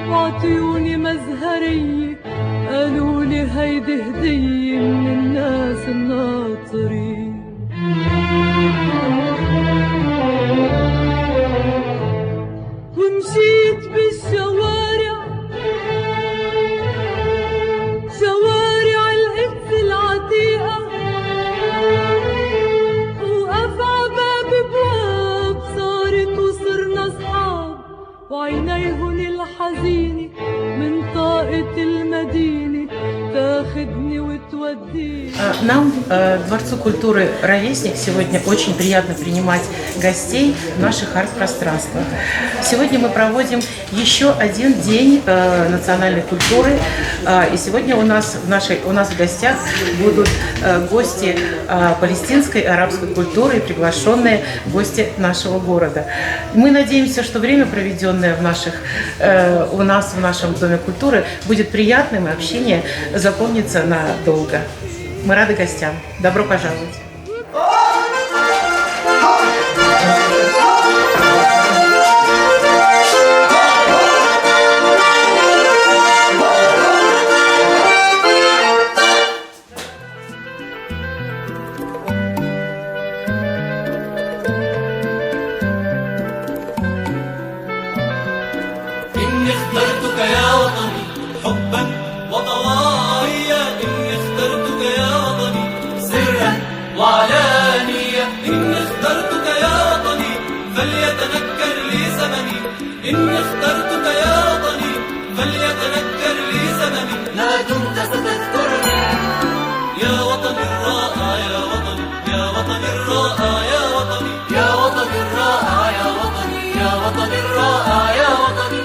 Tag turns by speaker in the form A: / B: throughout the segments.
A: وعطيوني مزهرية قالوا لي هيدي هدية من الناس الناطرين. ومشيت بالشوارع شوارع القدس العتيقة وقف عباب بواب صارت وصرنا صحاب وعينيهن الحزينة من طاقة المدينة تاخدني وتوديني.
B: Нам, Дворцу культуры «Ровесник», сегодня очень приятно принимать гостей в наших арт-пространствах. Сегодня мы проводим еще один день национальной культуры. И сегодня у нас в гостях будут гости палестинской и арабской культуры, приглашенные гости нашего города. Мы надеемся, что время, проведенное у нас в нашем Доме культуры, будет приятным, и общение запомнится надолго. Мы рады гостям. Добро пожаловать!
C: إني اخترتك يا وطني حبا وطواعيا، إني اخترتك يا وطني سرا وعلانية، إني اخترتك يا وطني فليتنكر لي زمني، إني اخترتك يا وطني فليتنكر لي زمني، لا دمت ستذكرني يا وطني الرائع يا وطني يا وطني الرائع يا وطني يا وطني الرائع يا وطني يا وطني الرائع يا وطني.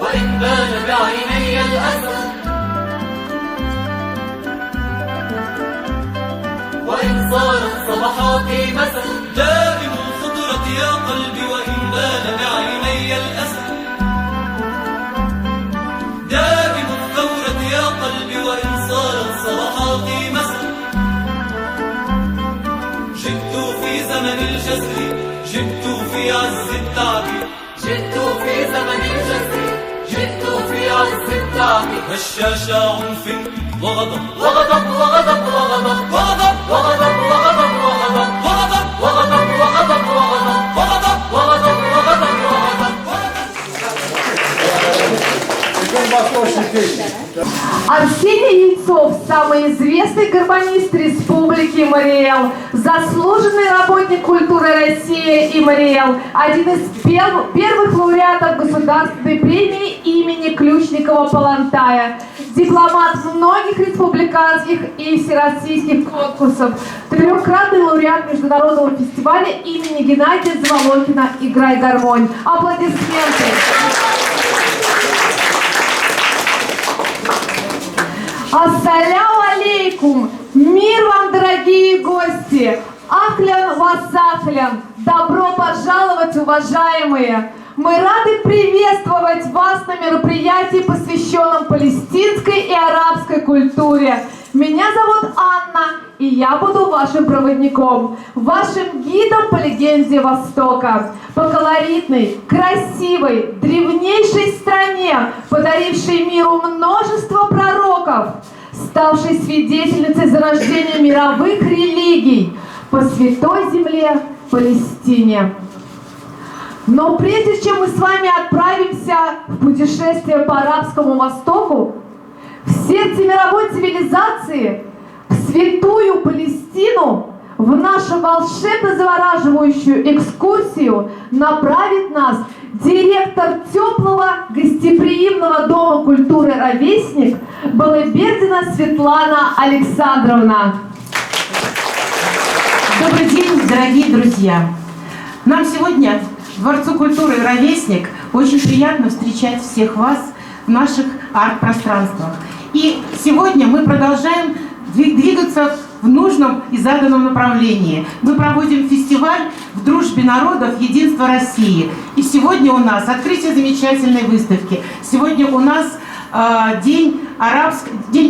C: وإن بان بعيني الأسد وإن صارت صبحاتي مسد، دائم الخضرة يا قلبي وإن بان بعيني الأسد، دائم الثورة يا قلبي وإن صارت صبحاتي مسد. جئت في زمن الجزر، جئت في عز التعب، جئت في زمن الجزر، جئت في عز التعب. هشاش عنف وغضب وغضب وغضب وغضب وغضب وغضب وغضب وغضب وغضب وغضب وغضب وغضب وغضب وغضب وغضب.
D: Арсений Ельцов, самый известный гармонист Республики Мариэл, заслуженный работник культуры России и Мариэл, один из первых лауреатов государственной премии имени Ключникова-Палантая, дипломат многих республиканских и всероссийских конкурсов, трехкратный лауреат международного фестиваля имени Геннадия Заволокина «Играй гармонь». Аплодисменты! Ассаляму алейкум! Мир вам, дорогие гости! Ахлян васахлян! Добро пожаловать, уважаемые! Мы рады приветствовать вас на мероприятии, посвященном палестинской и арабской культуре. Меня зовут Анна, и я буду вашим проводником, вашим гидом по легенде Востока, по колоритной, красивой, древнейшей стране, подарившей миру множество пророков, ставшей свидетельницей зарождения мировых религий, по святой земле Палестине. Но прежде чем мы с вами отправимся в путешествие по Арабскому Востоку, в сердце мировой цивилизации, в святую Палестину, в нашу волшебно-завораживающую экскурсию направит нас директор теплого гостеприимного дома культуры «Ровесник» Балыбердина Светлана Александровна.
B: Добрый день, дорогие друзья! Нам сегодня в Дворцу культуры «Ровесник» очень приятно встречать всех вас в наших арт-пространствах. И сегодня мы продолжаем двигаться в нужном и заданном направлении. Мы проводим фестиваль «В дружбе народов. Единство России». И сегодня у нас открытие замечательной выставки. Сегодня у нас День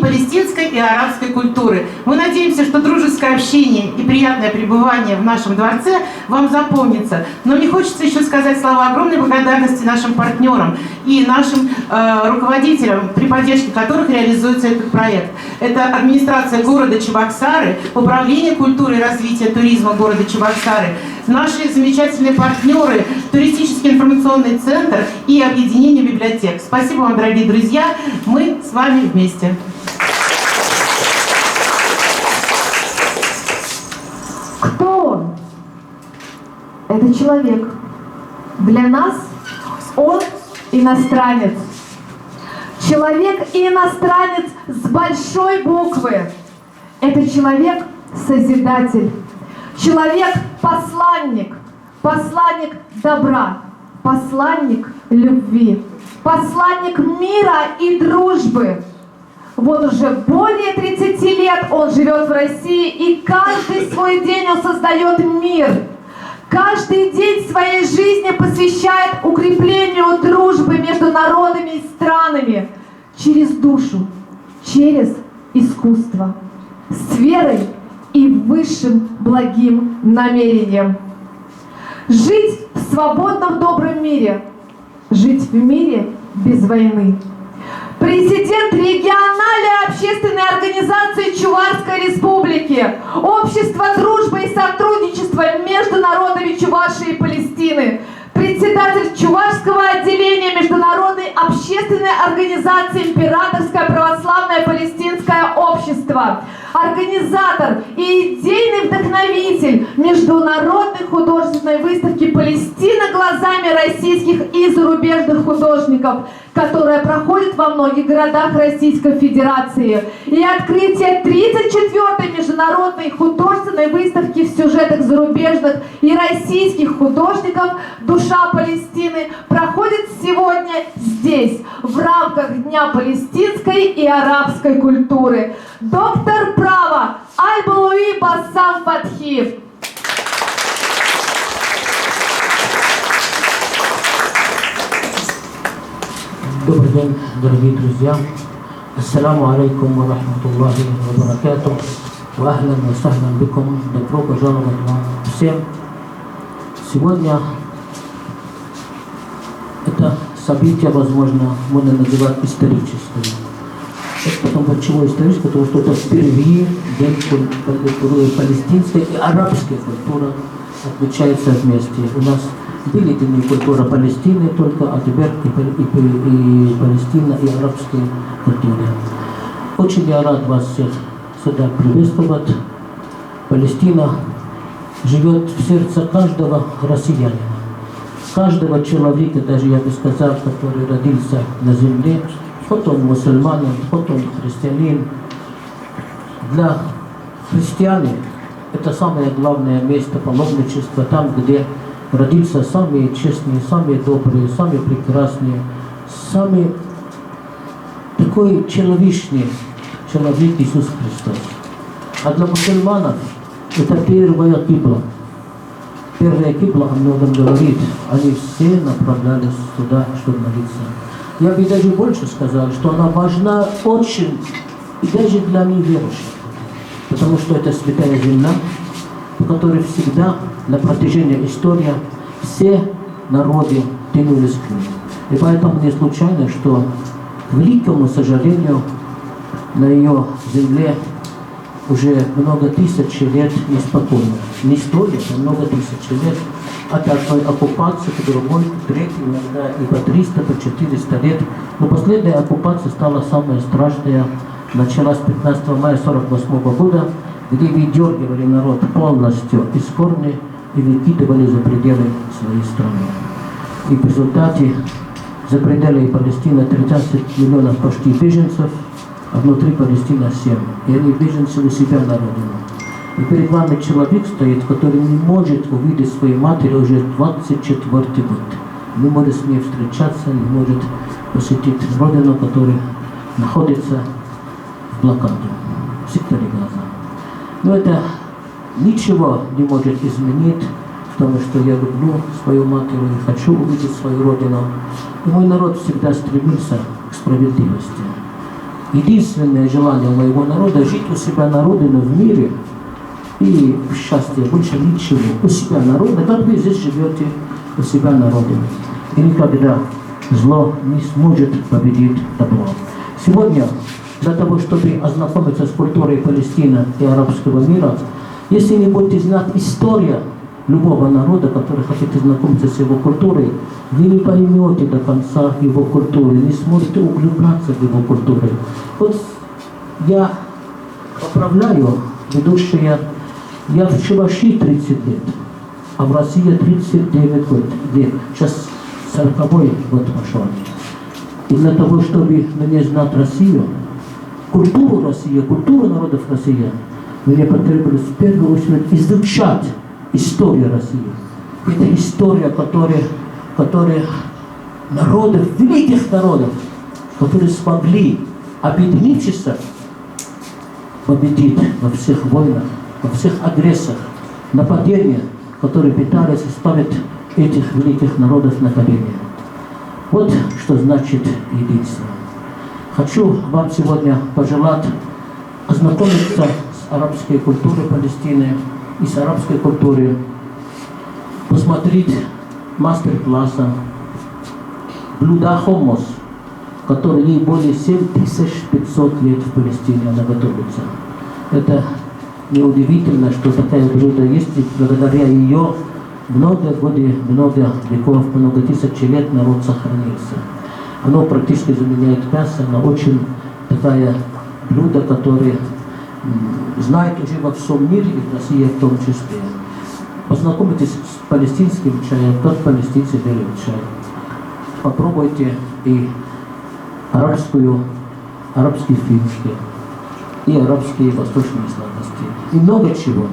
B: палестинской и арабской культуры. Мы надеемся, что дружеское общение и приятное пребывание в нашем дворце вам запомнится. Но мне хочется еще сказать слова огромной благодарности нашим партнерам и нашим руководителям, при поддержке которых реализуется этот проект. Это администрация города Чебоксары, Управление культуры и развития туризма города Чебоксары, наши замечательные партнеры, Туристический информационный центр и Объединение библиотек. Спасибо вам, дорогие друзья. Мы с вами вместе.
D: Кто он? Это человек. Для нас он иностранец. Человек и иностранец с большой буквы. Это человек-созидатель. Человек-посланник. Посланник добра. Посланник любви. Посланник мира и дружбы. Вот уже более 30 лет он живет в России, и каждый свой день он создает мир. Каждый день своей жизни посвящает укреплению дружбы между народами и странами через душу, через искусство, с верой и высшим благим намерением. Жить в свободном добром мире, жить в мире без войны. Президент региональной общественной организации Чувашской Республики, Общество дружбы и сотрудничества между народами Чувашии и Палестины, председатель Чувашского отделения Международной общественной организации Императорское православное палестинское общество, организатор и идейный вдохновитель международной художественной выставки «Палестина глазами российских и зарубежных художников», которая проходит во многих городах Российской Федерации, и открытие 34-й международной художественной выставки в сюжетах зарубежных и российских художников «Душа Палестины» проходит сегодня здесь, в рамках Дня палестинской и арабской культуры. Доктор права Аль-Балуи Басам Фатхиев.
E: Добрый день, дорогие друзья. Ассаламу алейкум ва рахматуллахи ва баракатух. Ва ахлан ва сахлан бикум. Добро пожаловать вам всем. Сегодня это событие, возможно, можно называть историческим. Потом почему историческое? Потому что это впервые День культуры палестинской и арабской культуры отмечается вместе. У нас были дни культуры Палестины только, а теперь и Палестина, и арабская культура. Очень я рад вас всех сюда приветствовать. Палестина живет в сердце каждого россиянина, каждого человека, даже я бы сказал, который родился на земле, хоть он мусульманин, хоть он христианин. Для христиан это самое главное место паломничества, там, где родился самые честные, самые добрые, самые прекрасные, самый такой человечный человек Иисус Христос. А для мусульманов это первая кибла. Первая кибла о многом говорит. Они все направлялись туда, чтобы молиться. Я бы даже больше сказал, что она важна очень и даже для неверующих. Потому что это святая земля, по которой всегда на протяжении истории все народы тянулись к ней. И поэтому не случайно, что, к великому сожалению, на ее земле уже много тысяч лет неспокойно. Не 100 лет, а много тысяч лет от одной оккупации к другой, к третьей, иногда и по 300, по 400 лет. Но последняя оккупация стала самая страшная. Началась 15 мая 1948 года, где выдергивали народ полностью из корня и выкидывали за пределы своей страны. И в результате за пределы Палестины 13 миллионов почти беженцев, а внутри Палестины 7. И они беженцы у себя на родину. И перед вами человек стоит, который не может увидеть свою матерь уже 24-й год. Не может с ней встречаться, не может посетить родину, которая находится в блокаде. В секторе Газа. Но это ничего не может изменить, потому что я люблю свою матерь и хочу увидеть свою родину. И мой народ всегда стремился к справедливости. Единственное желание моего народа — жить у себя на родине в мире и в счастье, больше ничего. У себя на родине, как вы здесь живете у себя на родине. И никогда зло не сможет победить добро. Сегодня, для того, чтобы ознакомиться с культурой Палестины и арабского мира, если не будете знать историю любого народа, который хотите знакомиться с его культурой, вы не поймете до конца его культуры, не сможете углубляться в его культуру. Вот я поправляю ведущие, я в Чувашии 30 лет, а в России 39 лет. Сейчас 40-й год пошел. И для того, чтобы мне знать Россию, культуру России, культуру народов России, мне потребовалось в первую очередь изучать историю России. Это история, которая народов, великих народов, которые смогли объединиться, победить во всех войнах, во всех агрессиях, нападениях, которые пытались ставить этих великих народов на колени. Вот что значит единство. Хочу вам сегодня пожелать ознакомиться с арабской культурой Палестины и с арабской культурой, посмотреть мастер-класса блюда хумус, который ей более 7500 лет в Палестине она готовится. Это неудивительно, что такое блюдо есть, и благодаря ее много веков, много тысяч лет народ сохранился. Оно практически заменяет мясо, но очень такая блюдо, которое знает уже во всем мире, и в России в том числе. Познакомьтесь с палестинским чаем, как палестинцы делают чай. Попробуйте и арабские финики, и арабские восточные сладости, и много чего.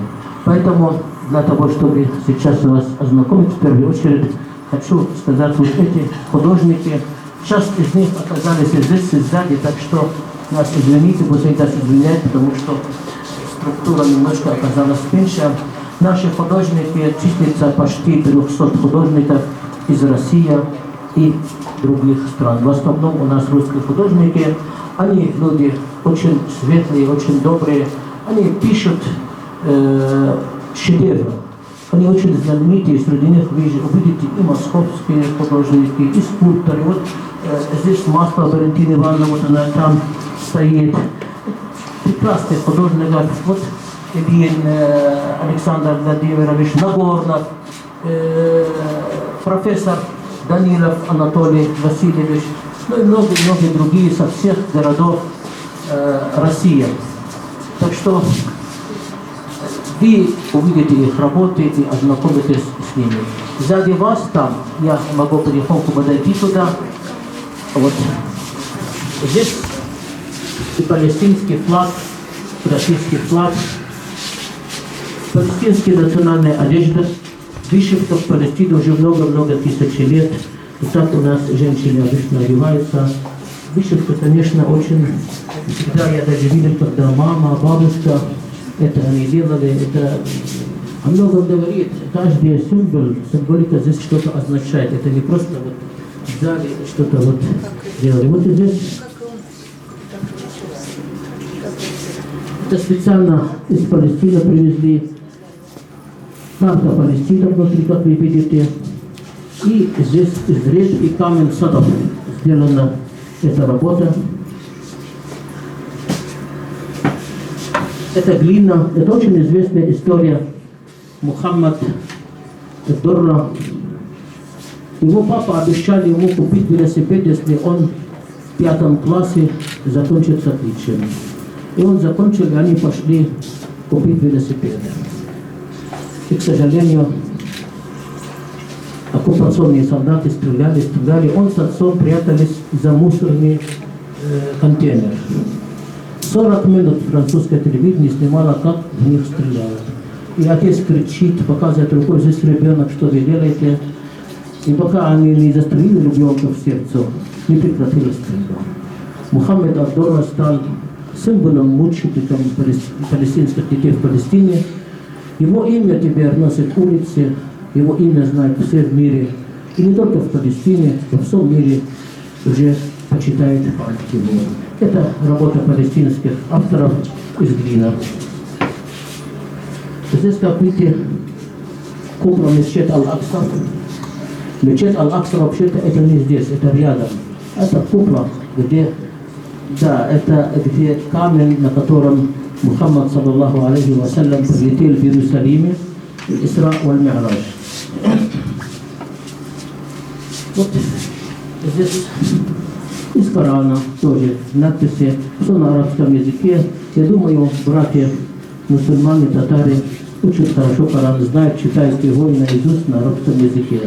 E: Поэтому для того, чтобы сейчас вас ознакомить, в первую очередь хочу сказать, вот эти художники, часть из них оказались здесь и сзади, так что нас извините, будете нас извинять, потому что структура немножко оказалась меньше. Наши художники числятся почти 300 художников из России и других стран. В основном у нас русские художники, они люди очень светлые, очень добрые, они пишут шедевры. Они очень знаменитые, среди них вы увидите и московские художники, и скульпторы. Вот здесь масло Валентина Ивановна, вот она там стоит. Прекрасный художник, вот Ильин Александр Владимирович Нагорнов, профессор Данилов Анатолий Васильевич, ну и многие другие со всех городов России. Так что вы увидите их работы и ознакомитесь с ними. Сзади вас там, я могу потихоньку подойти туда, вот здесь и палестинский флаг, российский флаг, палестинская национальная одежда, вышивка в Палестине уже много-много тысяч лет. И так у нас женщины обычно одеваются. Вышивка, конечно, очень... Всегда я даже видел, когда мама, бабушка, это они делали, это о многом говорит. Каждый символика здесь что-то означает. Это не просто вот взяли что-то вот делали. Вот и здесь... Это специально из Палестины привезли. Карта Палестины внутри, как вы видите. И здесь из редких и камень садов сделана эта работа. Это глина. Это очень известная история. Мухаммад Дорра. Его папа обещал ему купить велосипед, если он в 5 классе закончит с отличием. И он закончил, и они пошли купить велосипед. И, к сожалению, оккупационные солдаты стреляли. Он с отцом прятались за мусорный контейнер. 40 минут французское телевидение снимало, как в них стреляют. И отец кричит, показывает рукой: здесь ребенок, что вы делаете? И пока они не застрелили ребенка в сердце, не прекратили стрельбу. Мухаммед ад-Дорра стал символом мучеником палестинских детей в Палестине. Его имя теперь носит улицы, его имя знают все в мире. И не только в Палестине, во всем мире уже почитают память его. Это работа палестинских авторов из глины. Здесь, как видите, купла мечеть Аль-Акса. Мечеть Аль-Акса вообще-то это не здесь, это рядом. Это купла, где, да, это где камень, на котором Мухаммад, саллаллаху алейхи вассалям, прилетел в Иерусалиме, Исра валь-Ми'радж. Вот здесь из Корана тоже надписи, все на арабском языке. Я думаю, братья мусульмане, татары учат хорошо Коран, знают, читают его наизусть на арабском языке.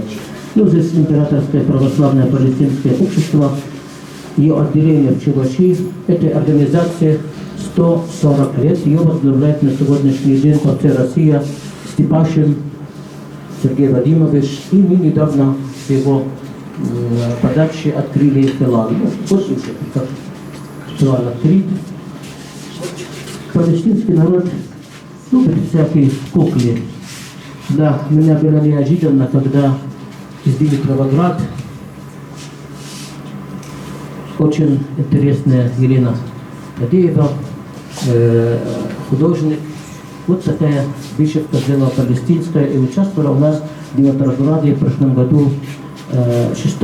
E: Ну, здесь Императорское православное палестинское общество, ее отделение в Чувашии, этой организации 140 лет, ее возглавляет на сегодняшний день отец Россия Степашин Сергей Вадимович, и мы недавно с его подачи открыли филиал. Вот уже, как филиал открыт. Палестинский народ любит всякие куклы. Да, меня было неожиданно, когда избили Кровоград. Очень интересная Елена Кадеева, художник. Вот такая вышивка сделала палестинская и участвовала у нас в Девятограде в прошлом году 6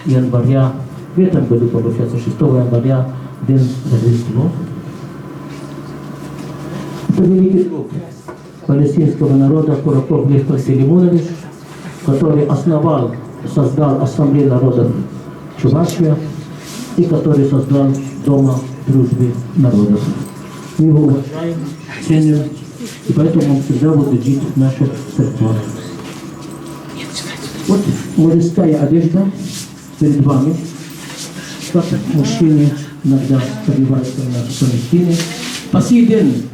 E: января, в этом году получается 6 января, день Рождества. Это великий друг палестинского народа Кураков Лев Пантелеймонович, который создал Ассамблею народов Чувашия и который создал Дома дружбы народов. Мы его уважаем, ценим, и поэтому он всегда будет жить в наших сердцах. Вот мужская одежда перед вами, как мужчины иногда одеваются в нашей Палестине. По сей день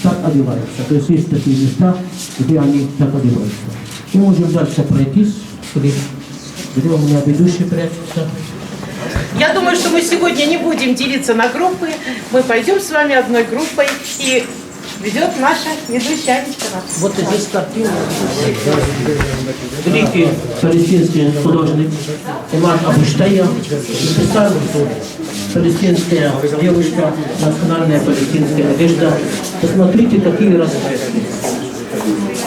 E: так одеваются. То есть есть такие места, где они так одеваются. Мы можем дальше пройтись, где у меня ведущий прячется.
B: Я думаю, что мы сегодня не будем делиться на группы. Мы пойдем с вами одной группой, и ведет наша ведущая Анечка.
E: Вот здесь картина. Великий палестинский художник Иман Абу-Штайя написал «Палестинская девушка, национальная палестинская одежда». Посмотрите, какие расцветки.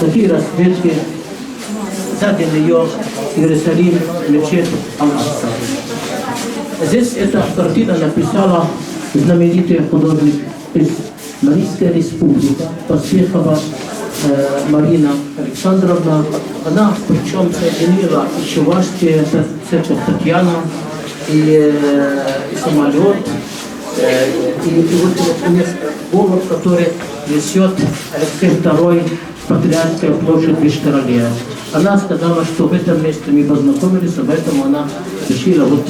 E: Какие расцветки. Сзади нее Иерусалим, мечеть Аль-Акса. Здесь эта картина написала знаменитый художник из Марийской республики, Поспехова Марина Александровна. Она причем соединила и чувашские церковь Татьяна, и самолет, и вот голубь, который несет Алексей II Патриаршая площадь в Иштарале. Она сказала, что в этом месте мы познакомились, поэтому она решила вот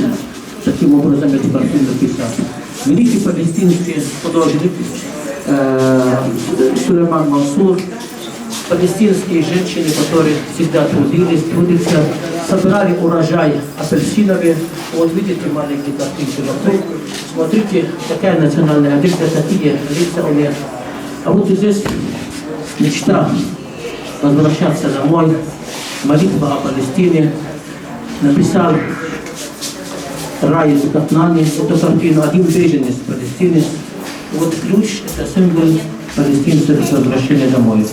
E: таким образом эту картину написать. Великий палестинский художник Сулейман Мансур, палестинские женщины, которые всегда трудятся, собирали урожай апельсиновый. Вот видите маленькие картинки вокруг. Смотрите, какая национальная одежда, такие лица у них. А вот здесь мечта возвращаться домой, молитва о Палестине. Написал Раис Катнани эту картину, один беженец палестинец. Вот ключ – это символ палестинцев возвращения домой.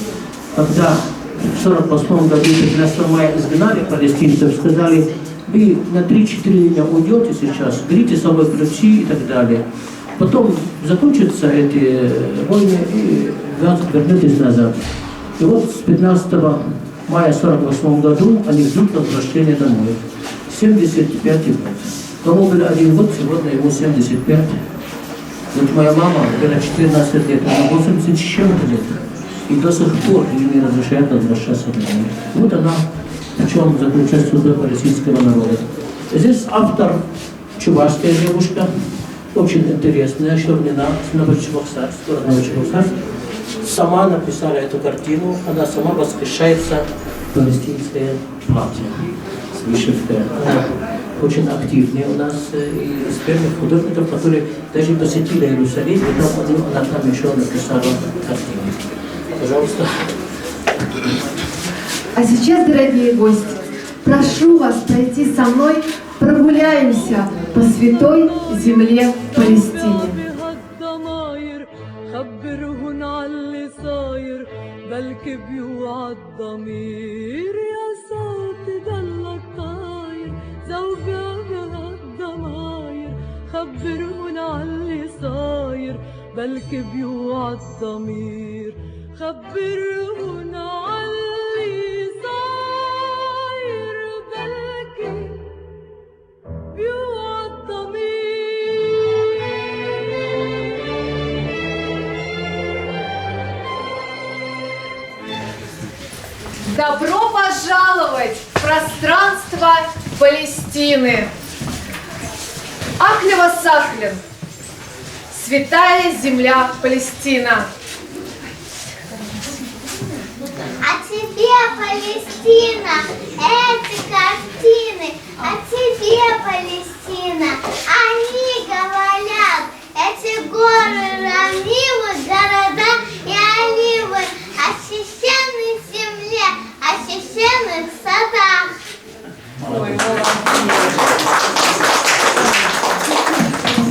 E: Когда в 1948 году 15 мая изгнали палестинцев, сказали: вы на 3-4 дня уйдете сейчас, берите с собой ключи и так далее. Потом закончатся эти войны и вернетесь назад. И вот с 15 мая 1948 году они ждут возвращения домой. 75 лет. Тому был 1 год, сегодня ему 75. Вот моя мама была 14 лет, она 80 с чем-то лет. И до сих пор ей не разрешают возвращаться домой. Вот она, в чем заключается судьба российского народа. Здесь автор, чувашская девушка, очень интересная, Щернина, с Новочебоксарска, город Новочебоксарск. Сама написала эту картину, она сама восхищается палестинское платье с вышивкой. Она очень активная у нас из первых художников, которые даже посетили Иерусалим, и там она там еще написала картину. Пожалуйста.
D: А сейчас, дорогие гости, прошу вас пройти со мной, прогуляемся по святой земле Палестине.
A: خبرهن عاللي صاير بلكي بيوعى الضمير يا صوتي ضلك طاير زوجة بهالضماير خبرهن عاللي صاير بلكي بيوعى الضمير خبرهن عاللي صاير بلكي بيوعى الضمير.
D: Добро пожаловать в пространство Палестины! Ахлева Сахлин, святая земля Палестина.
F: А тебе, Палестина, эти картины, а тебе, Палестина, они говорят, эти горы равнивы, города и оливы, о священной земле, о священных садах.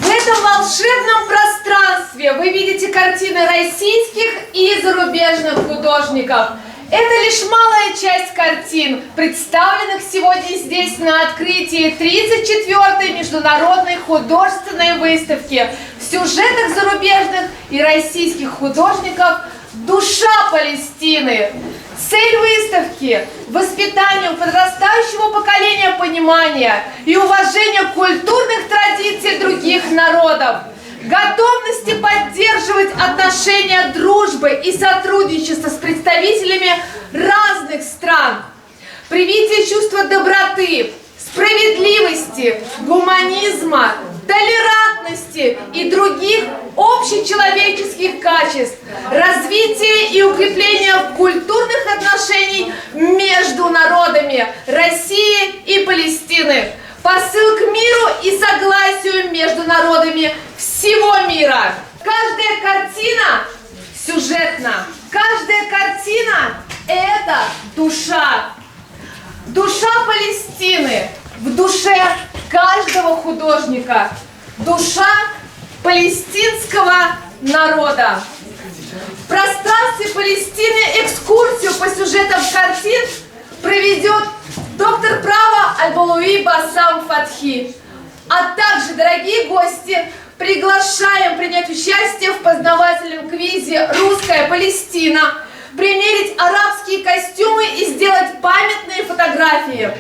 D: В этом волшебном пространстве вы видите картины российских и зарубежных художников. Это лишь малая часть картин, представленных сегодня здесь на открытии 34-й международной художественной выставки в сюжетах зарубежных и российских художников «Душа Палестины». Цель выставки – воспитание у подрастающего поколения понимания и уважения культурных традиций других народов, готовности поддерживать отношения дружбы и сотрудничества с представителями разных стран, привитие чувства доброты, справедливости, гуманизма, толерантности и других общечеловеческих качеств, развитие и укрепление культурных отношений между народами России и Палестины, посыл к миру и согласию между народами всего мира. Каждая картина сюжетна, каждая картина – это душа. Душа Палестины в душе каждого художника, душа палестинского народа. В пространстве Палестины экскурсию по сюжетам картин проведет доктор права Аль-Балуи Басам Фатхи. А также, дорогие гости, приглашаем принять участие в познавательном квизе «Русская Палестина», примерить арабские костюмы и сделать памятные фотографии.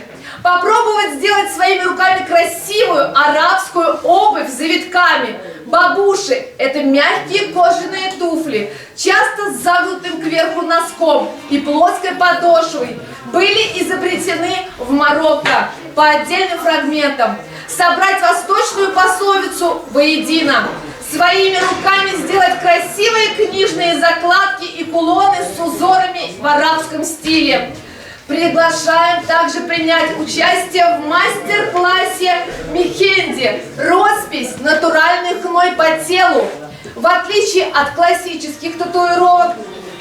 D: Попробовать сделать своими руками красивую арабскую обувь с завитками. Бабуши – это мягкие кожаные туфли, часто с загнутым кверху носком и плоской подошвой. Были изобретены в Марокко по отдельным фрагментам. Собрать восточную пословицу воедино. Своими руками сделать красивые книжные закладки и кулоны с узорами в арабском стиле. Приглашаем также принять участие в мастер-классе Мехенди «Роспись натуральной хной по телу». В отличие от классических татуировок,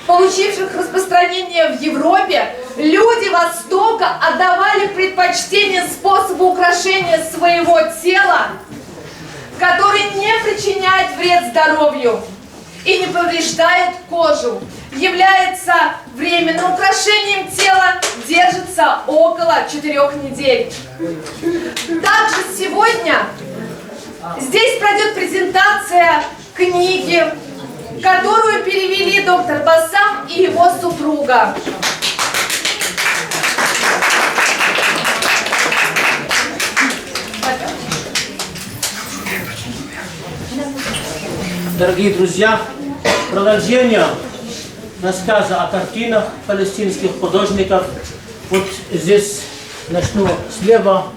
D: получивших распространение в Европе, люди Востока отдавали предпочтение способу украшения своего тела, который не причиняет вред здоровью и не повреждает кожу, является временным украшением тела, держится около 4 недель. Также сегодня здесь пройдет презентация книги, которую перевели доктор Басам и его супруга.
G: Дорогие друзья, продолжение рассказа о картинах палестинских художников. Вот здесь начну слева.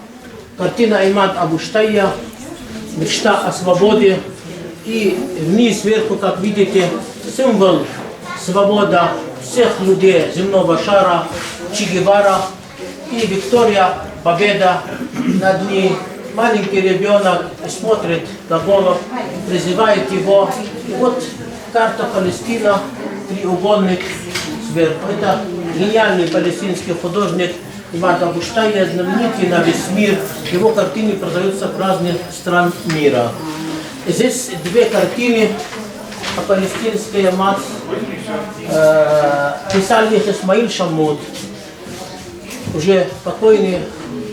G: Картина Имад Абу-Штайя «Мечта о свободе». И вниз, сверху, как видите, символ свобода всех людей земного шара, Че Гевара и Виктория, победа над ней. Маленький ребенок смотрит на Бога, призывает его. И вот карта Палестина, треугольник сверху. Это гениальный палестинский художник Имад Абу-Штайя, знаменитый на весь мир. Его картины продаются в разных странах мира. Здесь две картины, а палестинская мать, писал их Исмаил Шаммуд, уже покойный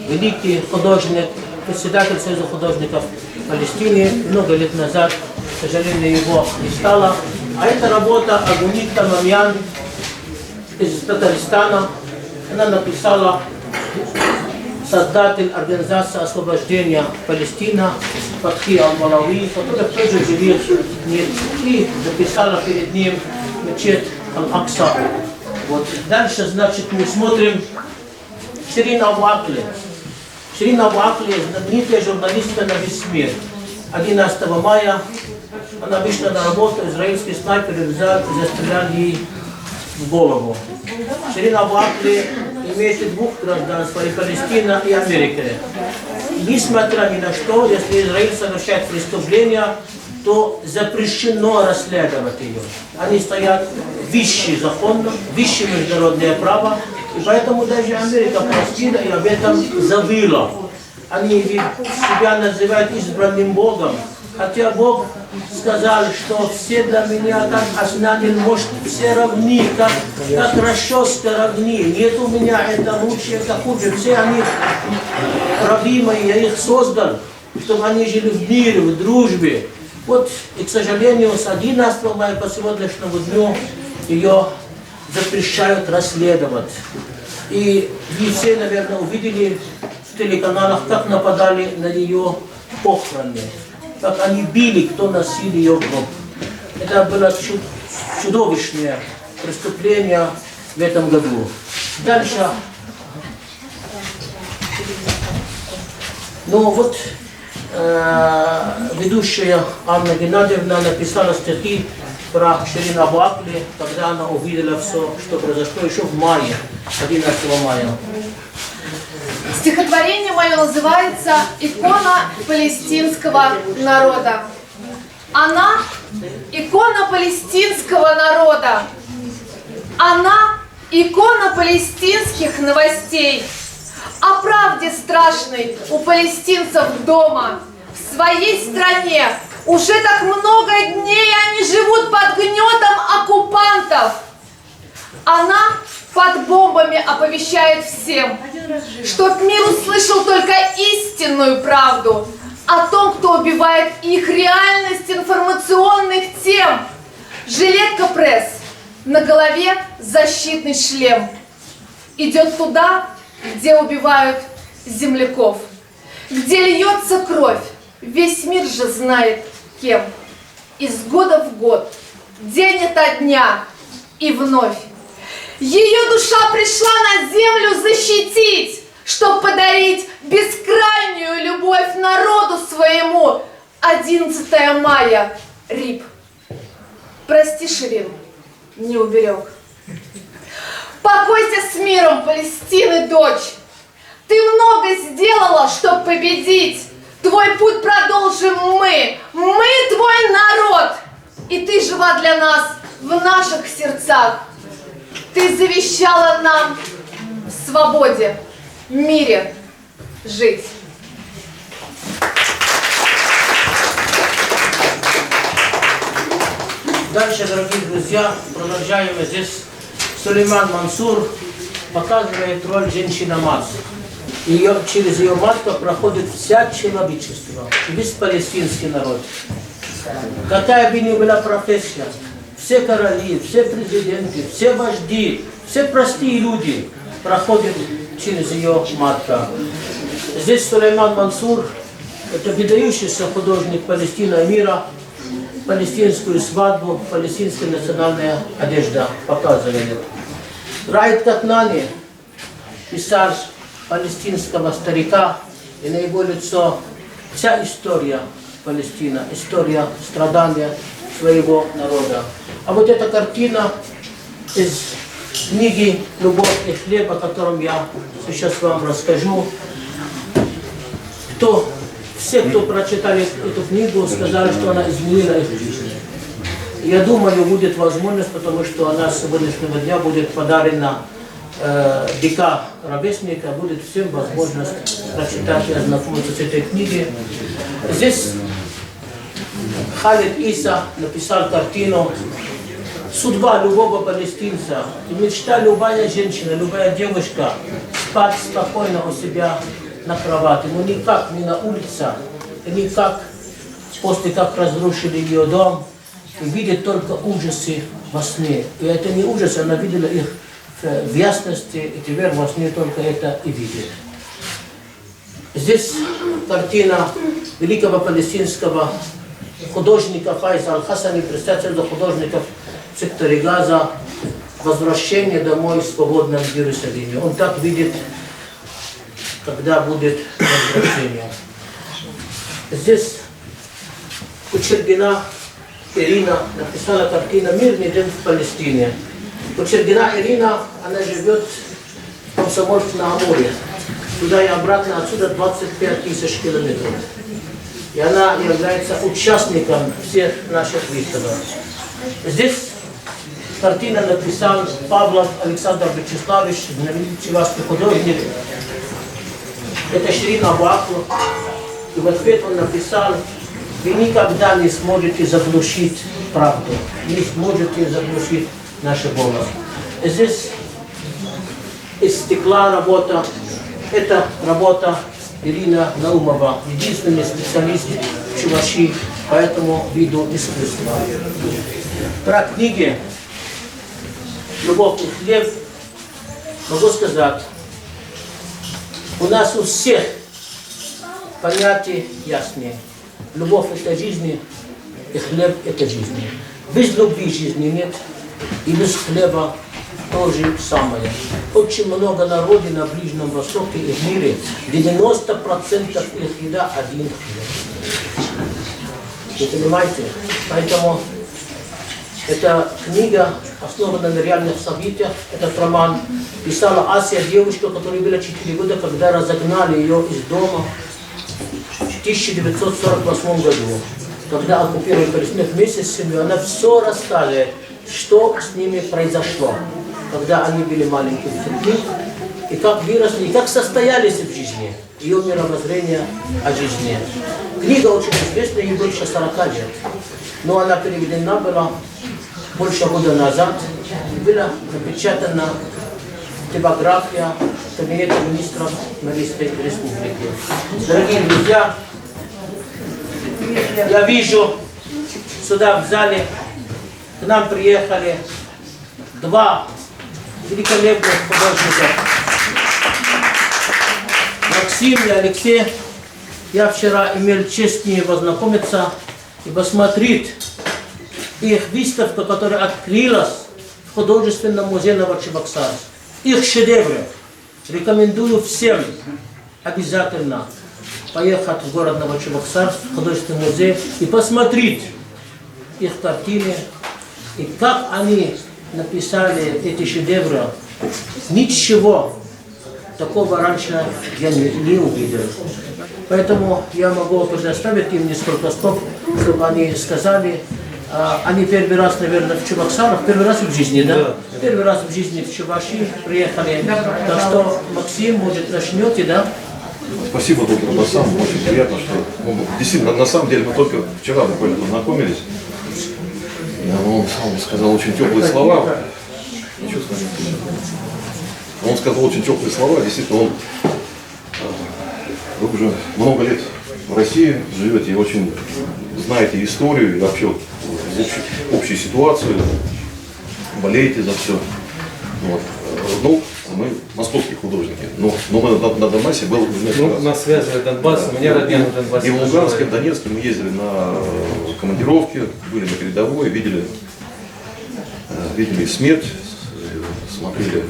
G: великий художник, председатель Союза художников Палестины, много лет назад, к сожалению, его не стало. А это работа Агунит Тамамян из Татарстана. Она написала создатель Организации освобождения Палестина Фатхи Ал-Малави, который тоже живет и написала перед ним мечеть Аль-Акса. Вот. Дальше, значит, мы смотрим Ширин Абу Акле. Ширин Абу Акле – знаменитая журналистка на весь мир. 11 мая она вышла на работу, израильские снайперы взяли и застреляли ей в голову. Ширин Абу Акле имеет двух гражданств, и Палестина, и Америка. Несмотря ни на что, если Израиль совершает преступления, то запрещено расследовать ее. Они стоят выше закона, выше международное право, и поэтому даже Америка простила и об этом забыла. Они себя называют избранным Богом, хотя Бог сказал, что все для меня как основатель, может, все равны, как расческа равны. Нет у меня это лучше, это хуже. Все они рабы мои, я их создал, чтобы они жили в мире, в дружбе. Вот, и, к сожалению, с 11 мая по сегодняшнему дню ее запрещают расследовать. И вы все, наверное, увидели в телеканалах, как нападали на нее похороны, как они били, кто носил ее гроб. Это было чудовищное преступление в этом году. Дальше. Ну вот, ведущая Анна Геннадьевна написала стихи про Ширин Абу Акле, когда она увидела все, что произошло еще в мае, 11 мая.
D: Стихотворение мое называется «Икона палестинского народа». Она – икона палестинского народа. Она – икона палестинских новостей. О правде страшной у палестинцев дома. В своей стране уже так много дней они живут под гнетом оккупантов. Она под бомбами оповещает всем, чтоб мир услышал только истинную правду о том, кто убивает их реальность информационных тем. Жилетка пресс, на голове защитный шлем. Идет туда, где убивают земляков, где льется кровь, весь мир же знает кем. Из года в год, день ото дня и вновь. Ее душа пришла на землю защитить, чтоб подарить бескрайнюю любовь народу своему. 11 мая, РИП. Прости, Ширин, не уберег. Покойся с миром, Палестины, дочь. Ты много сделала, чтоб победить. Твой путь продолжим мы твой народ. И ты жива для нас в наших сердцах. Ты завещала нам в свободе, мире жить.
G: Дальше, дорогие друзья, продолжаем здесь. Сулейман Мансур показывает роль женщины-мать. Через ее матку проходит вся человечество, весь палестинский народ. Какая бы ни была профессия, все короли, все президенты, все вожди, все простые люди проходят через ее матку. Здесь Сулейман Мансур Это выдающийся художник Палестины и мира. Палестинскую свадьбу, палестинская национальная одежда показывали. Раид Катнани, писарь палестинского старика, и на его лицо вся история Палестины, история страдания своего народа. А вот эта картина из книги «Любовь и хлеб», о котором я сейчас вам расскажу. Все, кто прочитали эту книгу, сказали, что она изменила их жизнь. Я думаю, будет возможность, потому что она с сегодняшнего дня будет подарена ДК ровесника, будет всем возможность прочитать и ознакомиться с этой книгой. Здесь Халид Иса написал картину «Судьба любого палестинца». И мечта любая женщина, любая девушка спать спокойно у себя на кровати, но никак не на улице, никак после как разрушили ее дом, и видит только ужасы во сне. И это не ужас, она видела их в ясности, и теперь во сне только это и видит. Здесь картина великого палестинского художника Файза Аль-Хасани, представителя художников в секторе Газа, возвращение домой в свободном Иерусалиме. Он так видит, когда будет возвращение. Здесь Кучергина Ирина написала картину «Мирный день в Палестине». Кучергина Ирина, она живет в Комсомольск-на-Амуре. Туда и обратно, отсюда 25 тысяч километров. И она является участником всех наших выставок. Здесь картина написал Павлов Александр Вячеславович, знаменитый чувашский художник. Это Ширин Абу-Аклу. И в ответ он написал: вы никогда не сможете заглушить правду, не сможете заглушить наш голос. Здесь из стекла работа. Это работа Ирина Наумова, единственный специалист в Чувашии по этому виду искусства. Про книги «Любовь и хлеб» могу сказать, у нас у всех понятия ясные. Любовь – это жизнь, и хлеб – это жизнь. Без любви жизни нет, и без хлеба то же самое. Очень много народу на Ближнем Востоке и в мире, 90% их еда один хлеб. Вы понимаете? Поэтому эта книга основана на реальных событиях. Этот роман писала Асия, девушка, которой было 4 года, когда разогнали ее из дома в 1948 году. Когда оккупировали Палестину вместе с семьей, она все рассказывает, что с ними произошло, когда они были маленькими детьми, и как выросли, и как состоялись в жизни, ее мировоззрение о жизни. Книга очень известная, ей больше 40 лет, но она переведена была больше года назад, и была напечатана типография Кабинета министров Марийской республики. Дорогие друзья, я вижу, сюда в зале к нам приехали 2 великолепных художника. Максим и Алексей. Я вчера имел честь с ними познакомиться и посмотреть их выставку, которая открылась в художественном музее Новочебоксарск. Их шедевры. Рекомендую всем обязательно поехать в город Новочебоксарск, в художественный музей и посмотреть их картины и как они написали эти шедевры. Ничего такого раньше я не увидел. Поэтому я могу предоставить им несколько слов, чтобы они сказали. Они первый раз, наверное, в Чебоксарах, первый раз в жизни, да? Да. Первый раз в жизни в Чувашии приехали. Так что, Максим, может, начнете, да?
H: Спасибо, доктор Басам. Очень приятно, что... Действительно, на самом деле, мы только вчера буквально познакомились. Он сказал очень теплые слова. Он сказал очень теплые слова. Действительно, вы уже много лет в России живете и очень знаете историю и вообще общую ситуацию, болеете за все. Вот. Ну, мы московские художники, но мы на Донбассе был несколько раз.
I: Нас связывает Донбасс, у меня родня на Донбассе.
H: И в Луганске, в Донецке мы ездили на командировки, были на передовой, видели смерть, смотрели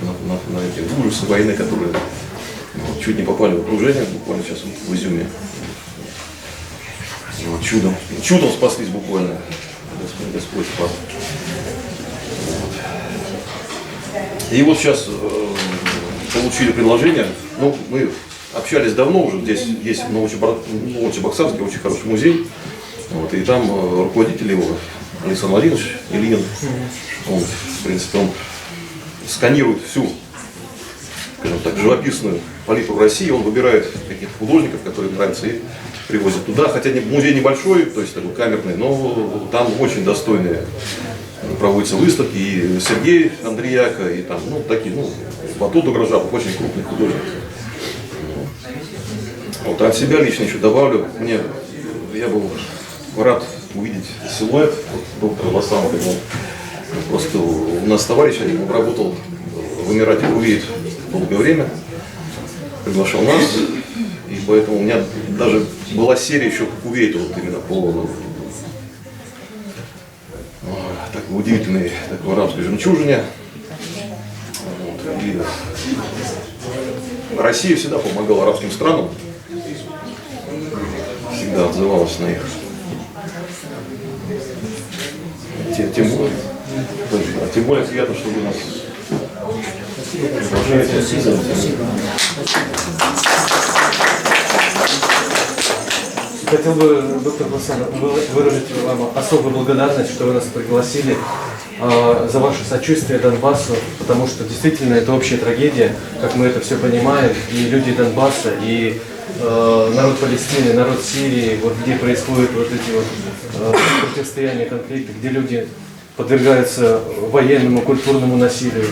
H: на эти ужасы войны, которые чуть не попали в окружение, буквально сейчас в Изюме. Вот, чудом спаслись буквально. Господь спас. И вот сейчас получили предложение. Ну, мы общались давно уже. Здесь есть в Новочебоксарске очень хороший музей. Вот, и там руководитель его, Александр Владимирович Ильин, он, в принципе, он сканирует всю, скажем так, живописную палитру России. Он выбирает каких-то художников, которые нравятся, и привозит туда. Хотя музей небольшой, то есть такой камерный, но там очень достойные проводятся выставки. И Сергей Андреяка, и там, ну, такие, ну, Батут Угрожапов, очень крупный художник. Вот, от себя лично еще добавлю, я был рад увидеть силуэт доктора Басама. Просто у нас товарищ один, он работал в Эмирате Кувейт долгое время, приглашал нас, и поэтому у меня даже была серия еще по Кувейту, вот именно по такой удивительной такой арабской жемчужине. Вот, и Россия всегда помогала арабским странам, всегда отзывалась на их. Тем более приятно, что вы нас продолжаете.
I: Хотел бы, доктор Басан, выразить вам особую благодарность, что вы нас пригласили, за ваше сочувствие Донбассу, потому что действительно это общая трагедия, как мы это все понимаем, и люди Донбасса, и народ Палестины, народ Сирии, вот где происходят вот эти вот противостояния, конфликты, где люди подвергаются военному, культурному насилию.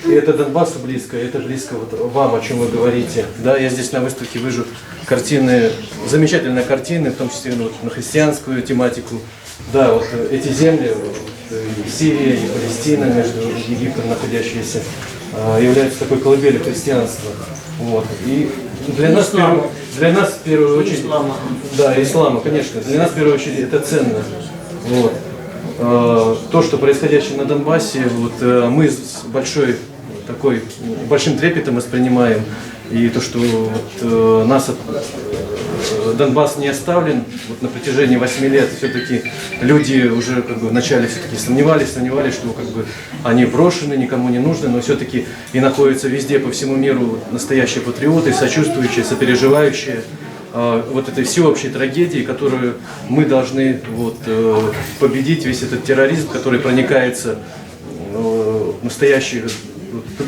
I: И это Донбассу близко, и это близко вот вам, о чем вы говорите. Да, я здесь на выставке вижу картины, замечательные картины, в том числе вот, на христианскую тематику. Да, вот эти земли, вот, и Сирия, и Палестина, между Египтом находящиеся, являются такой колыбелью христианства. Вот. И для нас в первую очередь, да, ислама, конечно, для нас в первую очередь это ценно. Вот. То, что происходящее на Донбассе, вот, мы с большим трепетом воспринимаем, и то, что вот, Донбасс не оставлен, вот, на протяжении 8 лет все-таки люди уже как бы, вначале все-таки сомневались, что как бы, они брошены, никому не нужны, но все-таки и находятся везде по всему миру настоящие патриоты, сочувствующие, сопереживающие вот этой всеобщей трагедии, которую мы должны вот, победить, весь этот терроризм, который проникается в настоящие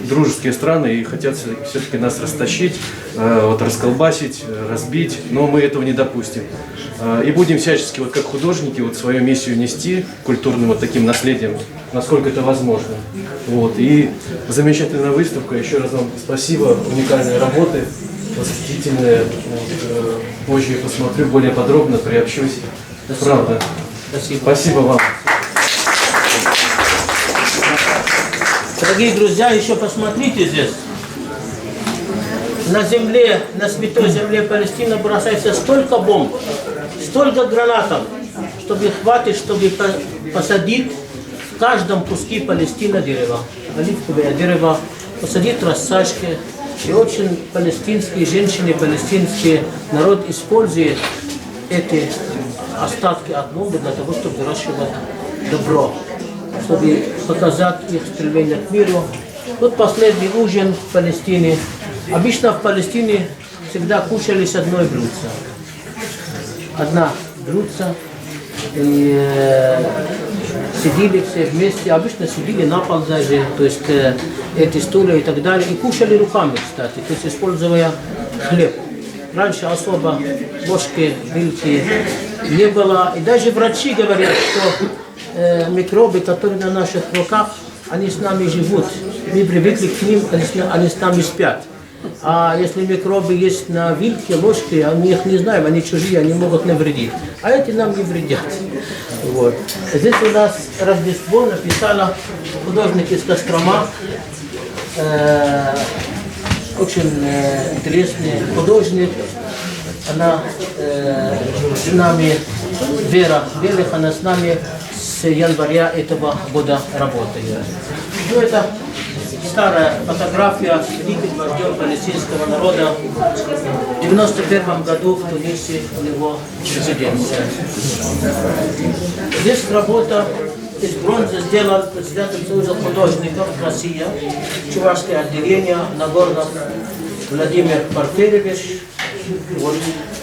I: дружеские страны и хотят все-таки нас растащить, вот, расколбасить, разбить, но мы этого не допустим. И будем всячески, вот, как художники, вот, свою миссию нести культурным вот таким наследием, насколько это возможно. Вот. И замечательная выставка, еще раз вам спасибо, уникальные работы, восхитительные. Вот, позже я посмотрю более подробно, приобщусь. Правда. Спасибо вам.
G: Дорогие друзья, еще посмотрите здесь. На земле, на святой земле Палестины бросается столько бомб, столько гранатов, чтобы хватит, чтобы посадить в каждом куске Палестины дерево, оливковое дерево, посадить рассадки. И очень палестинские женщины, палестинский народ использует эти остатки от бомбы для того, чтобы выращивать добро, чтобы показать их стремление к миру. Вот последний ужин в Палестине. Обычно в Палестине всегда кушали с одной блюдца. Одна блюдца. И сидели все вместе, обычно сидели на пол даже, то есть эти стулья и так далее. И кушали руками, кстати, то есть используя хлеб. Раньше особо ложки, вилки не было. И даже врачи говорят, что микробы, которые на наших руках, они с нами живут. Мы привыкли к ним, они с нами спят. А если микробы есть на вилке, ложке, они их не знаем, они чужие, они могут навредить. А эти нам не вредят. Вот. Здесь у нас Рождество написала художник из Кострома. очень интересный художник. Она с нами, Вера Белых, она с нами с января этого года работает. Ну, это старая фотография с великим вождем палестинского народа. В 1991 году в Тунисе у него резиденция. Здесь работа из бронзы сделан председатель Союза художников Россия, Чувашское отделение, Нагорнов Владимир Порфирьевич. Вот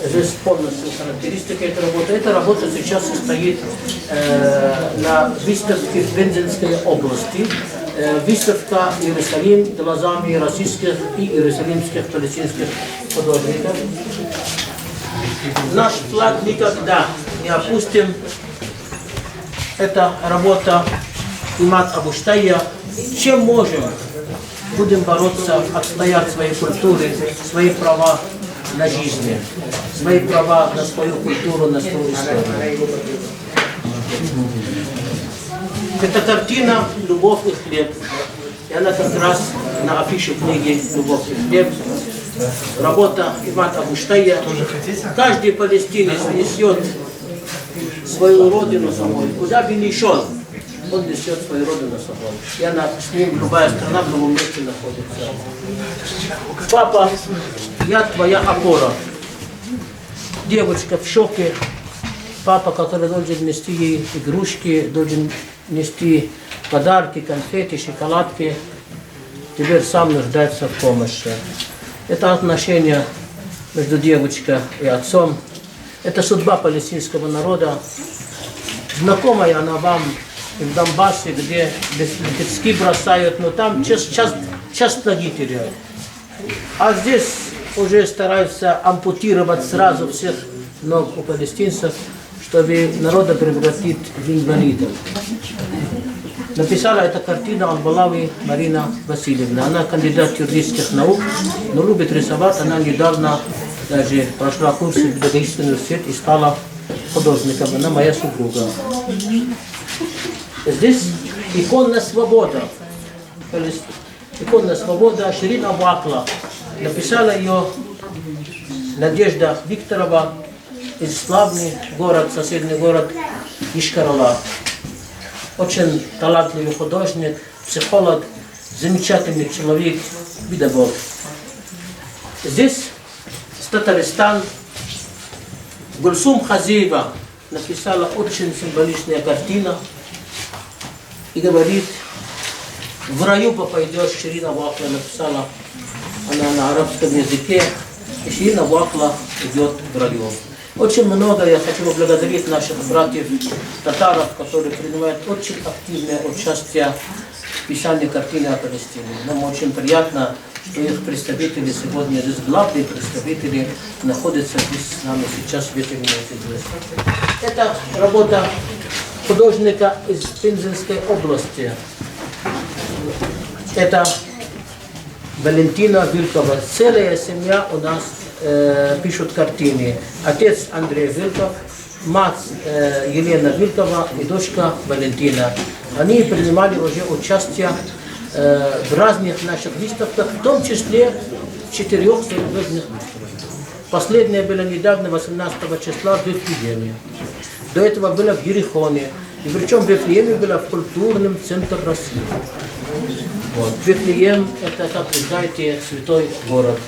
G: здесь полностью характеристика этой работы. Эта работа сейчас состоит на выставке в Пензенской области. Выставка Иерусалим глазами российских и иерусалимских палестинских художников. Наш флаг никогда не опустим. Это работа Имад Абуштая. Чем можем, будем бороться, отстоять свои культуры, свои права на жизнь, свои права на свою культуру, на свою историю. Эта картина «Любовь и хлеб». И она как раз на афише книги «Любовь и хлеб». Работа Имад Абуштая. Каждый палестинец несет свою родину собой. Куда бы ни шел, он несет свою родину собой. И она с ним, любая страна в любом месте находится. Папа, я твоя опора. Девочка в шоке. Папа, который должен нести ей игрушки, должен нести подарки, конфеты, шоколадки, теперь сам нуждается в помощи. Это отношение между девочкой и отцом. Это судьба палестинского народа. Знакомая она вам в Донбассе, где лепестки бросают, но там часто ноги теряют. А здесь уже стараются ампутировать сразу всех ног у палестинцев, чтобы народа превратить в инвалидов. Написала эту картину Албалави Марина Васильевна. Она кандидат юридических наук, но любит рисовать. Она недавно даже прошла курс в педагогический университет и стала художником. Она моя супруга. Здесь иконная свобода. Иконная свобода Ширин Абу Акла. Написала ее Надежда Викторова из славный город, соседний город Ишкарала. Очень талантливый художник, психолог, замечательный человек, педагог. Здесь Татарстан. Гульсум Хазиева написала очень символичная картина и говорит: в раю пойдешь, Ширин Абу Акла написала она на арабском языке, и Ширин Абу Акла идет в раю. Очень много я хочу поблагодарить наших братьев татаров, которые принимают очень активное участие в писании картины о Палестине. Нам очень приятно, что их представители сегодня, здесь главные представители, находятся здесь с нами сейчас в этой минуте. Это работа художника из Пензенской области. Это Валентина Вилкова. Целая семья у нас пишут картины. Отец Андрей Вилков, мать Елена Вилкова и дочка Валентина. Они принимали уже участие в разных наших выставках, в том числе в 4 зарубежных выставках. Последняя была недавно, 18 числа, в Вифлееме. До этого было в Ерихоне. И причем в Вифлееме было в культурном центре России. Вот. Вифлеем – это, как вы знаете, святой город.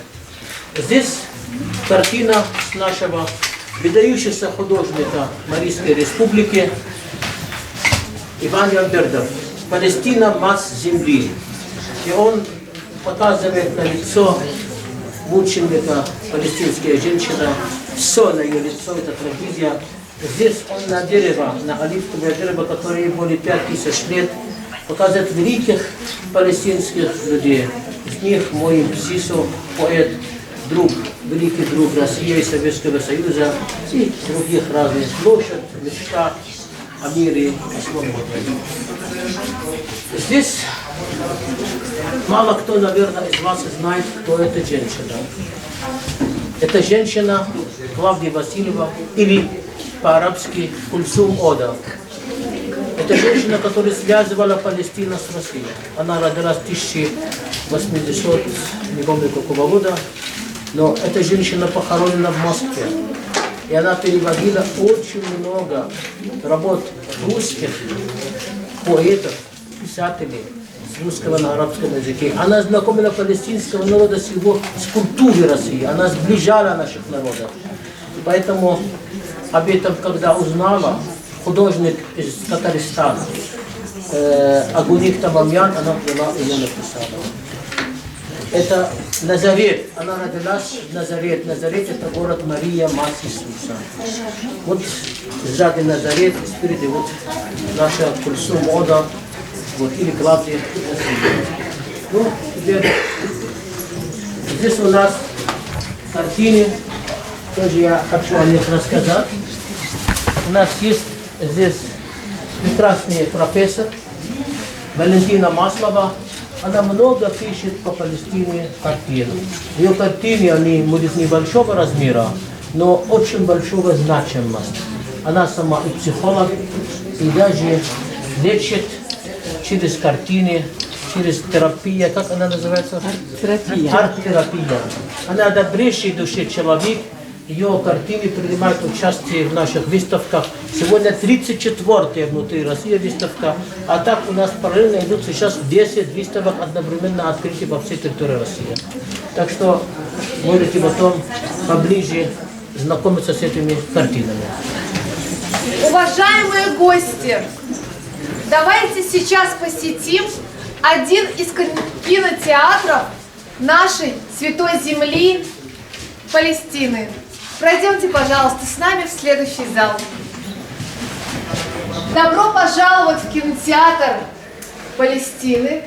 G: Здесь картина с нашего выдающегося художника Марийской республики Иван Ямбердов. «Палестина, мать земли». И он показывает на лицо мученика, палестинская женщина, все на ее лицо, это трагедия. Здесь он на дерево, на оливковое дерево, которое более 5000 лет, показывает великих палестинских людей. Из них мой Сисо, поэт, друг, великий друг России и Советского Союза и других разных. Площадь, мечта о мире и свободе. Здесь мало кто, наверное, из вас знает, кто эта женщина. Это женщина Клавдия Васильева, или по-арабски Кульсум Ода. Это женщина, которая связывала Палестину с Россией. Она родилась в 1800, не помню какого года, но эта женщина похоронена в Москве. И она переводила очень много работ русских поэтов, писателей с русского на арабском языке. Она знакомила палестинского народа с его с культурой России. Она сближала наших народов. И поэтому об этом, когда узнала художник из Татарстана, Агуник Тамамьян, она взяла ее написала. Это Назарет. Она родилась в Назарет. Назарет – это город Мария, мать Иисуса. Вот сзади Назарет, спереди вот наша Кульсум Ода, вот, или Клавдия. Ну, теперь здесь у нас картины, тоже я хочу о них рассказать. У нас есть здесь прекрасный профессор Валентина Маслова. Она много пишет по Палестине картин. Ее картины, они, может, небольшого размера, но очень большого значимости. Она сама и психолог, и даже лечит через картины, через терапию, как она называется? Арт-терапия. Арт-терапия. Она добрейший душе человек. Ее картины принимают участие в наших выставках. Сегодня 34-я внутри России выставка, а так у нас параллельно идут сейчас 10 выставок одновременно открытия во всей территории России. Так что можете потом поближе знакомиться с этими картинами.
D: Уважаемые гости, давайте сейчас посетим один из кинотеатров нашей Святой Земли Палестины. Пройдемте, пожалуйста, с нами в следующий зал. Добро пожаловать в кинотеатр Палестины.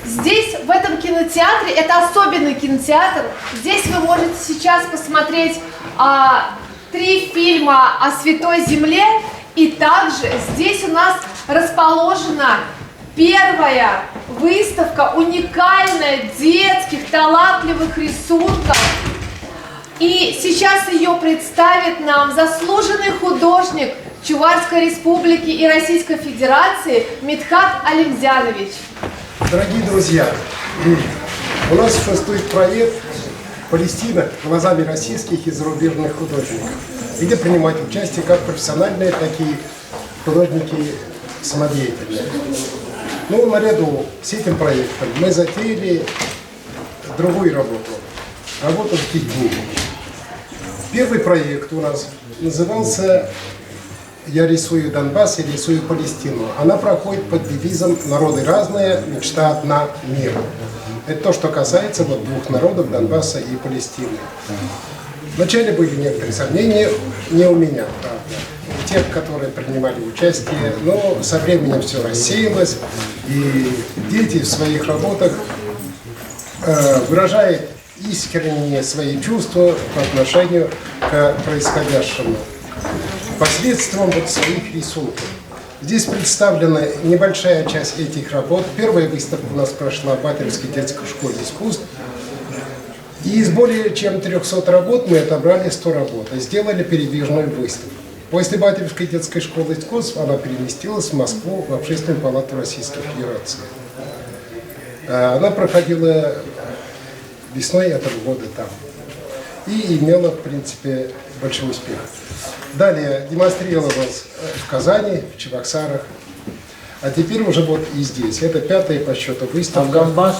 D: Здесь, в этом кинотеатре, это особенный кинотеатр, здесь вы можете сейчас посмотреть 3 фильма о Святой Земле, и также здесь у нас расположена первая выставка уникальная детских талантливых рисунков. И сейчас ее представит нам заслуженный художник Чувашской Республики и Российской Федерации Митхат Алимзянович.
J: Дорогие друзья, у нас существует проект «Палестина» глазами российских и зарубежных художников, где принимают участие как профессиональные, так и художники самодеятельные. Ну, наряду с этим проектом мы затеяли другую работу в Киеве. Первый проект у нас назывался «Я рисую Донбасс, я рисую Палестину». Она проходит под девизом «Народы разные, мечта одна, мир». Это то, что касается вот 2 народов, Донбасса и Палестины. Вначале были некоторые сомнения, не у меня, правда, у тех, которые принимали участие, но со временем все рассеялось, и дети в своих работах выражают искренние свои чувства по отношению к происходящему посредством своих рисунков. Здесь представлена небольшая часть этих работ. Первая выставка у нас прошла в Батальской детской школе искусств. И из более чем 300 работ мы отобрали 100 работ и сделали передвижную выставку. После Батальской детской школы искусств она переместилась в Москву, в Общественную палату Российской Федерации. Она проходила весной этого года там. И имела, в принципе, большой успех. Далее демонстрировалась в Казани, в Чебоксарах. А теперь уже вот и здесь. Это 5-я по счету выставка.
G: А в Донбассе?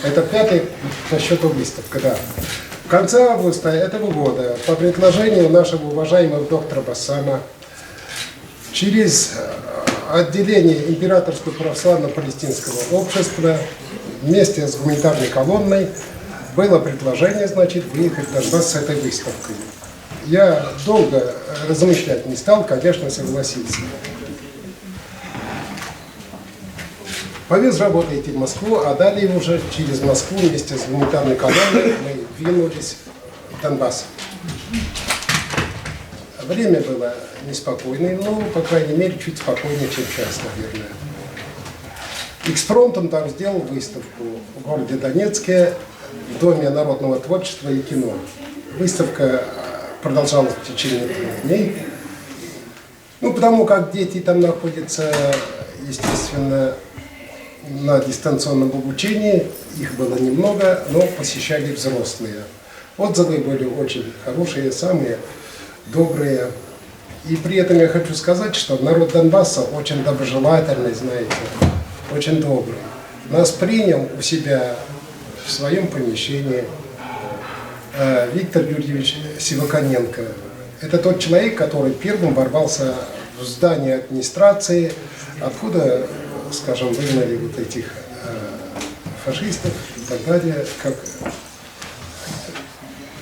J: Это 5-я по счету выставка, да. В конце августа этого года, по предложению нашего уважаемого доктора Бассама, через отделение Императорского православно-палестинского общества вместе с гуманитарной колонной было предложение, значит, выехать в Донбасс с этой выставкой. Я долго размышлять не стал, конечно, согласился. Повез работать в Москву, а далее уже через Москву вместе с гуманитарной колонной мы двинулись в Донбасс. Время было неспокойное, но, по крайней мере, чуть спокойнее, чем сейчас, наверное. Экспромтом там сделал выставку в городе Донецке, в Доме народного творчества и кино. Выставка продолжалась в течение 3 дней. Ну, потому как дети там находятся, естественно, на дистанционном обучении, их было немного, но посещали взрослые. Отзывы были очень хорошие, самые добрые. И при этом я хочу сказать, что народ Донбасса очень доброжелательный, знаете, очень добрый. Нас принял у себя в своем помещении Виктор Юрьевич Сивоконенко. Это тот человек, который первым ворвался в здание администрации, откуда, скажем, выгнали вот этих фашистов и так далее.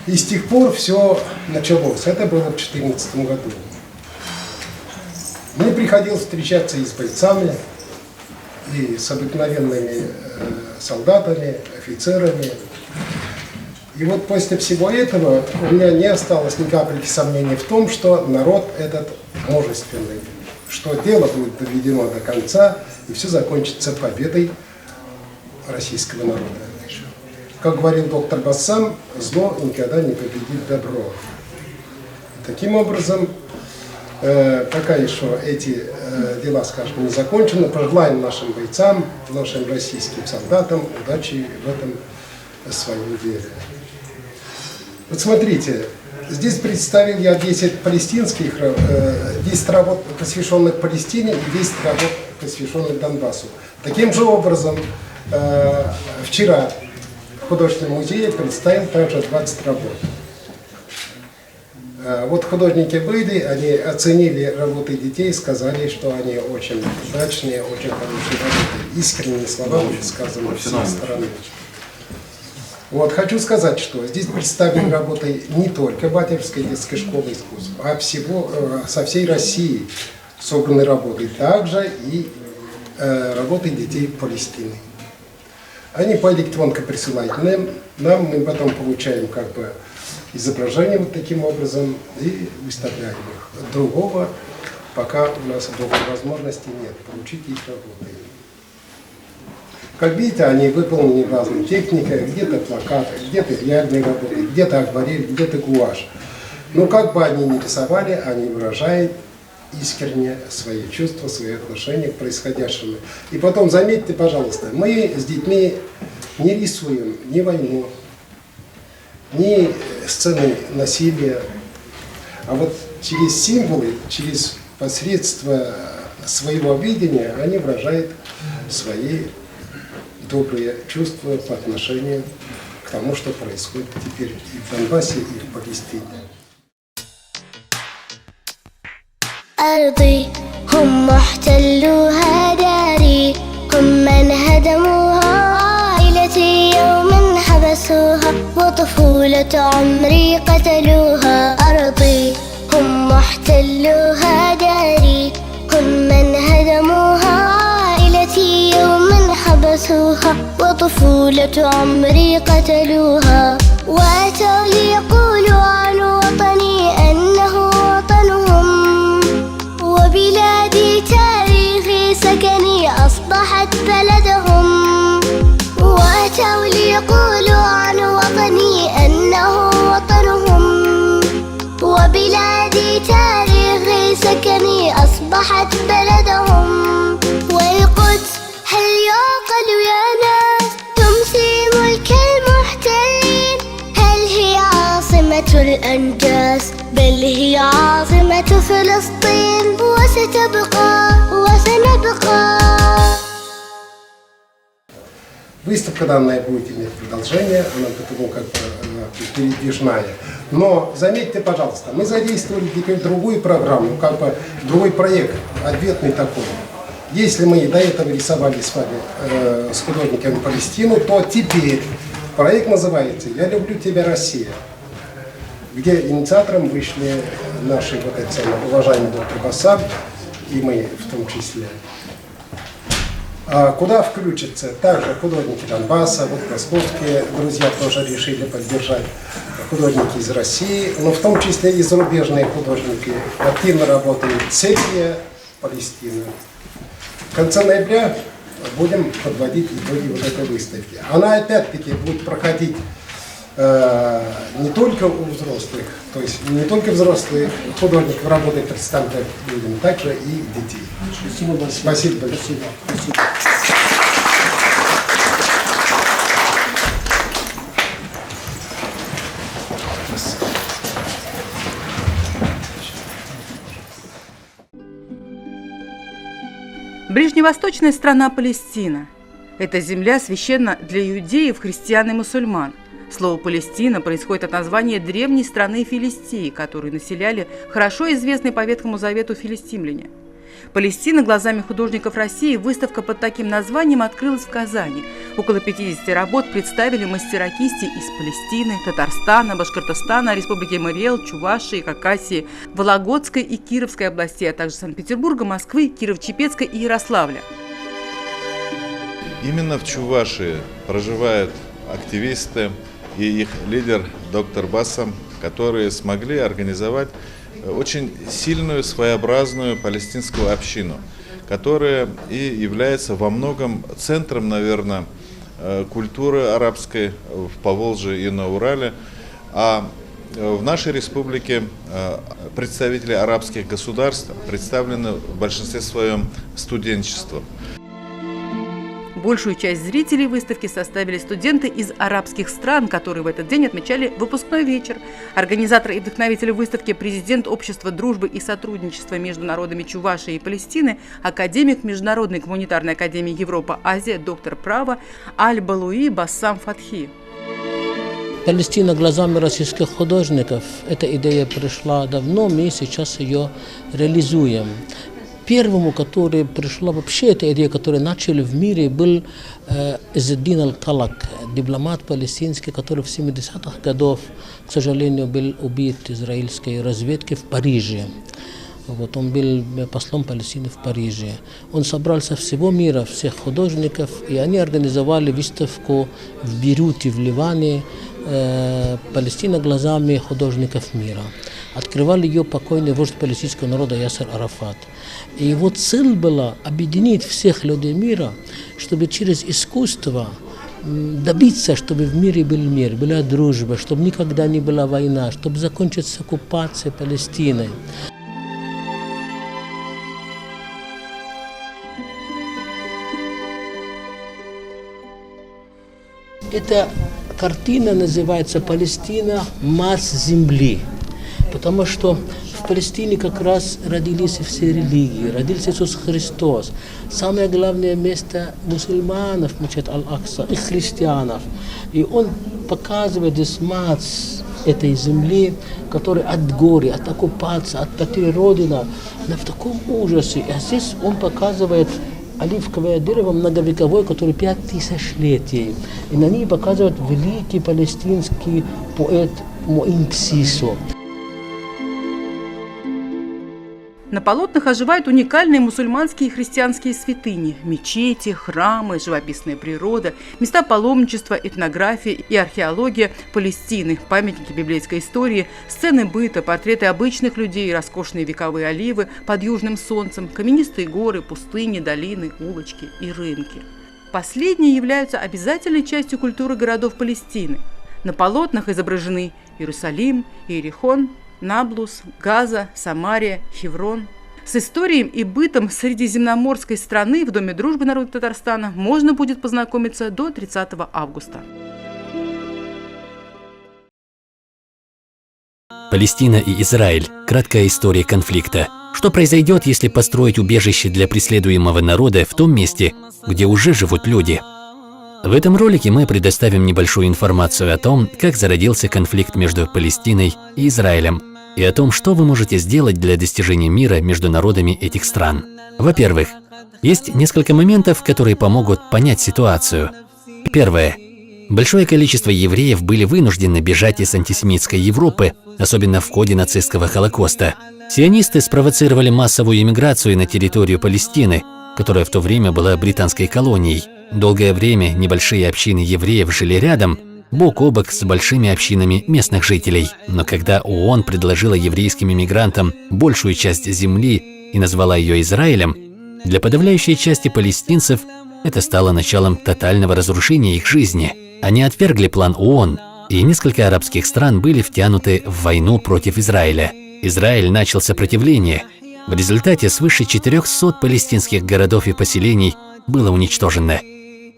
J: И с тех пор все началось. Это было в 2014 году. Мне приходилось встречаться и с бойцами, и с обыкновенными солдатами, офицерами. И вот после всего этого у меня не осталось ни капельки сомнений в том, что народ этот мужественный, что дело будет доведено до конца, и все закончится победой российского народа. Как говорил доктор Бассам, зло никогда не победит добро. Таким образом, пока еще эти дела, скажем, не закончены, пожелаем нашим бойцам, нашим российским солдатам удачи в этом своем деле. Вот смотрите, здесь представил я 10 палестинских, 10 работ, посвященных Палестине, и 10 работ, посвященных Донбассу. Таким же образом, вчера в художественном музее представил также 20 работ. Вот художники были, они оценили работы детей, сказали, что они очень удачные, очень хорошие работы. Искренние слова были сказаны с их стороны. Вот, хочу сказать, что здесь представлены работы не только Батьевской детской школы искусств, а всего, со всей России собраны работы, также и работы детей Палестины. Они по электронке присылают нам, мы потом получаем как бы изображения вот таким образом и выставляем их. Другого пока у нас другой возможности нет, получить их работы. Как видите, они выполнены разной техникой, где-то плакаты, где-то реальные работы, где-то акварель, где-то гуашь. Но как бы они ни рисовали, они выражают искренне свои чувства, свои отношения к происходящему. И потом, заметьте, пожалуйста, мы с детьми не рисуем ни войну, ни сцены насилия, а вот через символы, через посредство своего видения они выражают свои добрые чувства по отношению к тому, что происходит теперь и в Донбассе, и в Палестине.
F: أرضي هم محتلوها داري هم من هدموها عائلتي يوم حبسوها وطفولة عمري قتلوها أرضي هم محتلوها داري هم من هدموها عائلتي يوم حبسوها وطفولة عمري قتلوها وأتوا ليقولوا عن وطني أنه وطنهم وبلادي تاريخي سكني أصبحت بلدهم وأتوا ليقولوا عن وطني أنه وطنهم وبلادي تاريخي سكني أصبحت بلدهم والقدس هل يعقل يا ناس تمسي ملك المحتلين هل هي عاصمة الأنجاز بل هي عاصمة فلسطين وستبقى وسنبقى.
J: Выставка данная будет иметь продолжение, она потому как передвижная. Но заметьте, пожалуйста, мы задействовали теперь другую программу, как бы другой проект, ответный такой. Если мы до этого рисовали с вами с художниками Палестину, то теперь проект называется «Я люблю тебя, Россия», где инициатором вышли наши вот эти самые уважаемые доктор Бассам и мы в том числе. Куда включатся также художники Донбасса, вот московские друзья тоже решили поддержать, художники из России, но в том числе и зарубежные художники. Активно работают Сербия, Палестина. В конце ноября будем подводить итоги вот этой выставки. Она опять-таки будет проходить не только у взрослых, то есть не только взрослые художников работают представлены людям, также и детей.
E: Спасибо большое.
J: Спасибо большое.
E: Спасибо.
K: Ближневосточная страна Палестина. Эта земля священна для иудеев, христиан и мусульман. Слово «Палестина» происходит от названия древней страны Филистии, которую населяли хорошо известные по Ветхому Завету филистимляне. Палестина глазами художников России выставка под таким названием открылась в Казани. Около 50 работ представили мастера кисти из Палестины, Татарстана, Башкортостана, Республики Мариэл, Чувашии, Хакасии, Вологодской и Кировской областей, а также Санкт-Петербурга, Москвы, Кирово-Чепецка и Ярославля.
L: Именно в Чувашии проживают активисты и их лидер доктор Басам, которые смогли организовать очень сильную, своеобразную палестинскую общину, которая и является во многом центром, наверное, культуры арабской в Поволжье и на Урале. А в нашей республике представители арабских государств представлены в большинстве своем студенчеством.
K: Большую часть зрителей выставки составили студенты из арабских стран, которые в этот день отмечали выпускной вечер. Организатор и вдохновитель выставки, президент Общества дружбы и сотрудничества между народами Чувашии и Палестины, академик Международной гуманитарной академии Европа-Азия, доктор права Аль-Балуи Бассам Фатхи.
E: Палестина глазами российских художников. Эта идея пришла давно, мы сейчас ее реализуем. Первому, который пришла вообще эта идея, которую начали в мире, был Иззеддин Аль-Калак, дипломат палестинский, который в 70-х годах, к сожалению, был убит израильской разведкой в Париже. Вот, он был послом Палестины в Париже. Он собрал со всего мира всех художников, и они организовали выставку в Бейруте, в Ливане, «Палестина глазами художников мира». Открывал ее покойный вождь палестинского народа Ясер Арафат. И его цель была объединить всех людей мира, чтобы через искусство добиться, чтобы в мире был мир, была дружба, чтобы никогда не была война, чтобы закончить оккупация Палестины. Эта картина называется «Палестина. Мать земли». Потому что в Палестине как раз родились все религии, родился Иисус Христос. Самое главное место мусульманов, мечеть Аль-Акса, и христианов. И он показывает здесь мать этой земли, которая от горя, от оккупации, от потери Родины, в таком ужасе. А здесь он показывает оливковое дерево многовековое, которое 5000 лет. И на ней показывает великий палестинский поэт Муин Псисо.
K: На полотнах оживают уникальные мусульманские и христианские святыни, мечети, храмы, живописная природа, места паломничества, этнография и археология Палестины, памятники библейской истории, сцены быта, портреты обычных людей, роскошные вековые оливы под южным солнцем, каменистые горы, пустыни, долины, улочки и рынки. Последние являются обязательной частью культуры городов Палестины. На полотнах изображены Иерусалим, Иерихон, Наблус, Газа, Самария, Хеврон. С историей и бытом средиземноморской страны в Доме дружбы народа Татарстана можно будет познакомиться до 30 августа.
M: Палестина и Израиль. Краткая история конфликта. Что произойдет, если построить убежище для преследуемого народа в том месте, где уже живут люди? В этом ролике мы предоставим небольшую информацию о том, как зародился конфликт между Палестиной и Израилем, и о том, что вы можете сделать для достижения мира между народами этих стран. Во-первых, есть несколько моментов, которые помогут понять ситуацию. Первое. Большое количество евреев были вынуждены бежать из антисемитской Европы, особенно в ходе нацистского Холокоста. Сионисты спровоцировали массовую эмиграцию на территорию Палестины, которая в то время была британской колонией. Долгое время небольшие общины евреев жили рядом, бок о бок с большими общинами местных жителей. Но когда ООН предложила еврейским иммигрантам большую часть земли и назвала ее Израилем, для подавляющей части палестинцев это стало началом тотального разрушения их жизни. Они отвергли план ООН и несколько арабских стран были втянуты в войну против Израиля. Израиль начал сопротивление. В результате свыше 400 палестинских городов и поселений было уничтожено.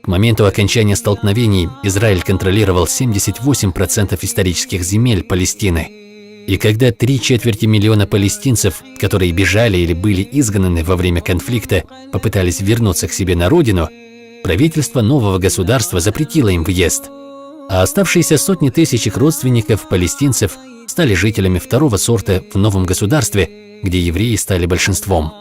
M: К моменту окончания столкновений Израиль контролировал 78% исторических земель Палестины. И когда 3/4 миллиона палестинцев, которые бежали или были изгнаны во время конфликта, попытались вернуться к себе на родину, правительство нового государства запретило им въезд. А оставшиеся сотни тысяч их родственников, палестинцев, стали жителями второго сорта в новом государстве, где евреи стали большинством.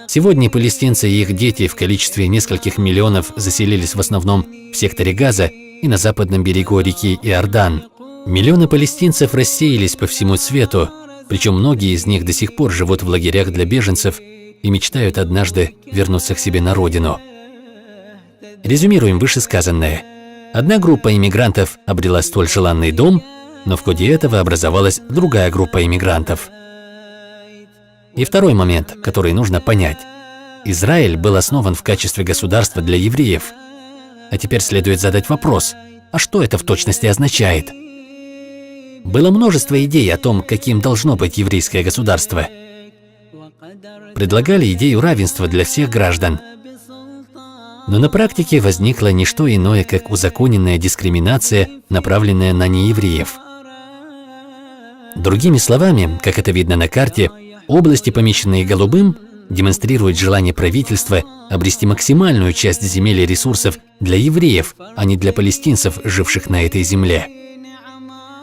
M: Сегодня палестинцы и их дети в количестве нескольких миллионов заселились в основном в секторе Газа и на западном берегу реки Иордан. Миллионы палестинцев рассеялись по всему свету, причем многие из них до сих пор живут в лагерях для беженцев и мечтают однажды вернуться к себе на родину. Резюмируем вышесказанное. Одна группа иммигрантов обрела столь желанный дом, но в ходе этого образовалась другая группа иммигрантов. И второй момент, который нужно понять. Израиль был основан в качестве государства для евреев. А теперь следует задать вопрос, а что это в точности означает? Было множество идей о том, каким должно быть еврейское государство. Предлагали идею равенства для всех граждан. Но на практике возникла не что иное, как узаконенная дискриминация, направленная на неевреев. Другими словами, как это видно на карте, области, помеченные голубым, демонстрируют желание правительства обрести максимальную часть земель и ресурсов для евреев, а не для палестинцев, живших на этой земле.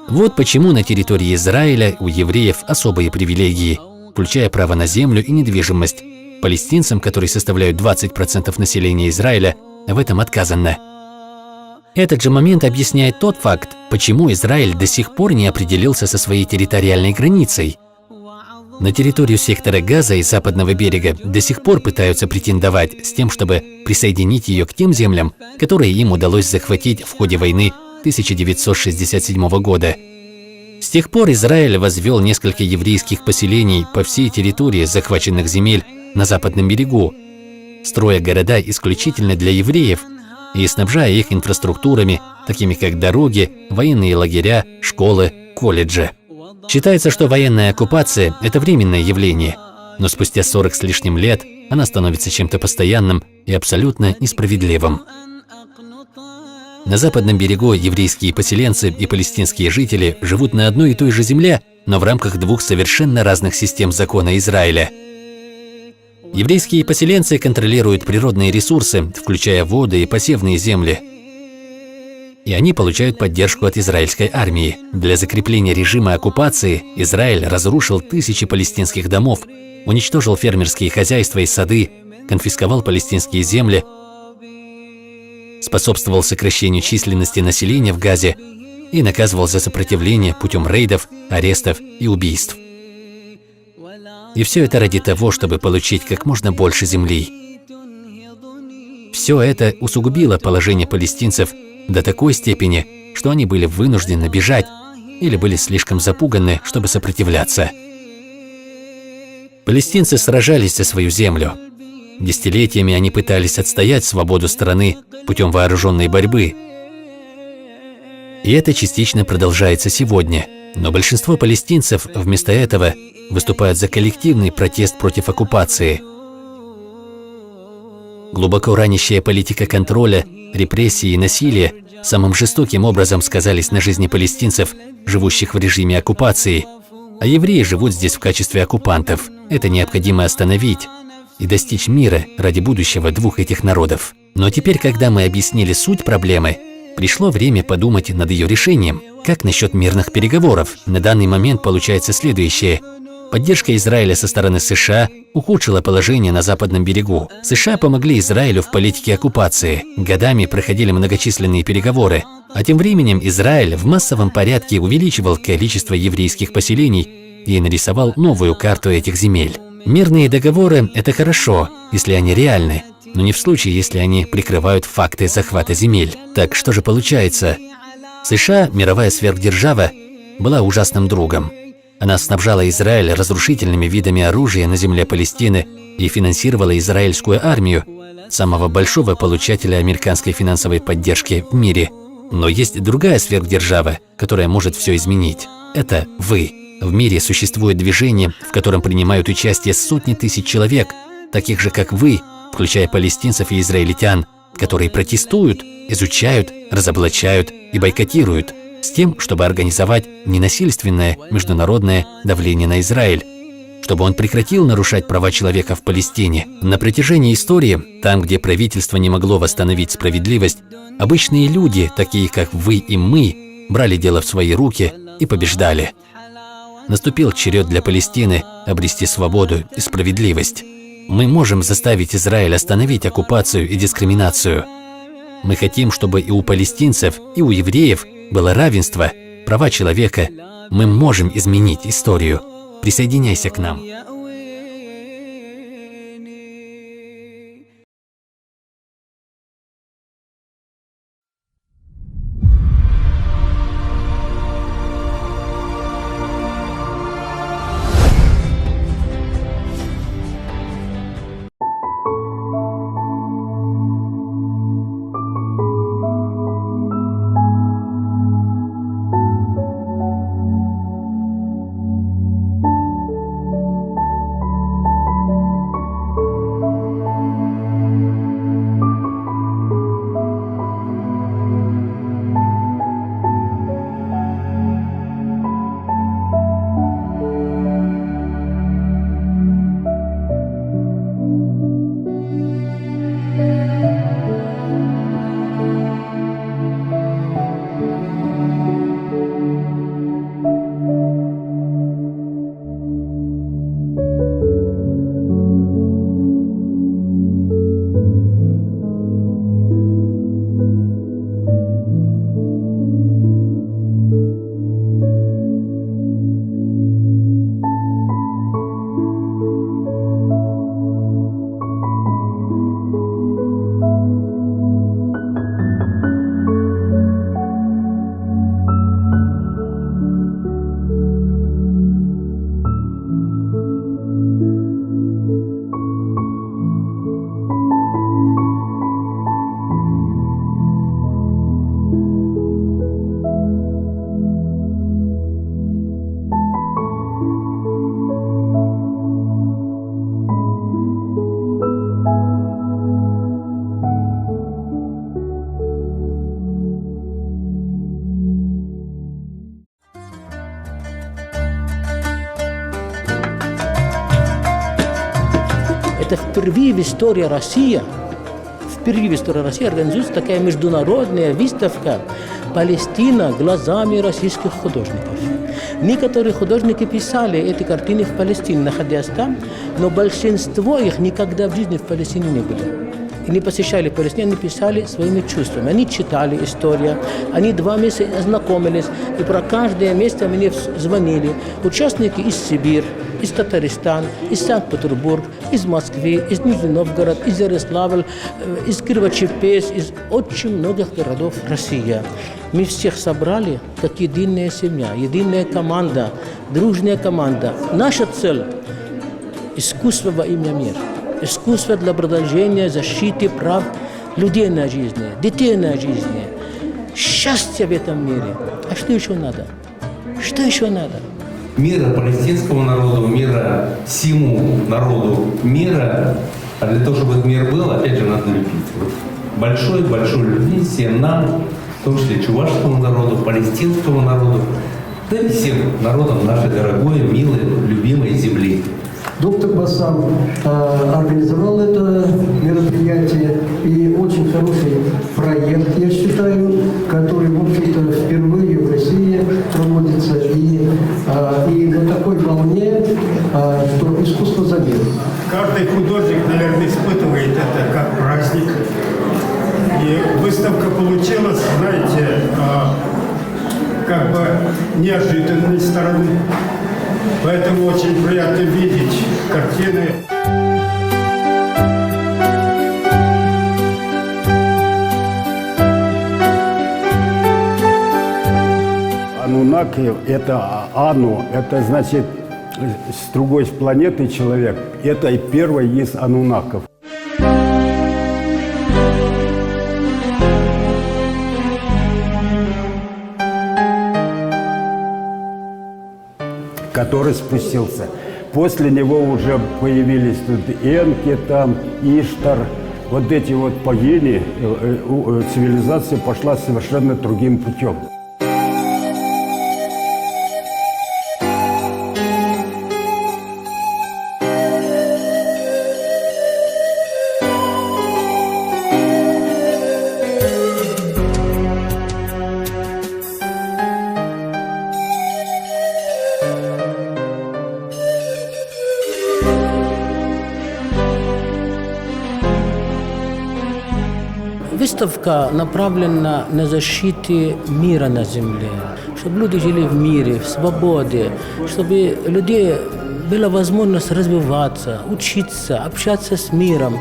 M: Вот почему на территории Израиля у евреев особые привилегии, включая право на землю и недвижимость. Палестинцам, которые составляют 20% населения Израиля, в этом отказано. Этот же момент объясняет тот факт, почему Израиль до сих пор не определился со своей территориальной границей. На территорию сектора Газа и западного берега до сих пор пытаются претендовать с тем, чтобы присоединить ее к тем землям, которые им удалось захватить в ходе войны 1967 года. С тех пор Израиль возвел несколько еврейских поселений по всей территории захваченных земель на западном берегу, строя города исключительно для евреев и снабжая их инфраструктурами, такими как дороги, военные лагеря, школы, колледжи. Считается, что военная оккупация – это временное явление, но спустя 40 с лишним лет она становится чем-то постоянным и абсолютно несправедливым. На западном берегу еврейские поселенцы и палестинские жители живут на одной и той же земле, но в рамках двух совершенно разных систем закона Израиля. Еврейские поселенцы контролируют природные ресурсы, включая воды и посевные земли. И они получают поддержку от израильской армии. Для закрепления режима оккупации Израиль разрушил тысячи палестинских домов, уничтожил фермерские хозяйства и сады, конфисковал палестинские земли, способствовал сокращению численности населения в Газе и наказывал за сопротивление путем рейдов, арестов и убийств. И все это ради того, чтобы получить как можно больше земли. Все это усугубило положение палестинцев до такой степени, что они были вынуждены бежать или были слишком запуганы, чтобы сопротивляться. Палестинцы сражались за свою землю. Десятилетиями они пытались отстоять свободу страны путем вооруженной борьбы. И это частично продолжается сегодня. Но большинство палестинцев вместо этого выступают за коллективный протест против оккупации. Глубоко ранящая политика контроля, репрессий и насилия самым жестоким образом сказались на жизни палестинцев, живущих в режиме оккупации, а евреи живут здесь в качестве оккупантов. Это необходимо остановить и достичь мира ради будущего двух этих народов. Но теперь, когда мы объяснили суть проблемы, пришло время подумать над ее решением. Как насчет мирных переговоров? На данный момент получается следующее. Поддержка Израиля со стороны США ухудшила положение на западном берегу. США помогли Израилю в политике оккупации. Годами проходили многочисленные переговоры. А тем временем Израиль в массовом порядке увеличивал количество еврейских поселений и нарисовал новую карту этих земель. Мирные договоры – это хорошо, если они реальны, но не в случае, если они прикрывают факты захвата земель. Так что же получается? США, мировая сверхдержава, была ужасным другом. Она снабжала Израиль разрушительными видами оружия на земле Палестины и финансировала израильскую армию, самого большого получателя американской финансовой поддержки в мире. Но есть другая сверхдержава, которая может все изменить. Это вы. В мире существует движение, в котором принимают участие сотни тысяч человек, таких же, как вы, включая палестинцев и израильтян, которые протестуют, изучают, разоблачают и бойкотируют с тем, чтобы организовать ненасильственное международное давление на Израиль, чтобы он прекратил нарушать права человека в Палестине. На протяжении истории, там, где правительство не могло восстановить справедливость, обычные люди, такие как вы и мы, брали дело в свои руки и побеждали. Наступил черед для Палестины обрести свободу и справедливость. Мы можем заставить Израиль остановить оккупацию и дискриминацию. Мы хотим, чтобы и у палестинцев, и у евреев было равенство, права человека. Мы можем изменить историю. Присоединяйся к нам.
E: Это впервые в истории России, организуется такая международная выставка «Палестина глазами российских художников». Некоторые художники писали эти картины в Палестине, находясь там, но большинство их никогда в жизни в Палестине не были. И не посещали Палестину, они писали своими чувствами. Они читали историю, они 2 месяца знакомились, и про каждое место мне звонили. Участники из Сибири, из Татарстана, из Санкт-Петербурга, из Москвы, из Нижний Новгород, из Ярославля, из Кирово-Чепецка, из очень многих городов России. Мы всех собрали как единая семья, единая команда, дружная команда. Наша цель – искусство во имя мира. Искусство для продолжения защиты прав людей на жизнь, детей на жизнь, счастья в этом мире. А что еще надо? Что еще надо?
N: Мира палестинскому народу, мира всему народу мира. А для того, чтобы этот мир был, опять же, надо любить. Вот большой любви всем нам, в том числе чувашскому народу, палестинскому народу, да и всем народам нашей дорогой, милой, любимой земли.
O: Доктор Басам организовал это мероприятие, и очень хороший проект, я считаю, который, в общем-то, впервые в России проводится, и на такой волне, что искусство за мир.
J: Каждый художник, наверное, испытывает это как праздник. И выставка получилась, знаете, как бы неожиданной стороны. Поэтому очень приятно видеть картины. Анунаки – это Ану, это значит с другой планеты человек. Это первый из анунаков.
P: который спустился. После него уже появились тут Энки, там, Иштар. Вот эти вот богини, цивилизация пошла совершенно другим путем.
E: Выставка направлена на защиту мира на Земле, чтобы люди жили в мире, в свободе, чтобы у людей была возможность развиваться, учиться, общаться с миром.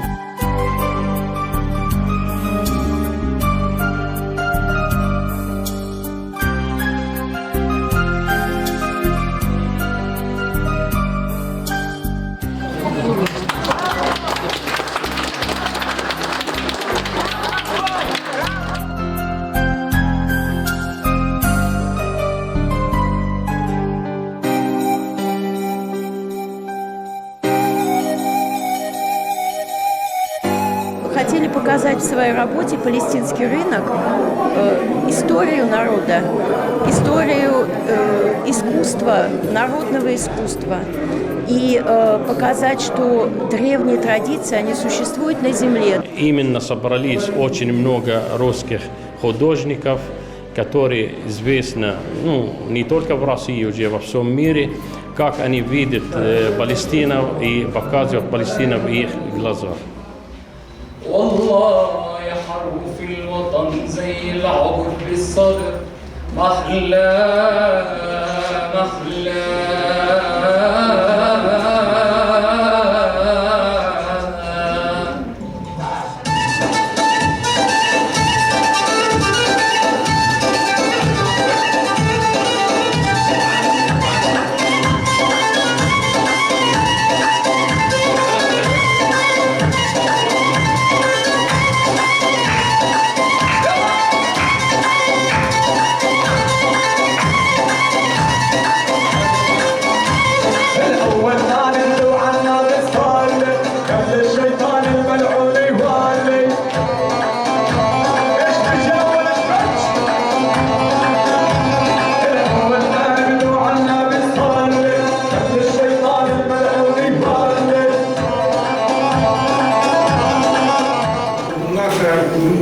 Q: Хотели показать в своей работе палестинский рынок, историю народа, историю искусства, народного искусства. И показать, что древние традиции, они существуют на земле.
R: Именно собрались очень много русских художников, которые известны не только в России, уже во всем мире, как они видят Палестину и показывают Палестину в их глазах.
C: والله يا حروف الوطن زي العبر بالصدر محلى محلى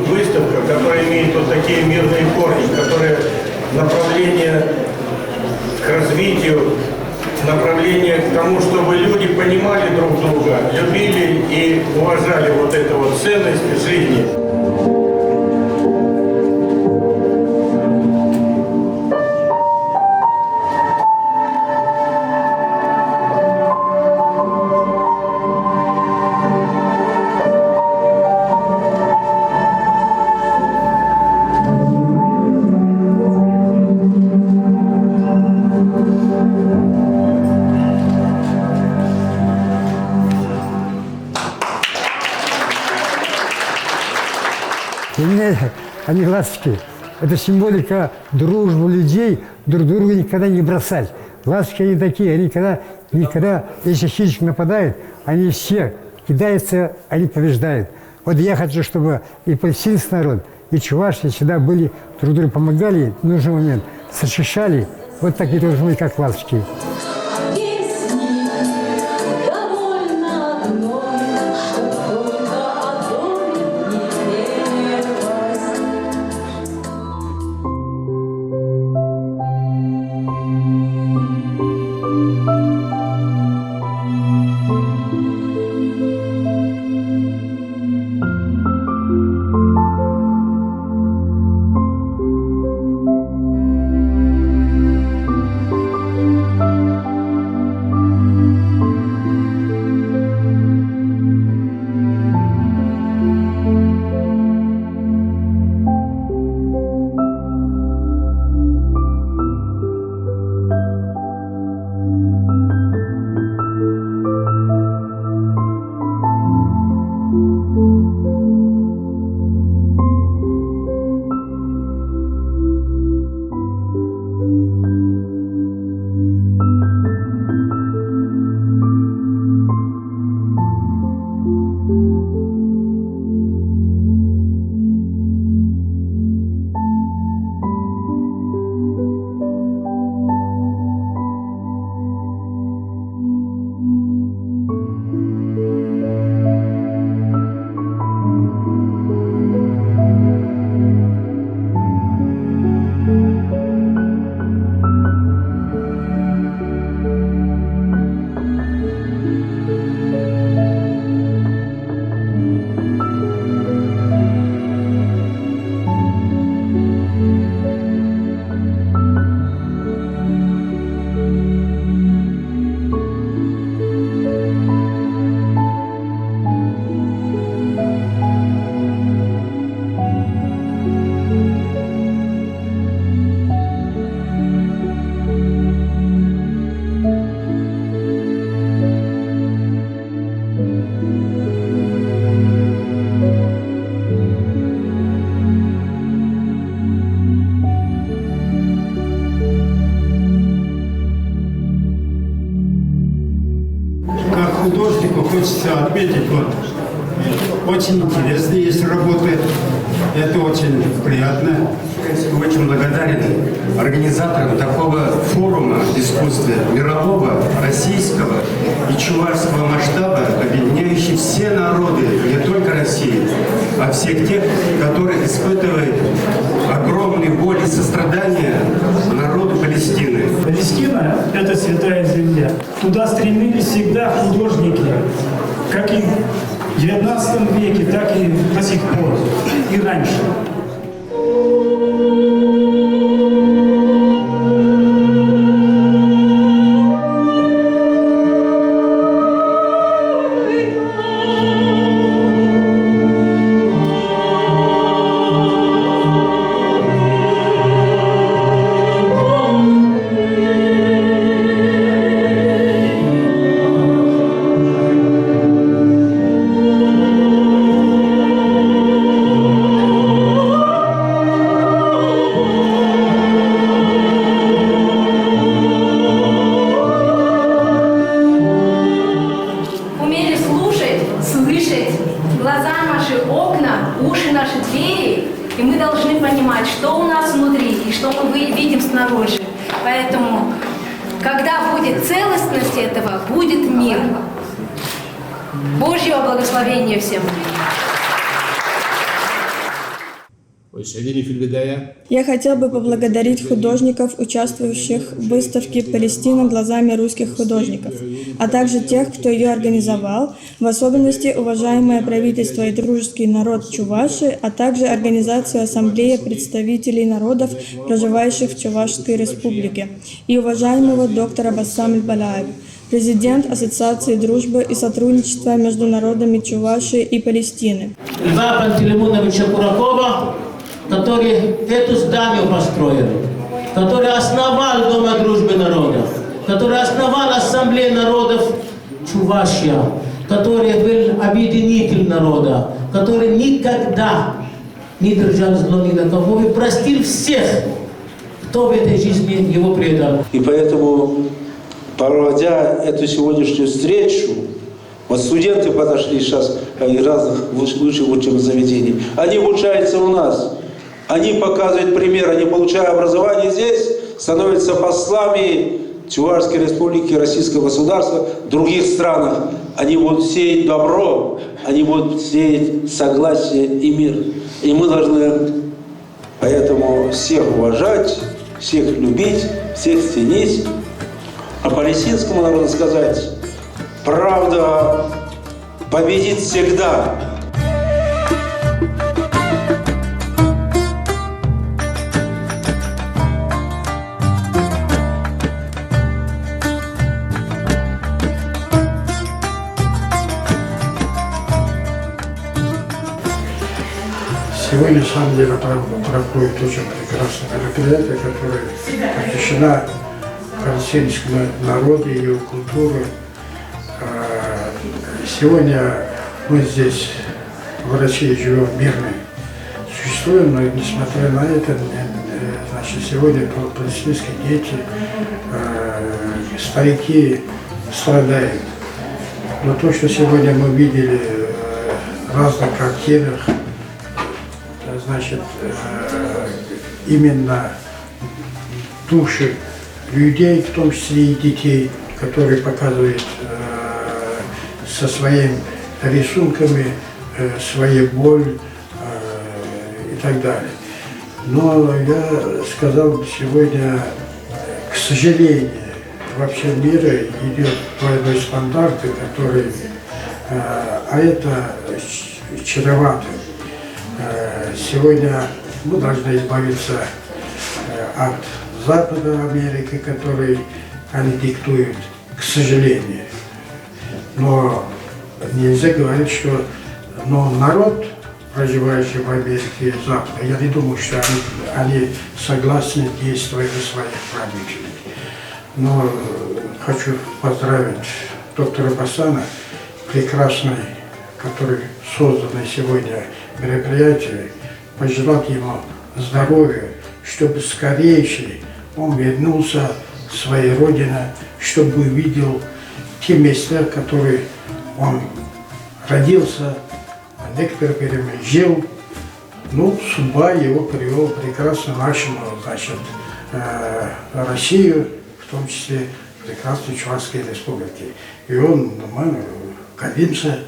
S: Выставка, которая имеет вот такие мирные корни, которые направление к развитию, направление к тому, чтобы люди понимали друг друга, любили и уважали вот эту вот ценность жизни.
T: Для меня они ласточки. Это символика дружбы людей, друг друга никогда не бросать. Ласточки они такие, они никогда, если хищник нападает, они все кидаются, они побеждают. Вот я хочу, чтобы и палестинский народ, и чуваши всегда были, друг другу помогали в нужный момент, защищали. Вот такие должны быть, как ласточки.
F: Thank you.
U: хочется отметить, вот, очень интересные есть работы, это очень приятно. Очень благодарен организаторам такого форума искусства мирового, российского и чувашского масштаба, объединяющий все народы, не только России, а всех тех, которые испытывают огромные боли и сострадания народу Палестины.
V: Палестина – это святая земля. Туда стремились всегда художники, как и в XIX веке, так и до сих пор, и раньше.
W: Поэтому, когда будет целостность этого, будет мир. Божьего благословения всем.
X: Я хотел бы поблагодарить художников, участвующих в выставке «Палестина глазами русских художников», а также тех, кто ее организовал, в особенности уважаемое правительство и дружеский народ Чувашии, а также организацию Ассамблеи представителей народов, проживающих в Чувашской республике, и уважаемого доктора Бассам Аль-Балаев, президент Ассоциации дружбы и сотрудничества между народами Чувашии и Палестины.
G: Льва Пантелеймоновича Куракова, который эту здание построил, который основал Дом дружбы народов, который основал Ассамблею народов Чувашия, который был объединитель народа, который никогда не держал зло ни на кого и простил всех, кто в этой жизни его предал.
Y: И поэтому, проводя эту сегодняшнюю встречу, вот студенты подошли сейчас из разных высших учебных заведений, они обучаются у нас. Они показывают пример, они получают образование здесь, становятся послами Чувашской республики, Российского государства в других странах. Они будут сеять добро, они будут сеять согласие и мир. И мы должны поэтому всех уважать, всех любить, всех ценить. А палестинскому народу сказать, правда победит всегда.
Z: Сегодня, на самом деле, проходит очень прекрасное мероприятие, которое посвящено палестинскому народу и его культуре. Сегодня мы здесь, в России, живем мирно, существуем, но несмотря на это, значит, сегодня палестинские дети, старики страдают. Но то, что сегодня мы видели в разных картинах, значит, именно души людей, в том числе и детей, которые показывают со своими рисунками свою боль и так далее. Но я сказал сегодня, к сожалению, во всем мире идет двойной стандарт, который, а это чревато. Сегодня мы должны избавиться от Запада Америки, который они диктуют, к сожалению. Но нельзя говорить, что народ, проживающий в Америке и Западе, я не думаю, что они согласны действовать за своих правителей. Но хочу поздравить доктора Бассана, прекрасный, который созданный сегодня мероприятие, пожелать ему здоровья, чтобы скорейший он вернулся в свою родину, чтобы увидел те места, которые Он родился, некоторое время жил. Ну, судьба его привела прекрасно нашему, значит, Россию, в том числе прекрасной Чувашской республики. И он гордится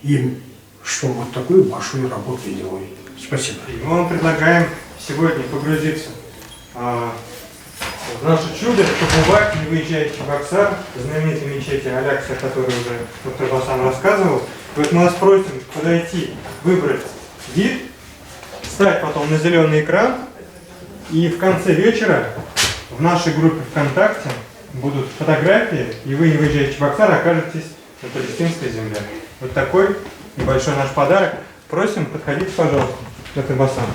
Z: им, что вот такую большую работу делает. Спасибо.
A: Мы вам предлагаем сегодня погрузиться в наше чудо, побывать, не выезжая в Чебоксар, знаменитой мечети Алякса, о которой уже доктор Басам рассказывал. И вот мы вас просим подойти, выбрать гид, встать потом на зеленый экран, и в конце вечера в нашей группе ВКонтакте будут фотографии, и вы, не выезжая в Чебоксар, окажетесь на палестинской земле. Вот такой небольшой наш подарок. Просим, подходите, пожалуйста, доктор Басам.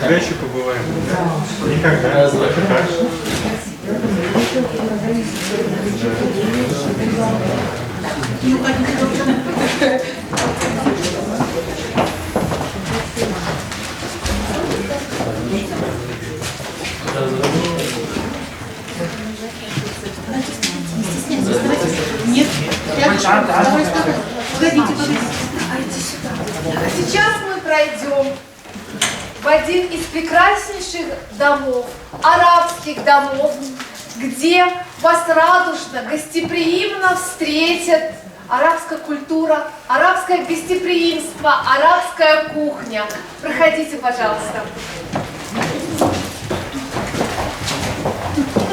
A: Когда еще побываем? Никогда.
B: Нет. Погодите. Сейчас мы пройдем в один из прекраснейших домов, арабских домов, где вас радушно, гостеприимно встретят арабская культура, арабское гостеприимство, арабская кухня. Проходите, пожалуйста.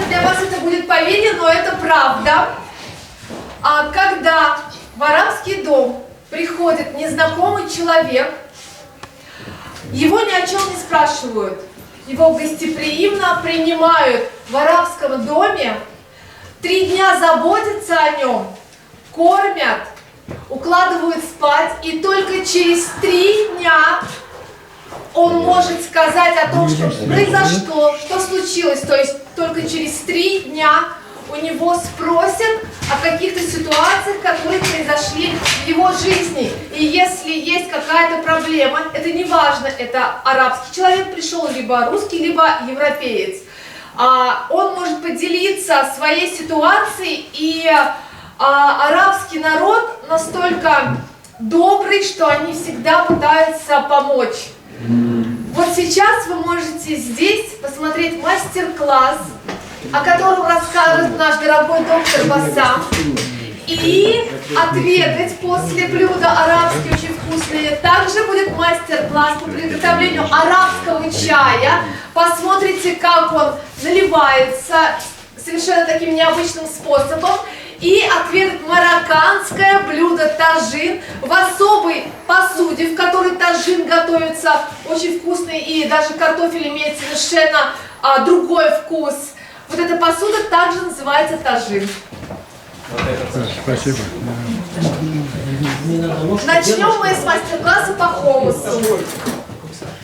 B: Для вас это будет поверье, но это правда. А когда в арабский дом приходит незнакомый человек, его ни о чем не спрашивают. Его гостеприимно принимают в арабском доме, 3 дня заботятся о нем, кормят, укладывают спать, и только через 3 дня он может сказать о том, что произошло, что случилось. То есть только через 3 дня у него спросят о каких-то ситуациях, которые произошли в его жизни. И если есть какая-то проблема, это не важно, это арабский человек пришел, либо русский, либо европеец. Он может поделиться своей ситуацией, и арабский народ настолько добрый, что они всегда пытаются помочь. Вот сейчас вы можете здесь посмотреть мастер-класс, о котором расскажет наш дорогой доктор Басам, и отведать после блюда арабские очень вкусные. Также будет мастер-класс по приготовлению арабского чая. Посмотрите, как он наливается совершенно таким необычным способом. И отведать марокканское блюдо тажин в особой посуде, в которой тажин готовится очень вкусный, и даже картофель имеет совершенно другой вкус. Вот эта посуда также называется тажин.
Z: Спасибо.
B: Начнем мы с мастер-класса по хумусу.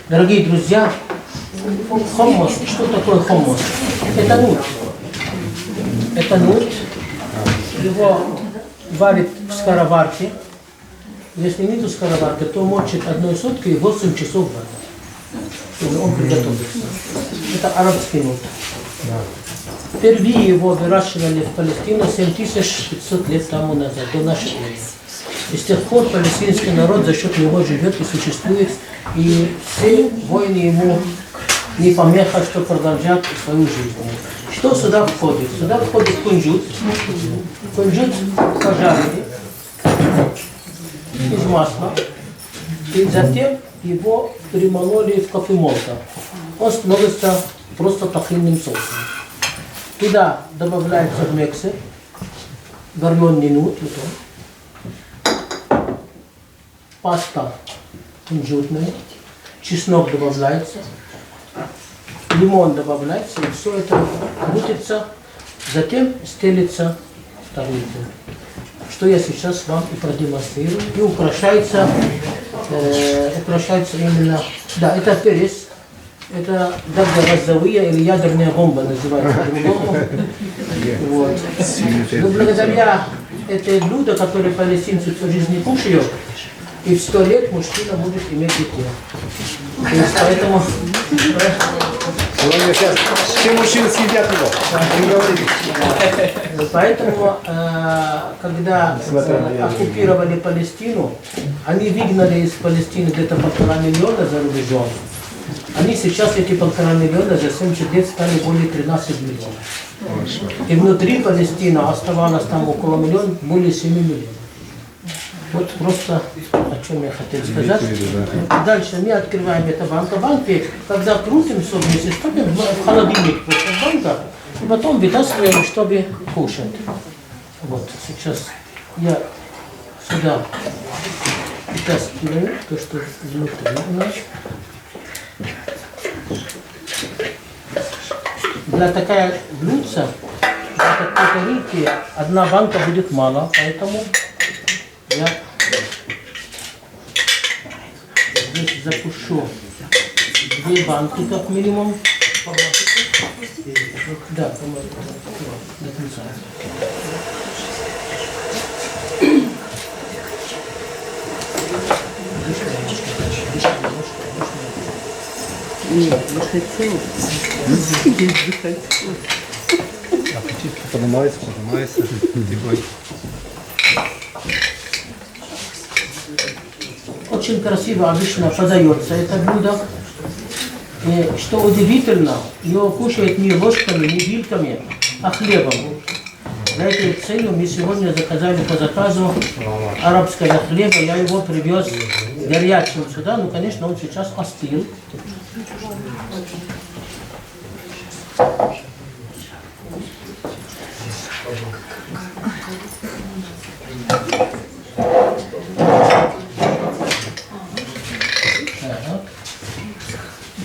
G: Дорогие друзья, хумус, что такое хумус? Это нут. Это нут. Его варят в скороварке. Если нету скороварки, то мочит 1 сутки и 8 часов воды, чтобы он приготовился. Это арабский нут. Впервые его выращивали в Палестине 7500 лет тому назад, до нашей эры. И с тех пор палестинский народ за счет него живет и существует. И все войны ему не помеха, что продолжать свою жизнь. Что сюда входит? Сюда входит кунжут. Кунжут пожарили из масла. И затем его перемололи в кофемолках. Он становится просто тахинным соусом. Туда добавляется в миксер варменый нут, паста кунжутная, чеснок добавляется, лимон добавляется, и все это крутится, затем стелится в тарелку. Что я сейчас вам и продемонстрирую. И украшается именно, да, это перец Это газовые или ядерная бомба называется по-другому. Вот. Но благодаря этой блюду, которое палестинцы всю жизнь не кушают, и в 100 лет мужчина будет иметь детей. То есть поэтому...
J: Все мужчины съедят его.
G: Поэтому, когда оккупировали Палестину, они выгнали из Палестины где-то 1,5 миллиона за рубежом. Они сейчас, эти 1,5 миллиона, за 70 лет стали более 13 миллионов. И внутри Палестины оставалось там около миллиона, более 7 миллионов. Вот просто о чем я хотел сказать. Дальше мы открываем эту банку. Банки, когда крутим все вместе, ставим в холодильник в банках, и потом вытаскиваем, чтобы кушать. Вот, сейчас я сюда вытаскиваю то, что внутри у нас. Для такая блюдца, для такой тарелки, одна банка будет мало, поэтому я здесь запущу 2 банки как минимум. Да, до конца.
D: Нет, не хочу.
H: Аппетит поднимается.
G: Очень красиво обычно подается это блюдо. И что удивительно, его кушают не ложками, не вилками, а хлебом. За этой целью мы сегодня заказали по заказу арабского хлеба. Я его привез горячим сюда. Ну, конечно, он сейчас остыл.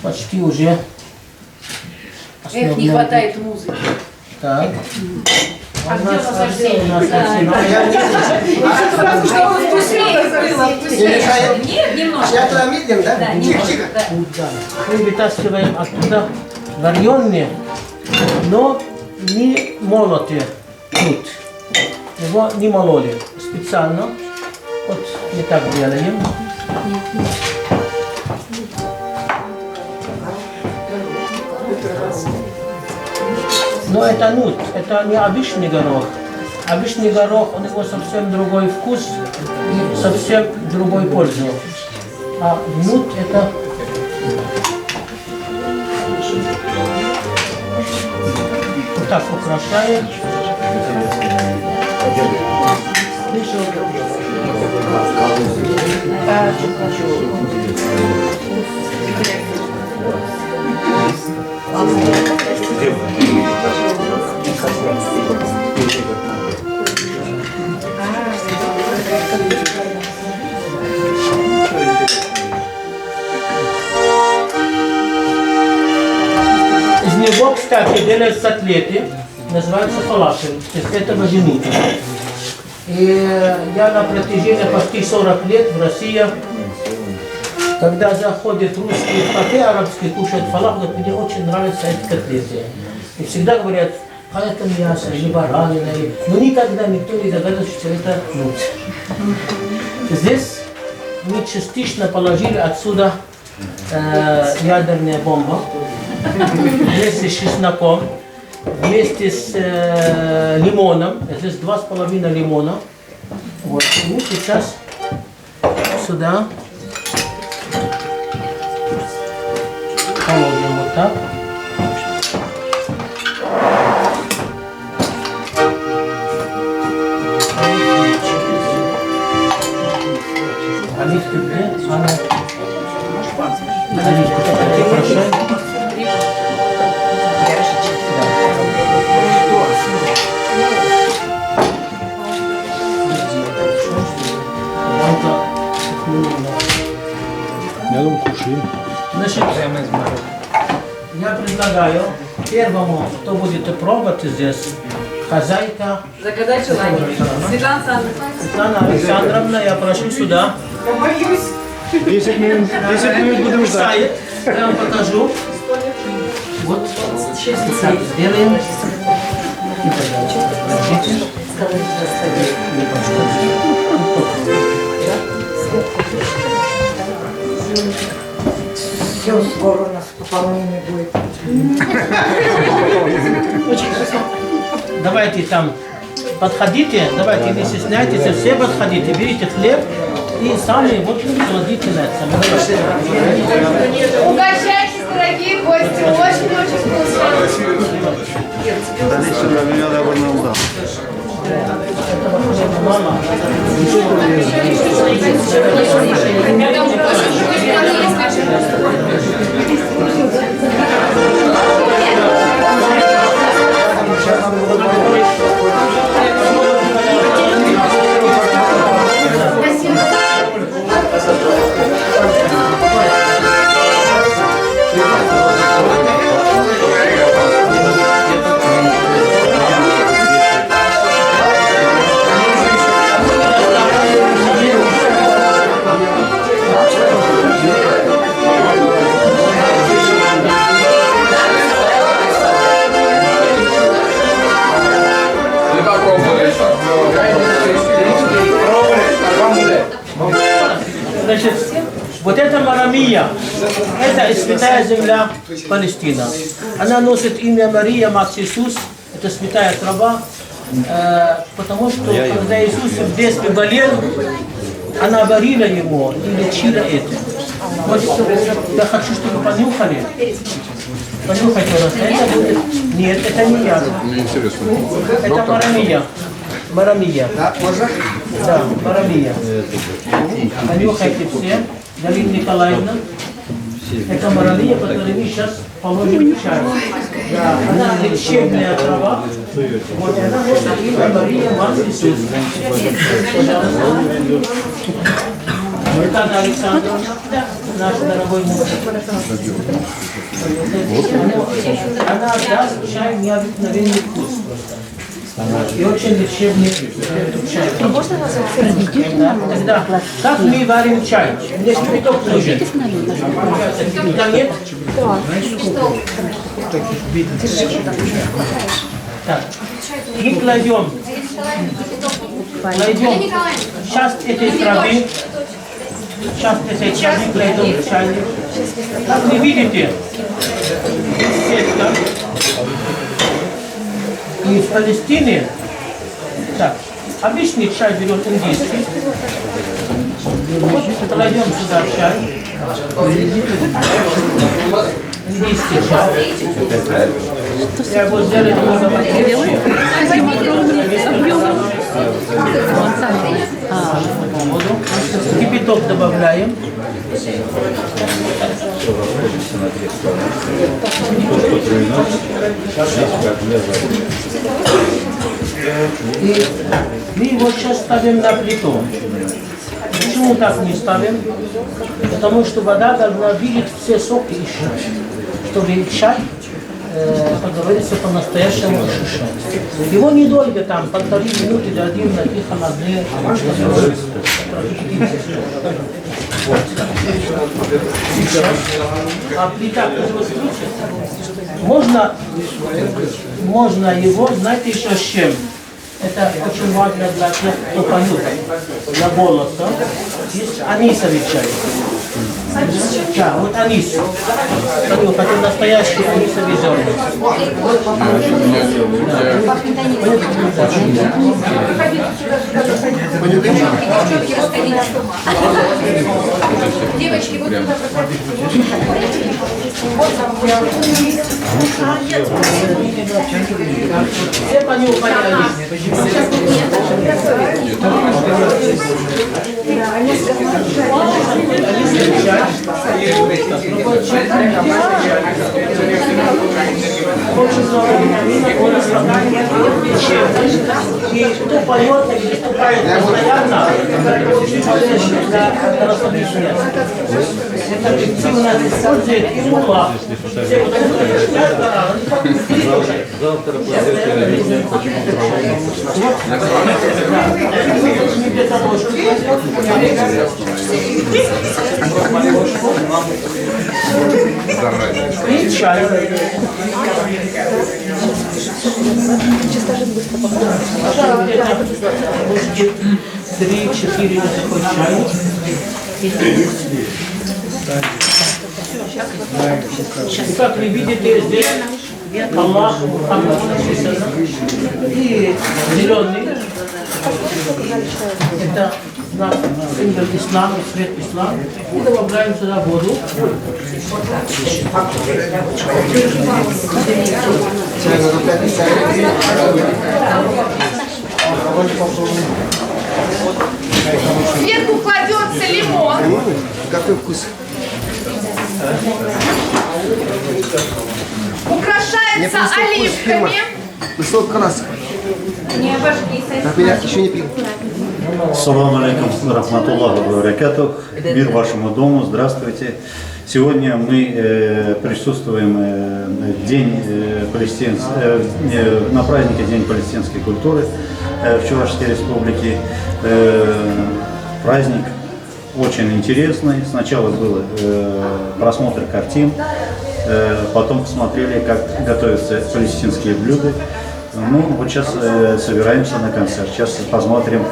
G: Почти уже.
W: Эх, не хватает музыки.
G: Так.
W: А где у нас Арсений? Нет, немножко.
G: Медленно, да?
W: Да, немножко.
G: Мы вытаскиваем оттуда варенье, но не молотые тут. Его не мололи специально. Вот мы так делаем. Но это нут, это не обычный горох. Обычный горох, у него совсем другой вкус и совсем другой пользу. А нут это... Вот так украшаем. Из него, кстати, делаются котлеты, называются фалафель, из этого винута. И я на протяжении почти 40 лет в России, когда заходят русские в кафе арабские, кушают фалафель, мне очень нравятся эти котлеты. И всегда говорят, а это мясо, или баранина, но никогда никто не догадывается, что это нут. Здесь мы частично положили отсюда ядерная бомба вместе с чесноком, вместе с лимоном. Здесь 2,5 лимона. Вот. И мы сейчас сюда положим вот так. Оливки где? Оливки хорошо. Значит, я предлагаю первому, кто будет пробовать здесь, хозяйка.
W: Заказать желание.
G: Светлана Александровна, я прошу сюда.
W: Я боюсь.
J: 10 минут будем ждать.
G: Я вам покажу. Вот так сделаем. И подождите.
I: Все, скоро у нас пополнение будет.
G: Очень хорошо. Давайте там подходите, давайте не стесняйтесь, все подходите, берите хлеб и сами вот кладите на это.
B: Угощайтесь, дорогие гости, очень-очень вкусно.
G: Значит, вот эта Марамия, это святая земля Палестина. Она носит имя Мария, Мать Иисус, это святая трава, потому что когда Иисус в детстве болел, она варила его и лечила это. Вот я хочу, чтобы понюхали. Понюхайте раз. Это будет... Нет, это не яд. Это Марамия. Марамия. Да, можно? Да, Марамия. Понюхайте все. Галина Николаевна. Это Марамия, которую мы сейчас положим в чай. Да, она лечебная трава. Вот она носит имя Мария, Мать Иисус. Наталья Александровна, наш дорогой муж. Она даст чай необыкновенный вкус. И очень лечебный чай.
Q: Можно назвать?
G: Тогда, как мы варим чай? Мне кипяток нужен. Там нет? Так. И кладем. Сейчас этой травы. Сейчас этой травы кладем в чайник. Как вы видите, сетка. И в Палестине, так, обычный чай берем индийский, вот кладем сюда чай, индийский чай, я его сделаю немного покрепче, кипяток добавляем. И мы его сейчас ставим на плиту. Почему так не ставим? Потому что вода должна видеть все соки еще, чтобы чай, как говорится, по-настоящему ощущать. Его недолго там, 1,5 минуты до 1 на тихом огне. А плита, которую включить, можно его, знаете, еще с чем? Это очень важно для тех, кто поют, для голоса. Есть анисовый чай. Да, вот анис. Это настоящий анисовый зерна.
B: Девочки, вот туда
G: все понюхали И кто не поет, не выступает постоянно, это очень полезно для расслабления. Это эффективно использует и мула. Все вот это читают Коран.
H: Завтра после
G: И чай. Ложки 3-4 такой чай. И как вы видите, здесь Аллах, Мухаммад и зеленый. Это знак, символ ислама, цвет ислама. И добавляем сюда воду.
B: Сверху кладется лимон.
J: Какой вкус?
B: Украшается оливками.
J: Высокая краска.
B: Не обожгись.
J: Еще не пил.
H: Салам алейкум, рахматуллаху ва баракатух. Мир вашему дому, здравствуйте. Сегодня мы присутствуем на празднике День палестинской культуры в Чувашской республике. Праздник очень интересный. Сначала был просмотр картин, потом посмотрели, как готовятся палестинские блюда. Ну, вот сейчас собираемся на концерт. Сейчас посмотрим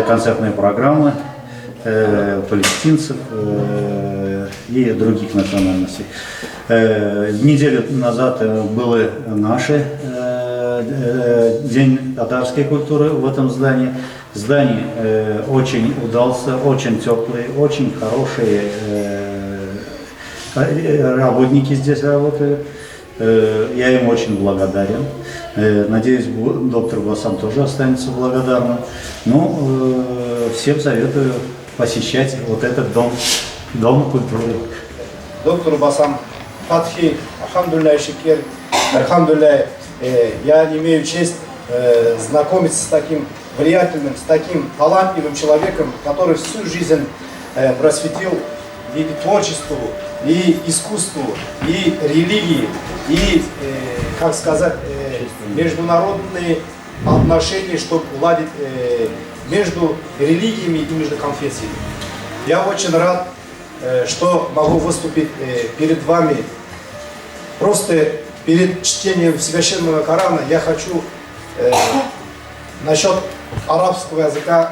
H: концертные программы палестинцев и других национальностей. Неделю назад был наш День татарской культуры в этом здании. Здание очень удался, очень теплые, очень хорошие работники здесь работают. Я им очень благодарен. Надеюсь, доктор Басам тоже останется благодарным. Ну, всем советую посещать вот этот дом культуры.
J: Доктор Басам Фатхи, алхамдулилля, шикер, алхамдулилля, я имею честь знакомиться с таким влиятельным, с таким талантливым человеком, который всю жизнь просветил и творчеству, и искусству, и религии, и, как сказать, международные отношения, чтобы уладить между религиями и между конфессиями. Я очень рад, что могу выступить перед вами. Просто перед чтением священного Корана я хочу насчет арабского языка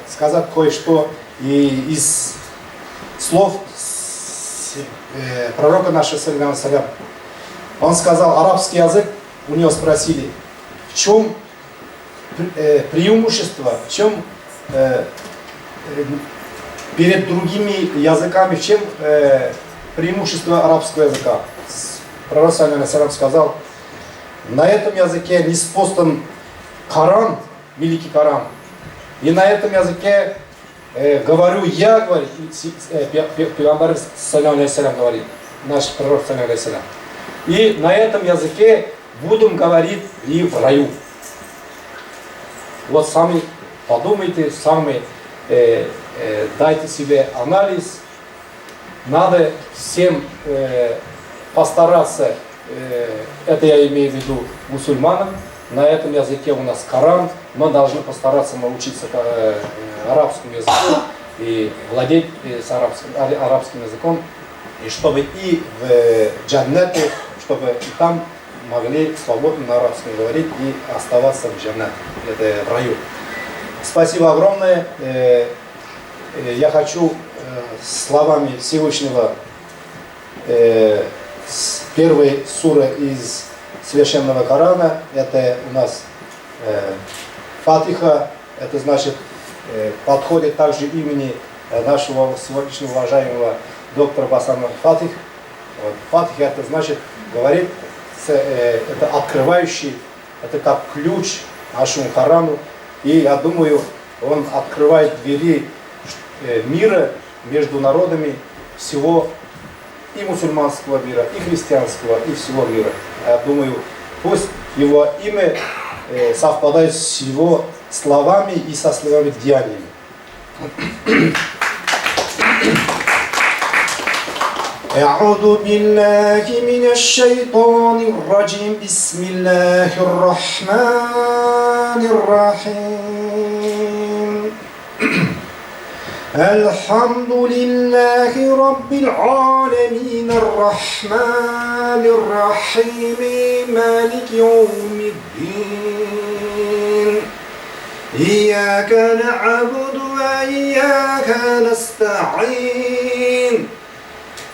J: сказать кое-что из слов пророка нашего саллаллаху алейхи ва саллям. Он сказал, арабский язык, у него спросили, в чем преимущество, в чем перед другими языками, в чем преимущество арабского языка. Пророк саллаллаху алейхи ва саллям сказал, на этом языке ниспослан Коран, великий Коран, и на этом языке говорю я, говорит, Пейгамбар саллаллаху алейхи ва саллям говорит, наш пророк саллаллаху алейхи ва саллям. И на этом языке будем говорить и в раю. Вот сами подумайте, сами дайте себе анализ. Надо всем постараться, это я имею в виду мусульманам, на этом языке у нас Коран, мы должны постараться научиться арабскому языку и владеть с арабским языком, и чтобы и в джаннете, чтобы и там могли свободно на арабском говорить и оставаться в джаннете, это в раю. Спасибо огромное. Я хочу словами Всевышнего с первой суры из священного Корана, это у нас Фатиха, это значит подходит также имени нашего сегодняшнего уважаемого доктора Басама Фатих. Фатих это значит говорит, это открывающий, это как ключ нашему Корану. И я думаю, он открывает двери мира между народами всего и мусульманского мира, и христианского, и всего мира. Я думаю, пусть его имя
K: совпадают с его словами и со словами деяниями. أعوذ بالله من الشيطان الرجيم بسم الله الرحمن الرحيم الحمد لله رب العالمين الرحمن الرحيم مالك يوم الدين إياك نعبد وإياك نستعين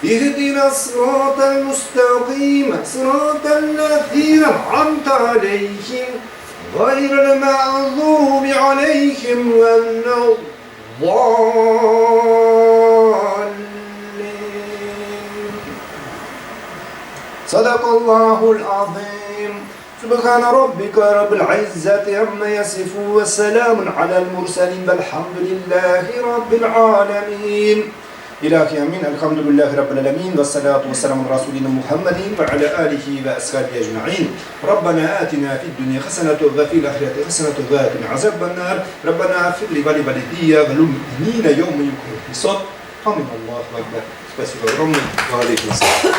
K: اهدنا الصراط المستقيم صراط الذين أنعمت عليهم غير المغضوب عليهم ولا الضالين صدق الله العظيم سبحان ربك رب العزة عما يصفون وسلام على المرسلين والحمد لله رب العالمين إلهي أمين الحمد لله رب العالمين والصلاة والسلام على رسولنا محمد وعلى آله وأصحابه أجمعين ربنا آتنا في الدنيا حسنة وفي الآخرة حسنة وقنا عذاب النار ربنا اغفر لي ولوالدي وللمؤمنين يوم يقوم الحساب آمين الله أكبر спасибо огромное وعليكم السلام.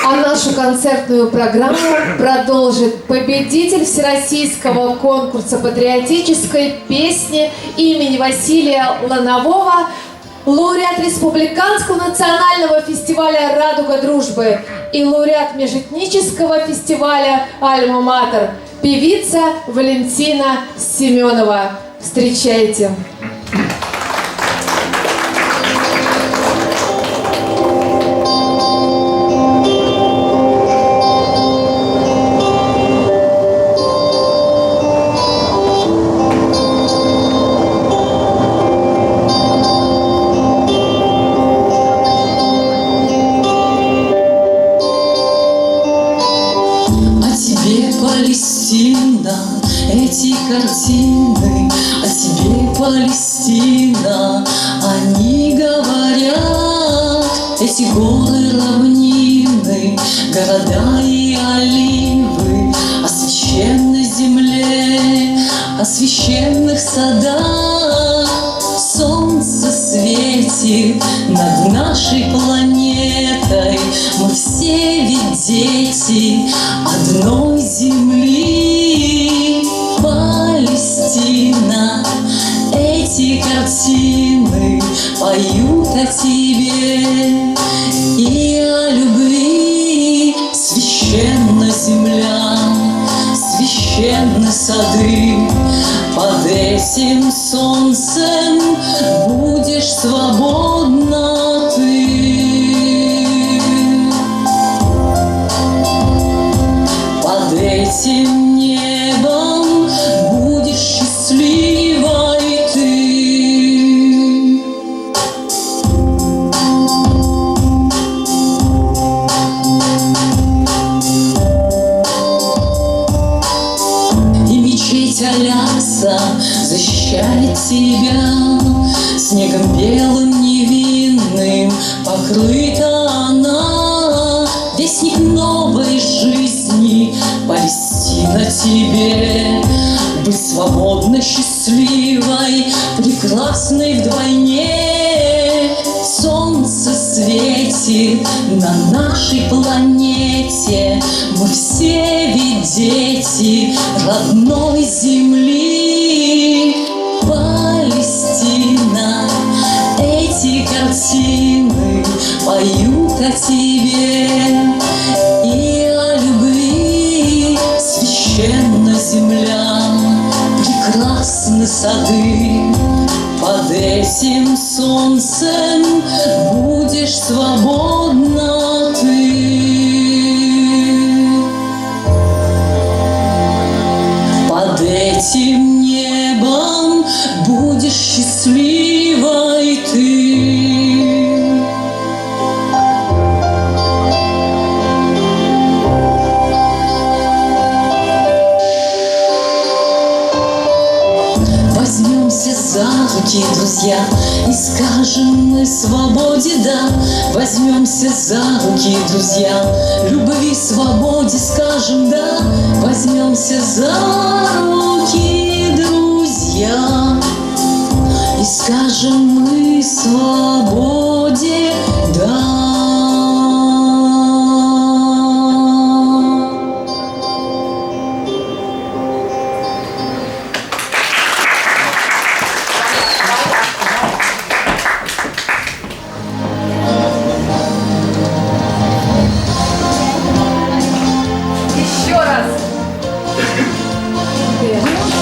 B: А нашу концертную программу продолжит победитель Всероссийского конкурса патриотической песни имени Василия Ланового, лауреат Республиканского национального фестиваля «Радуга дружбы» и лауреат Межэтнического фестиваля «Альма-Матер», певица Валентина Семенова. Встречайте!
C: Эти картины о тебе, Палестина, они говорят, эти горы, равнины, города и оливы, о священной земле, о священных садах. Солнце светит над нашей планетой, мы все ведь дети одной земли. Палестина, эти картины поют о тебе и о любви. Священна земля, священны сады, под этим солнцем будешь свободна ты. Под этим небом будешь счастливой ты. И мечеть Аляса защищает тебя, снегом белым невинным покрыта она. Вестник новой жизни, Палестина тебе, быть свободной, счастливой, прекрасной вдвойне. Солнце светит на нашей планете, мы все ведь дети родной земли. Палестина, эти картины поют о тебе и о любви. Священна земля, прекрасны сады, под этим солнцем будешь свободна ты. Под этим небом будешь счастливой ты. Возьмемся за руки, друзья, и скажем
E: скажем мы свободе да, возьмемся за руки, друзья. Любви, свободе скажем да, возьмемся за руки, друзья. И скажем мы свободе да.
B: Еще раз.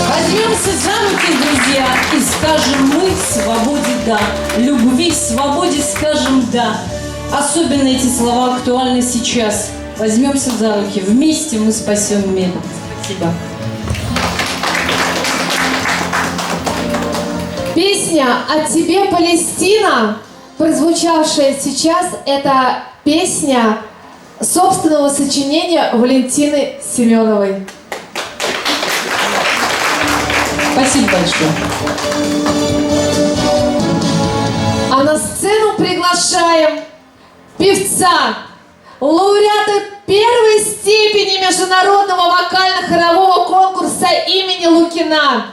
E: Возьмемся за руки, друзья, и скажем мы свободе да. Любви, свободе скажем да. Особенно эти слова актуальны сейчас. Возьмемся за руки. Вместе мы спасем мир. Спасибо.
B: Песня «О тебе, Палестина», прозвучавшая сейчас, это песня собственного сочинения Валентины Семеновой.
E: Спасибо большое.
B: А на сцену приглашаем певца, лауреата первой степени международного вокально-хорового конкурса имени Лукина,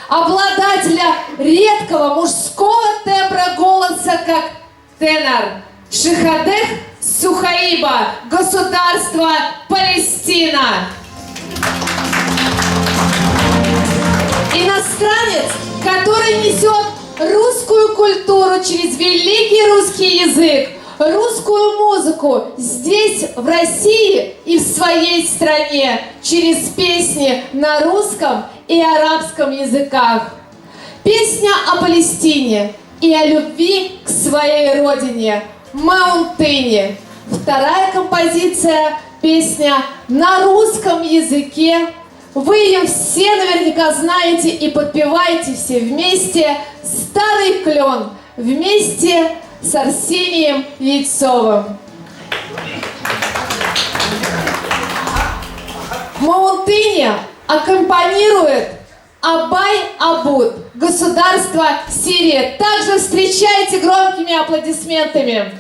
B: обладателя редкого мужского тембра голоса как тенор, Шихадех Сухаиба, государство Палестина. Иностранец, который несет русскую культуру через великий русский язык, русскую музыку здесь, в России и в своей стране, через песни на русском и арабском языках. Песня о Палестине и о любви к своей родине, Маунтыне. Вторая композиция, песня на русском языке. Вы ее все наверняка знаете и подпеваете все вместе. «Старый клен» вместе с Арсением Яйцовым. В Маунтыне аккомпанирует Абай Абуд, государство Сирия. Также встречайте громкими аплодисментами.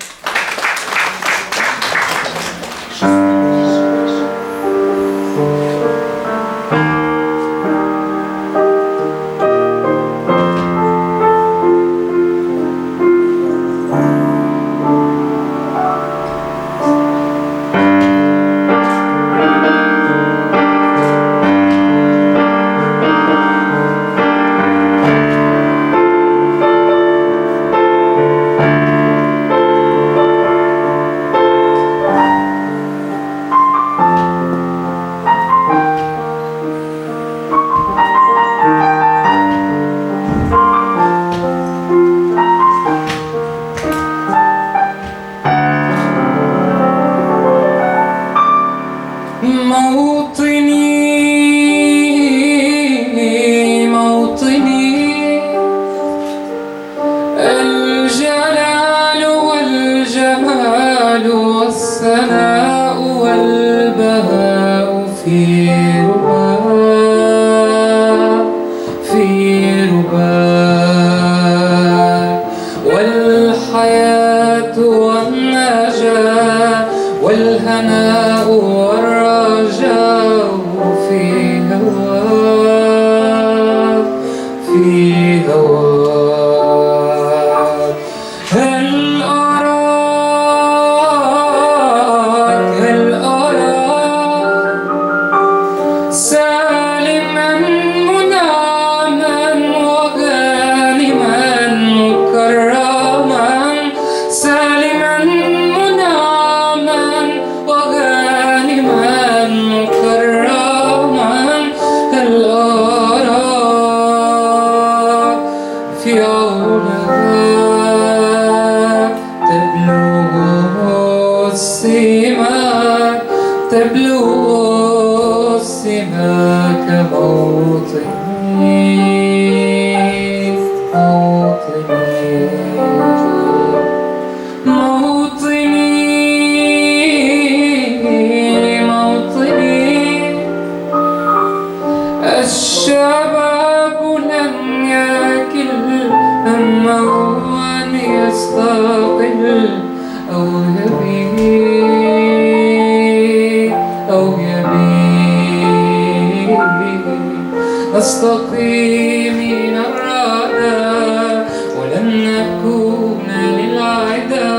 L: نستقي من الردى ولن نكون للعدا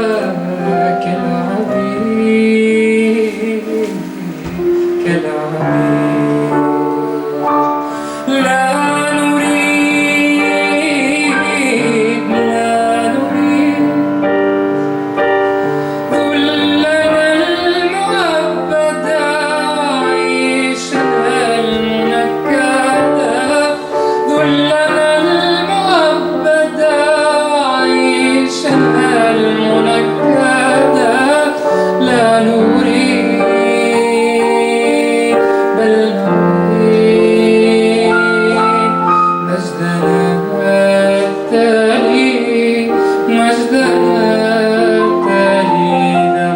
L: كالعبيد لا نريد ذلنا المؤبد عيشنا المنكدا ذلنا المؤبد عيشنا المنكدا لا نريد بل نريد مجدنا التالي مجدنا التالي ده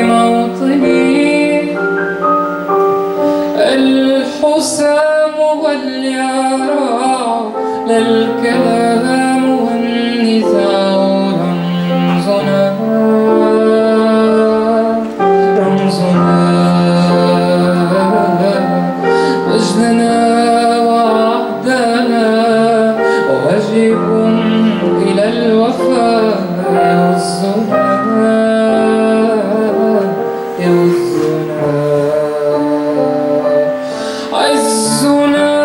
L: موطني الحسام واليارى لا الكلام والنزاع رمزنا مجدنا وعهدنا واجب إلى الوفاء يوزنا عزنا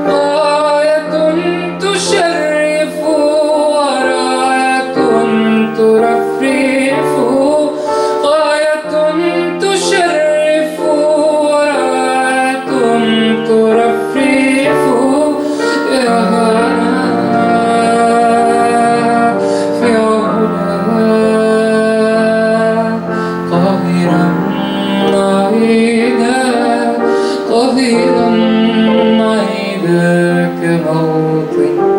L: غاية تشرف وراية ترفرف غاية تشرف وراية ترفرف يا في علا قاهرا عيدا قاهرا عيدا كموطني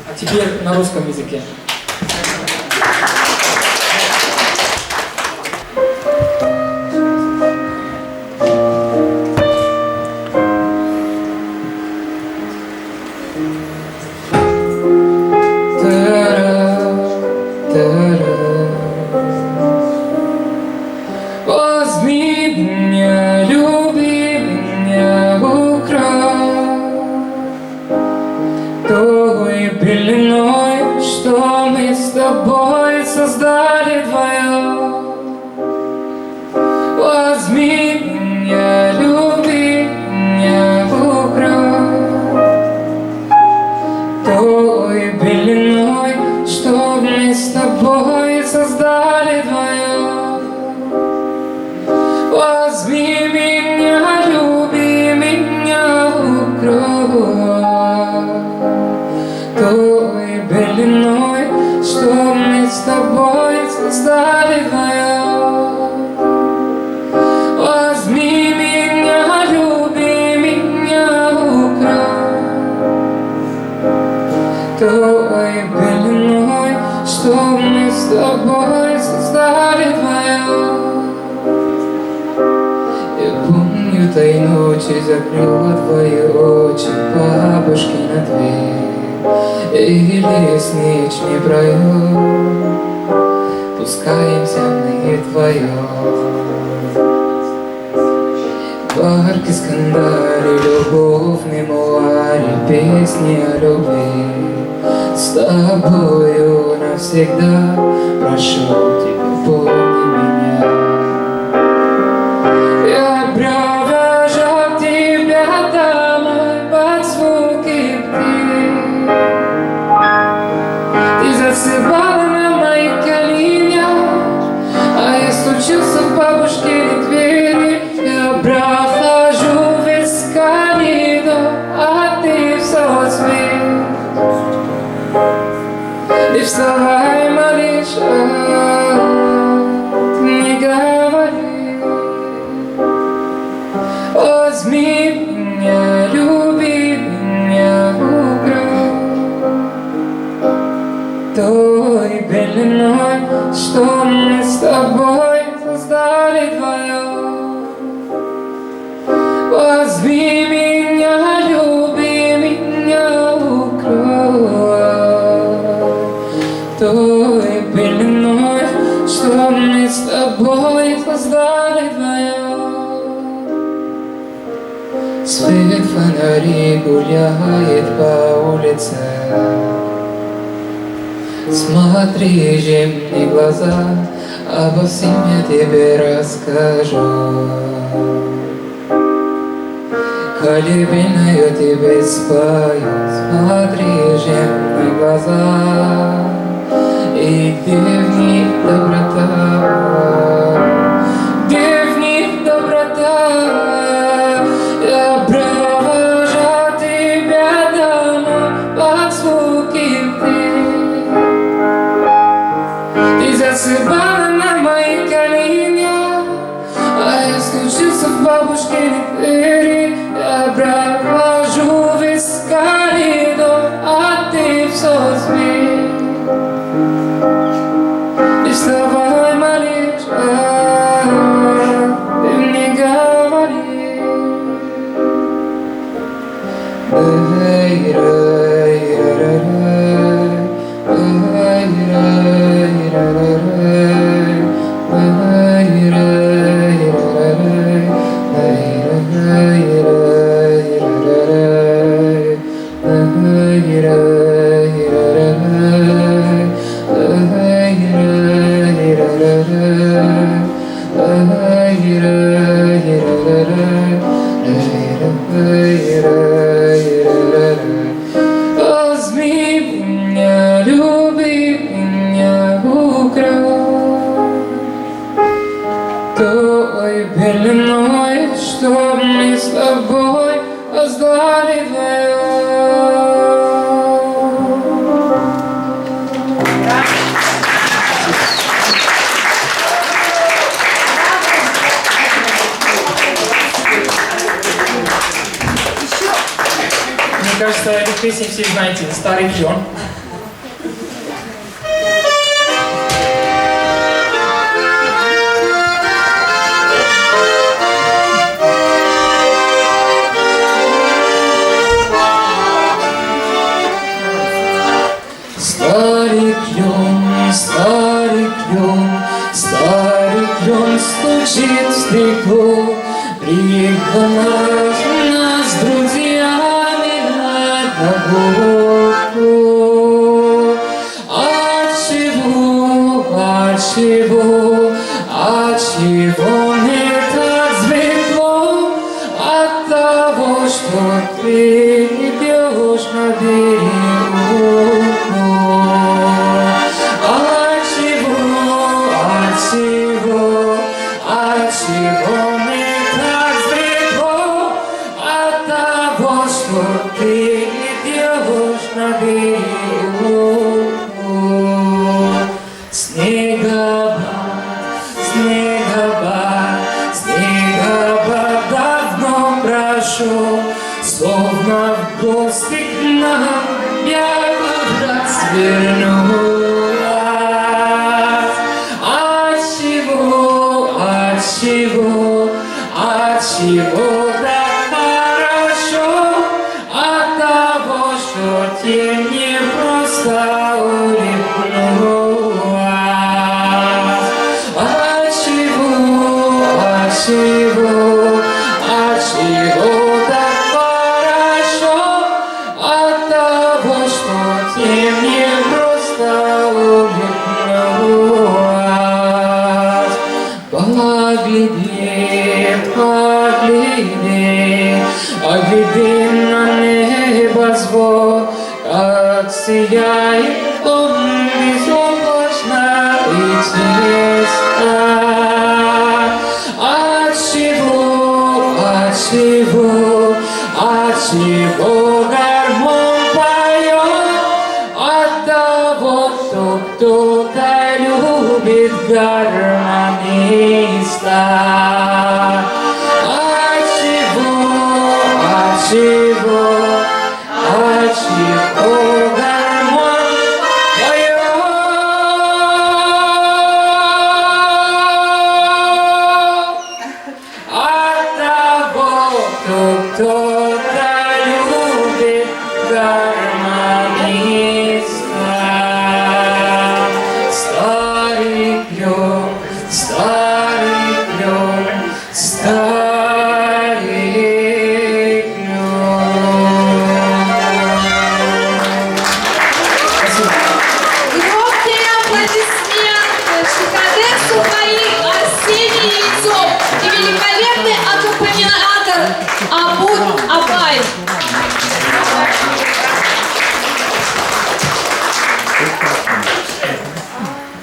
L: А теперь на русском языке. Возьми меня, люби меня, украй той пеленой, что мы с тобой создали вдвоем. Возьми меня, люби меня, украй той пеленой, что мы с тобой создали вдвоем. Возьми меня, люби меня, укрой той пеленой, что мы с тобой создали вдвоем. Возьми меня, люби меня, укрой той пеленой, что мы с тобой создали вдвоем. Помню той ночи, закрыла твои очи бабушки на дверь и лестничный проем. Пускаемся мы вдвоем. Парк Искандари, любовный муаре, песни о любви. С тобою навсегда прошу тебя, помни меня. Я провожал тебя домой под звуки птиц. вставай, малыша, не говори. Возьми меня, люби меня, украй той беленой, что мы с тобой создали вдвоем. Возьми меня, люби меня, укрой той пеленой, что мы с тобой создали вдвоем. Свет фонарей гуляет по улице. Смотри, жемни глаза, обо всем я тебе расскажу. Колыбельную я тебе спою. Смотри, жемни глаза, и где в них доброта, где в них доброта. Я провожу тебя домой под звуки ты засыпала на моих коленях, а я стучился в бабушкины двери. Я провожу весь коридор, а ты все спишь. И вставай, малыша, ты мне говори. Возьми меня, люби меня, украй той пеленой, что мы с тобой создали вдвоем. Мне кажется, эту песню все знаете, «Старый клен». Старый клен, старый клен, старый клен стучит в стекло. Приехала нас с друзьями на прогулку. Отчего не так светло? От того, что ты идешь на берегу. Отчего не так светло? От того, что ты идешь на берегу. Снегопад, снегопад, снегопад давно прошел, словно в гости к нам я вдруг свернулась. Отчего так хорошо? От того, что тень не просто улыбнулась. Отчего так хорошо? От того, что тень не просто улыбнулась. Погляди на небо звон, как сияет он безоблачно и чисто. Отчего гармон поет? От того, что гармониста. От чего гармонь поет? От того, кто-то любит гармониста. Старый клен, старый клен, старый
B: Громкие аплодисменты Шикадексу Фаик, Арсений Яйцов и великолепный аккомпаниатор Абуд Абай.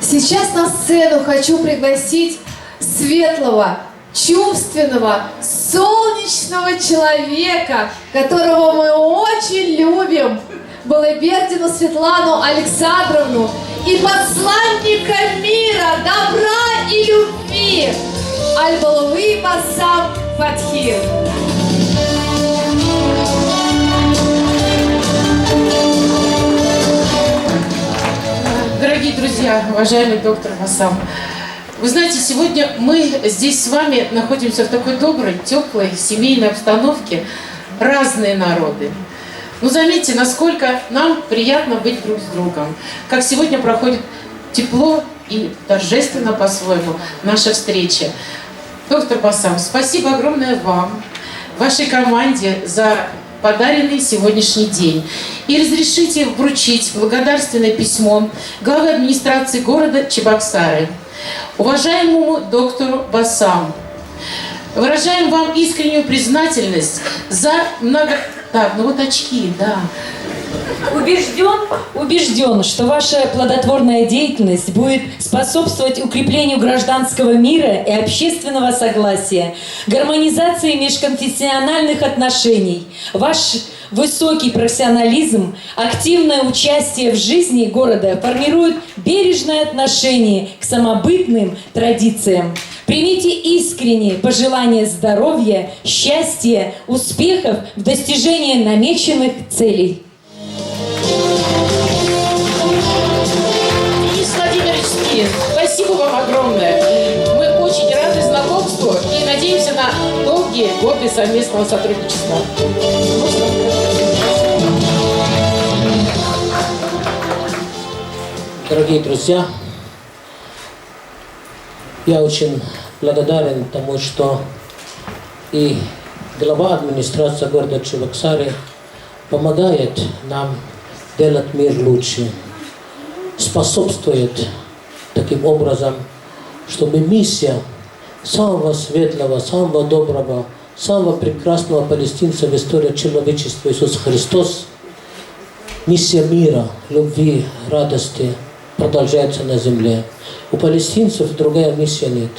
B: Сейчас на сцену хочу пригласить светлого, чувственного, солнечного человека, которого мы очень любим, Балыбердину Светлану Александровну и посланника мира, добра и любви Аль-Балави Басам Фатхи.
E: Дорогие друзья, уважаемый доктор Басам, вы знаете, сегодня мы здесь с вами находимся в такой доброй, теплой, семейной обстановке. Разные народы. Но заметьте, насколько нам приятно быть друг с другом. Как сегодня проходит тепло и торжественно по-своему наша встреча. Доктор Басам, спасибо огромное вам, вашей команде за подаренный сегодняшний день. И разрешите вручить благодарственное письмо главы администрации города Чебоксары, уважаемому доктору Басам. Выражаем вам искреннюю признательность за много... Так, ну вот очки, да.
M: Убежден, что ваша плодотворная деятельность будет способствовать укреплению гражданского мира и общественного согласия, гармонизации межконфессиональных отношений. Ваш высокий профессионализм, активное участие в жизни города формируют бережное отношение к самобытным традициям. Примите искренние пожелания здоровья, счастья, успехов в достижении намеченных целей.
E: Денис Владимирович Спирин, спасибо вам огромное. Мы очень рады знакомству и надеемся на долгие годы совместного сотрудничества.
G: Дорогие друзья, я очень благодарен тому, что и глава администрации города Чебоксары помогает нам делать мир лучше, способствует таким образом, чтобы миссия самого светлого, самого доброго, самого прекрасного палестинца в истории человечества Иисус Христос, миссия мира, любви, радости продолжается на земле. У палестинцев другая миссия нет.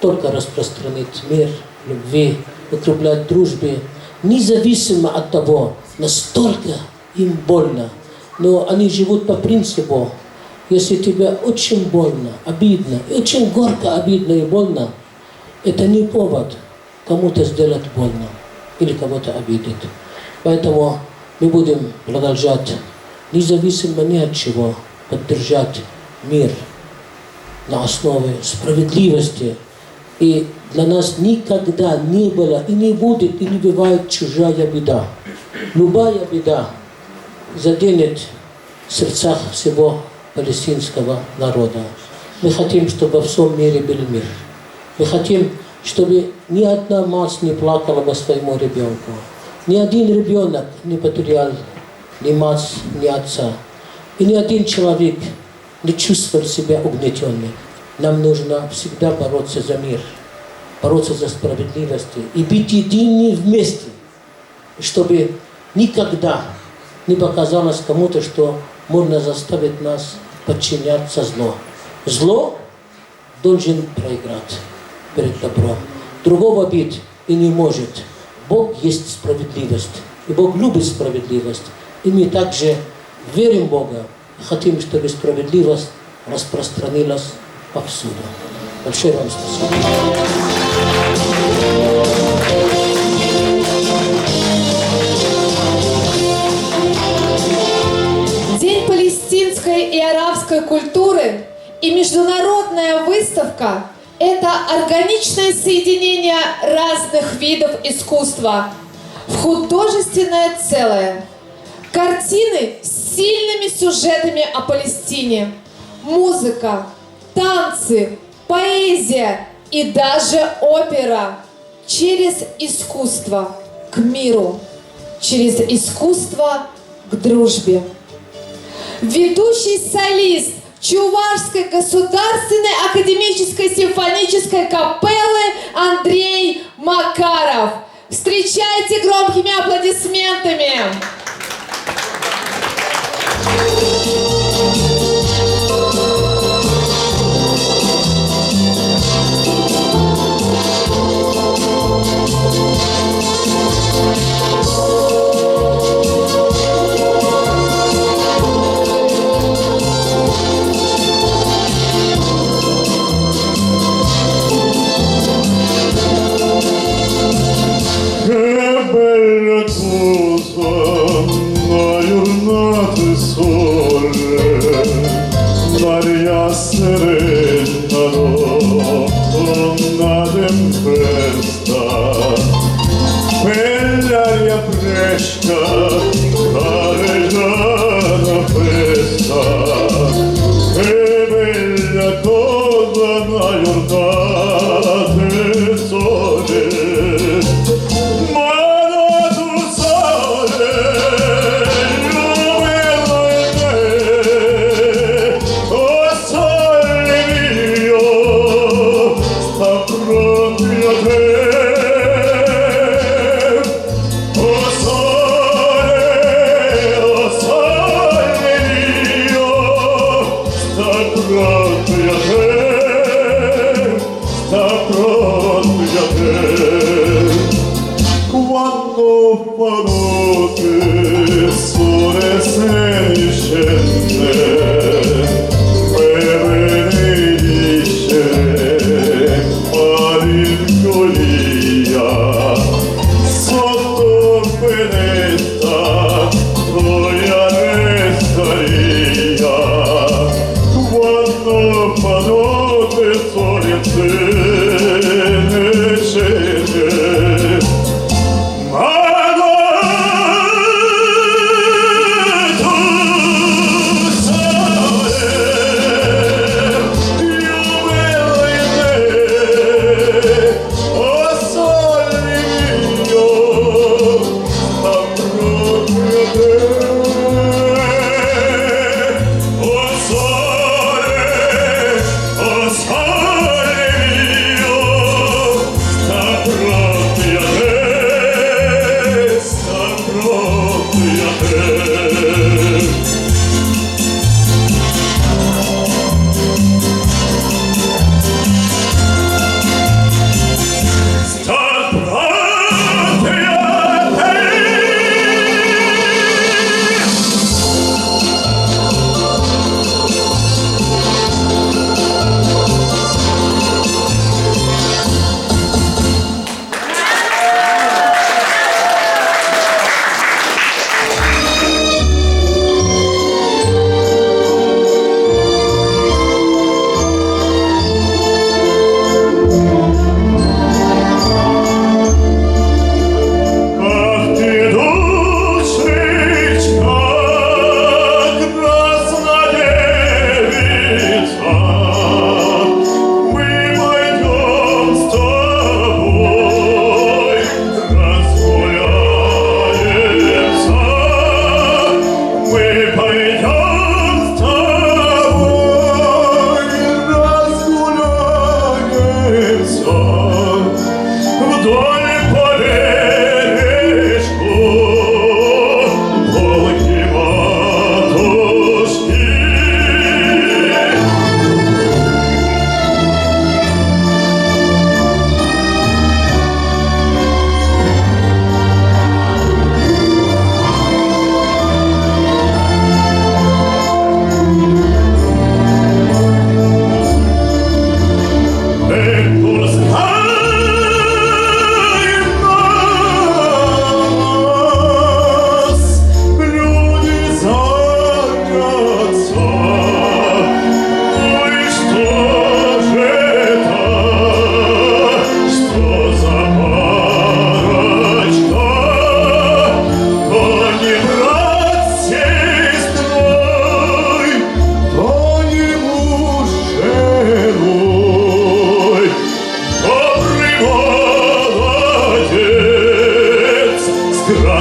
G: Только распространить мир, любви, укреплять дружбе, независимо от того, настолько им больно. Но они живут по принципу, если тебе очень больно, обидно, очень горько, обидно и больно, это не повод кому-то сделать больно или кого-то обидеть. Поэтому мы будем продолжать, независимо ни от чего, поддержать мир на основе справедливости. И для нас никогда не было и не будет, и не бывает чужая беда. Любая беда заденет в сердцах всего палестинского народа. Мы хотим, чтобы во всем мире был мир. Мы хотим, чтобы ни одна мать не плакала по своему ребенку. Ни один ребенок не потерял ни мать, ни отца. И ни один человек не чувствовал себя угнетенным. Нам нужно всегда бороться за мир, бороться за справедливость и быть едины вместе, чтобы никогда не показалось кому-то, что можно заставить нас подчиняться злу. Зло должен проиграть перед добром. Другого быть и не может. Бог есть справедливость, и Бог любит справедливость. И мы также верим в Бога и хотим, чтобы справедливость распространилась повсюду. Большое вам спасибо.
B: День палестинской и арабской культуры и международная выставка – это органичное соединение разных видов искусства в художественное целое. Картины с сильными сюжетами о Палестине, музыка, танцы, поэзия и даже опера через искусство к миру, через искусство к дружбе. Ведущий солист Чувашской государственной академической симфонической капеллы Андрей Макаров. Встречайте громкими аплодисментами.
N: Mano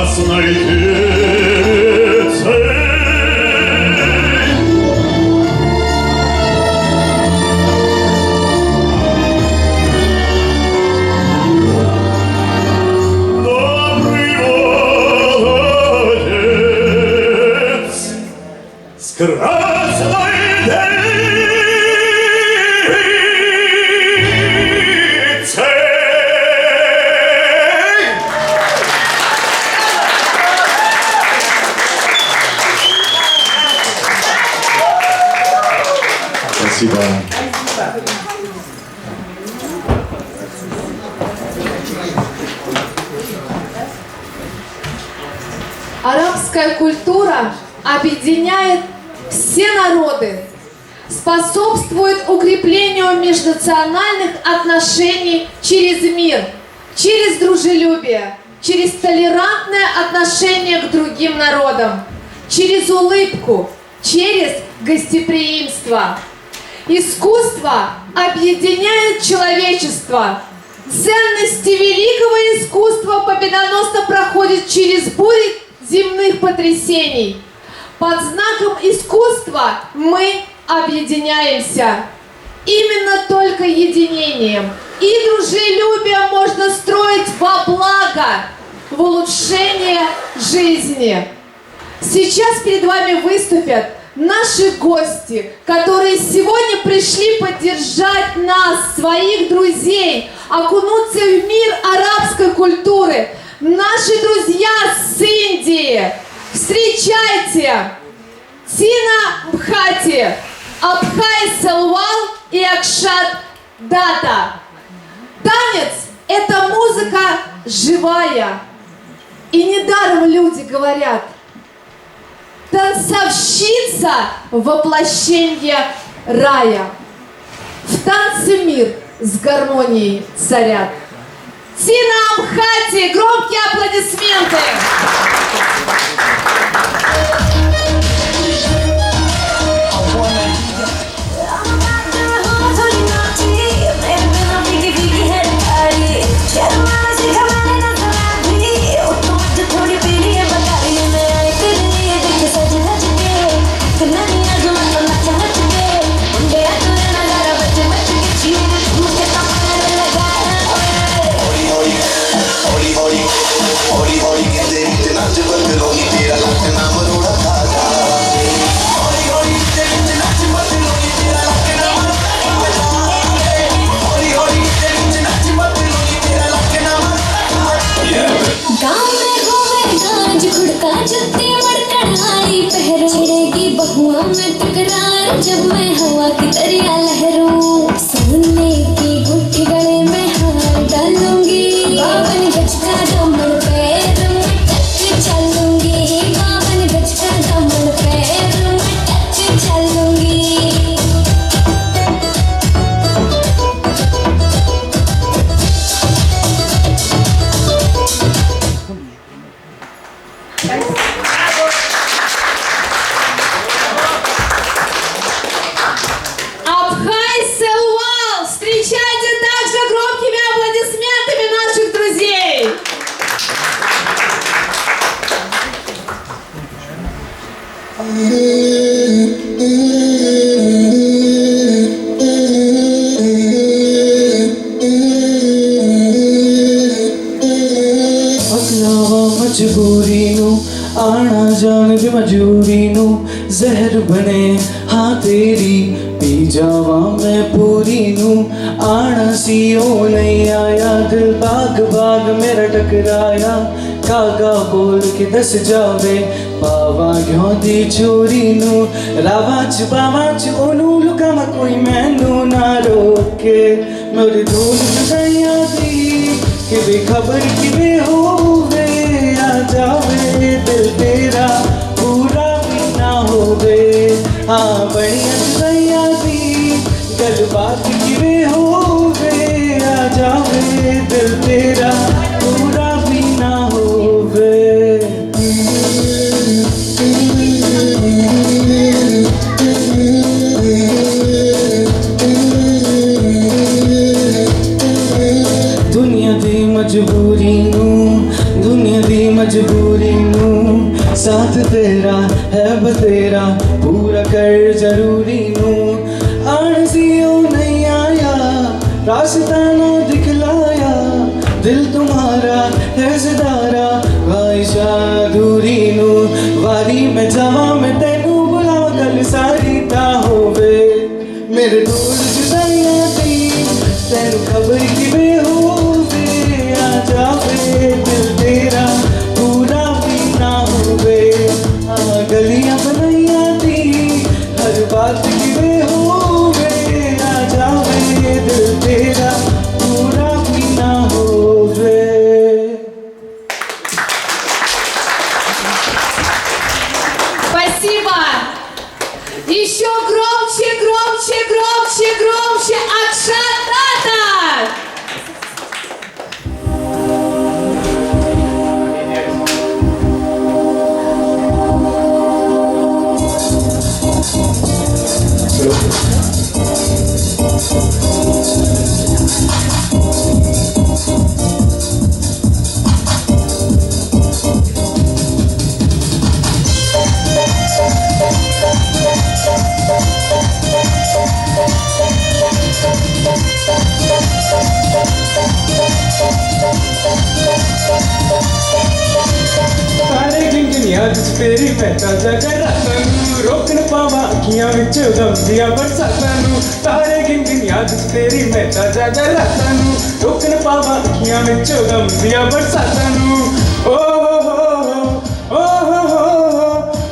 N: прекрасной девицей. Добрый молодец с красной девицей.
O: Спасибо.
B: Арабская культура объединяет все народы, способствует укреплению межнациональных отношений через мир, через дружелюбие, через толерантное отношение к другим народам, через улыбку, через гостеприимство. Искусство объединяет человечество. Ценности великого искусства победоносно проходят через бури земных потрясений. Под знаком искусства мы объединяемся. Именно только единением и дружелюбием можно строить во благо, в улучшение жизни. Сейчас перед вами выступят наши гости, которые сегодня пришли поддержать нас, своих друзей, окунуться в мир арабской культуры. Наши друзья с Индии. Встречайте! Тина Бхати, Абхай Салвал и Акшат Дата. Танец – это музыка живая. И недаром люди говорят: танцовщица – воплощение рая. В танце мир с гармонией царят. Тина Бхати, громкие аплодисменты!
F: जब मैं हवा की दरिया लहरूं, सोने की गुट्ठी गले में हार डालूंगी, बावन गज का दामन पैर में टच चलूंगी, बावन गज का दामन पैर में टच चलूंगी।
B: Абхай Салвал! Встречайте также громкими аплодисментами наших друзей!
L: अपनावा मजबूरी नू आना जान दी मजूरी नू जहर बने हाँ तेरी पी जावा मैं पूरी नू आना सी ओ नहीं आया दिल बाग बाग मेरा टकराया कागा बोल के दस जावे पावा क्यों दी चोरी नू रावाच बावाच ओनू लुका मा कोई मैनू ना रोके मेरी धूल जुदाइया दी कि बेखबर कि वे हो गए आ जावे दिल तेरा पूरा भी ना हो गए हाँ बढ़िया जुदाइया दी गल बात कि वे हो गए आ जावे दिल तेरा पूरा भी ना हो गए। दुनिया दी मजबूरी नू दुनिया दी मजबूरी नू साथ तेरा है बतेरा पूरा कर जरूरी नू आरज़ियों नहीं आया रास्ता ना दिखलाया दिल तुम्हारा है ज़िदारा ख्वाहिशा अधूरी नू वारी में जवा में तेनू बुला कल सारी ता होवे मेरे दूर जुदाइयां दी तेनू खबर किवें होवे आ जावे दिल तेरा पूरा भी ना होवे गलियां बनाइयां दी हर बात किवें होवे आ जावे दिल तेरा पूरा भी ना होवे
B: Спасибо! Еще громче, громче, громче, громче! Акшат Татар!
L: तारे गिंगिया जिस फेरी पैदा जगा रातां नू रोक न पावा अखियां विच गमदियां बरसातां नू तारे गिंगिया जिस फेरी पैदा जगा रातां नू रोक न पावा अखियां विच गमदियां बरसातां नू ओ हो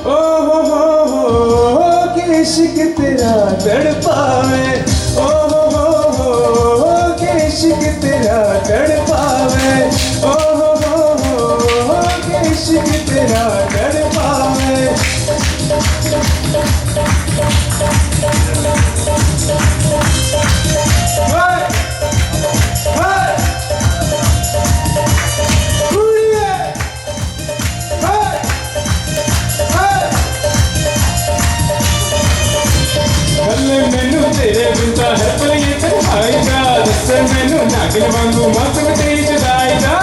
L: ओ हो के इश्क तेरा तड़पावे ओ हो के इश्क तेरा तड़पावे ओ हो के इश्क तेरा तड़पावे मैनू तेरे बिंदा हर पल ये तन्हाई दा दस मैनू नागिन वांगू मौसम तेरी जुदाई दा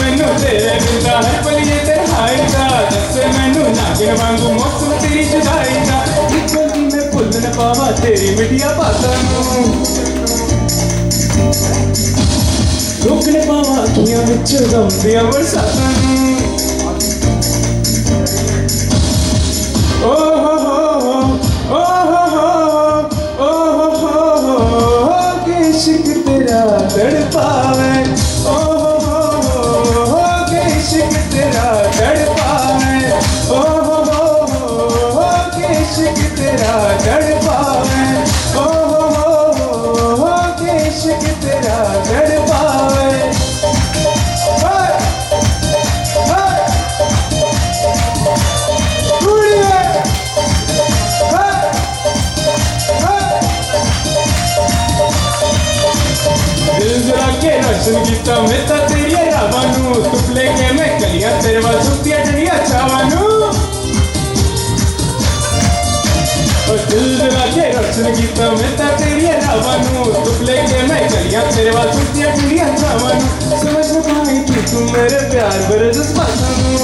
L: मैनू तेरे बिंदा हर पल ये तन्हाई दा दस मैनू नागिन वांगू मौसम तेरी जुदाई दा एक गल्ली मैं भुल न पावा तेरी मिठिया बातां नू रोक न पावा अखियां विच गमदियां बरसातां नू के इश्क तेरा तड़पावे ओ के इश्क तेरा तड़पावे ओ के इश्क तेरा तड़पावे ओ के इश्क तेरा तड़पावे दिल जला के रोशन कीता मैं ता तेरी रावां नू तुप लेके मैं कलियां तेरे वाल सुतियां जड़ियां चावां नू ओ दिल जला के रोशन कीता मैं ता तेरी रावां नू तुप लेके मैं कलियां तेरे वाल सुतियां जड़ियां चावां नू समझ न पाई कि तू मेरे प्यार भरे जज्बातां नू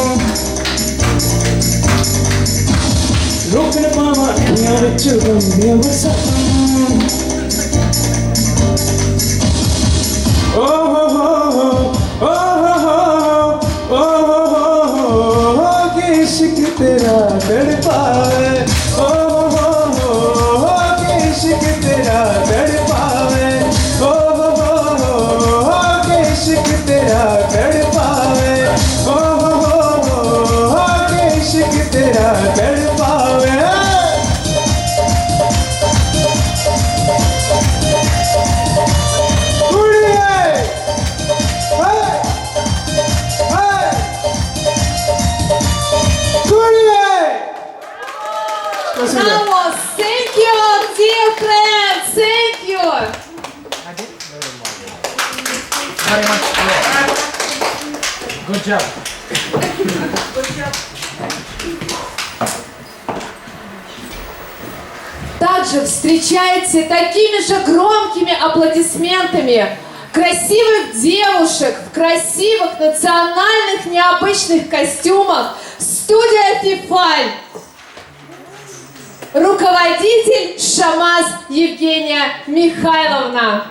L: रोक न पावा अखियां विच गमदियां बरसातां नू के इश्क तेरा तड़पावे के इश्क तेरा तड़पावे के इश्क तेरा तड़पावे के इश्क तेरा तड़पावे
B: Vamos! Thank you, dear friends! Thank you!
G: Very much. Good job.
B: Также встречайте такими же громкими аплодисментами красивых девушек в красивых национальных необычных костюмах студия «Фифаль». Руководитель Шамаз Евгения Михайловна.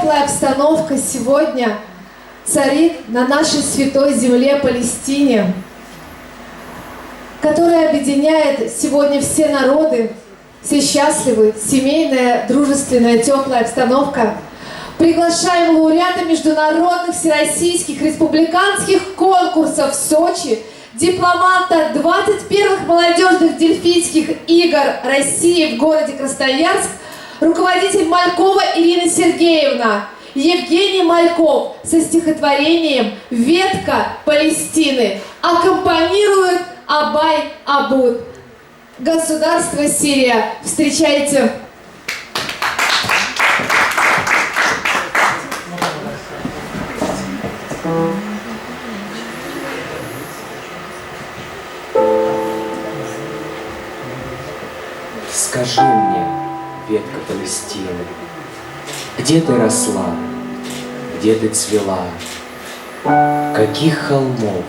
B: теплая обстановка сегодня царит на нашей святой земле Палестине, которая объединяет сегодня все народы, все счастливы, семейная, дружественная, теплая обстановка. Приглашаем лауреата международных, всероссийских, республиканских конкурсов в Сочи, дипломанта 21-х молодежных дельфийских игр России в городе Красноярск, руководитель Малькова Ирина Сергеевна, Евгений Мальков со стихотворением «Ветка Палестины». Аккомпанирует Абай Абуд. Государство Сирия. Встречайте.
O: Скажи мне, ветка Палестины, где ты росла, где ты цвела, каких холмов,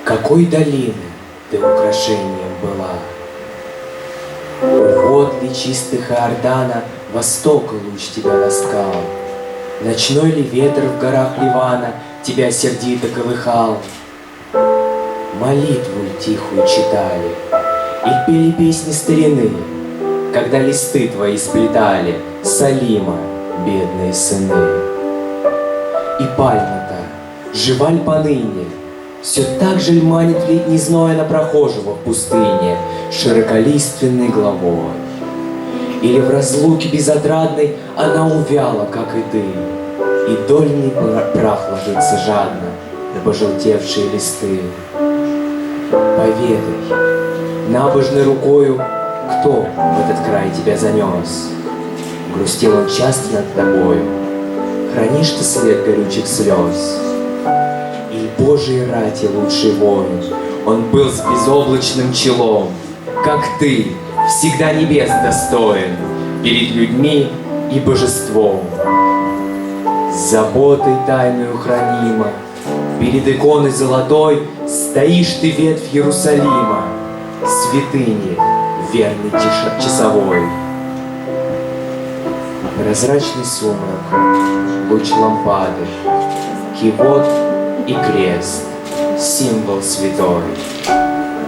O: какой долины ты украшением была. Вот ли чистых Иордана востока луч тебя ласкал? Ночной ли ветер в горах Ливана тебя сердито колыхал? Молитву тихую читали и пели песни старины, когда листы твои сплетали Салима, бедные сыны. И пальма-то, жива ль поныне, все так же ль манит в летний зной на прохожего в пустыне широколиственной головой? Или в разлуке безотрадной она увяла, как и дым, и дольний прах ложится жадно на пожелтевшие листы? Поведай, набожной рукою, кто в этот край тебя занес? Грустил он часто над тобою, хранишь ты след горючих слез? И Божьей рати лучший воин, он был с безоблачным челом, как ты, всегда небес достоин перед людьми и божеством. С заботой тайную хранима, перед иконой золотой стоишь ты, ветвь Иерусалима, святыни, верный часовой. Прозрачный сумрак, луч лампады, кивот и крест, символ святой.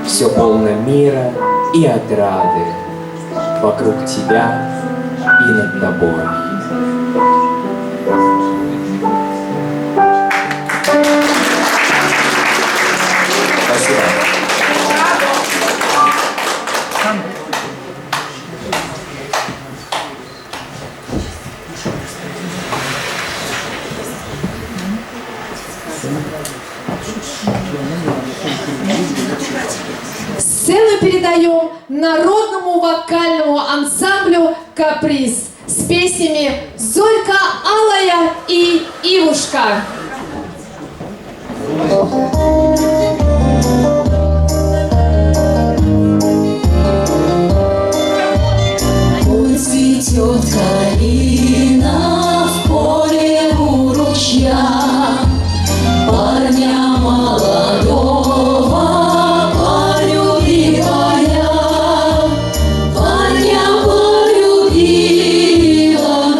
O: Все полно мира и отрады вокруг тебя и над тобой. Спасибо.
B: Сцену передаем народному вокальному ансамблю «Каприз» с песнями «Зорька алая» и «Ивушка».
F: Ой, цветет калина в поле у ручья, парня молодого полюбила я, парня полюбила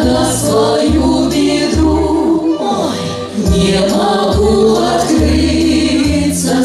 F: на свою беду. Ой, не могу открыться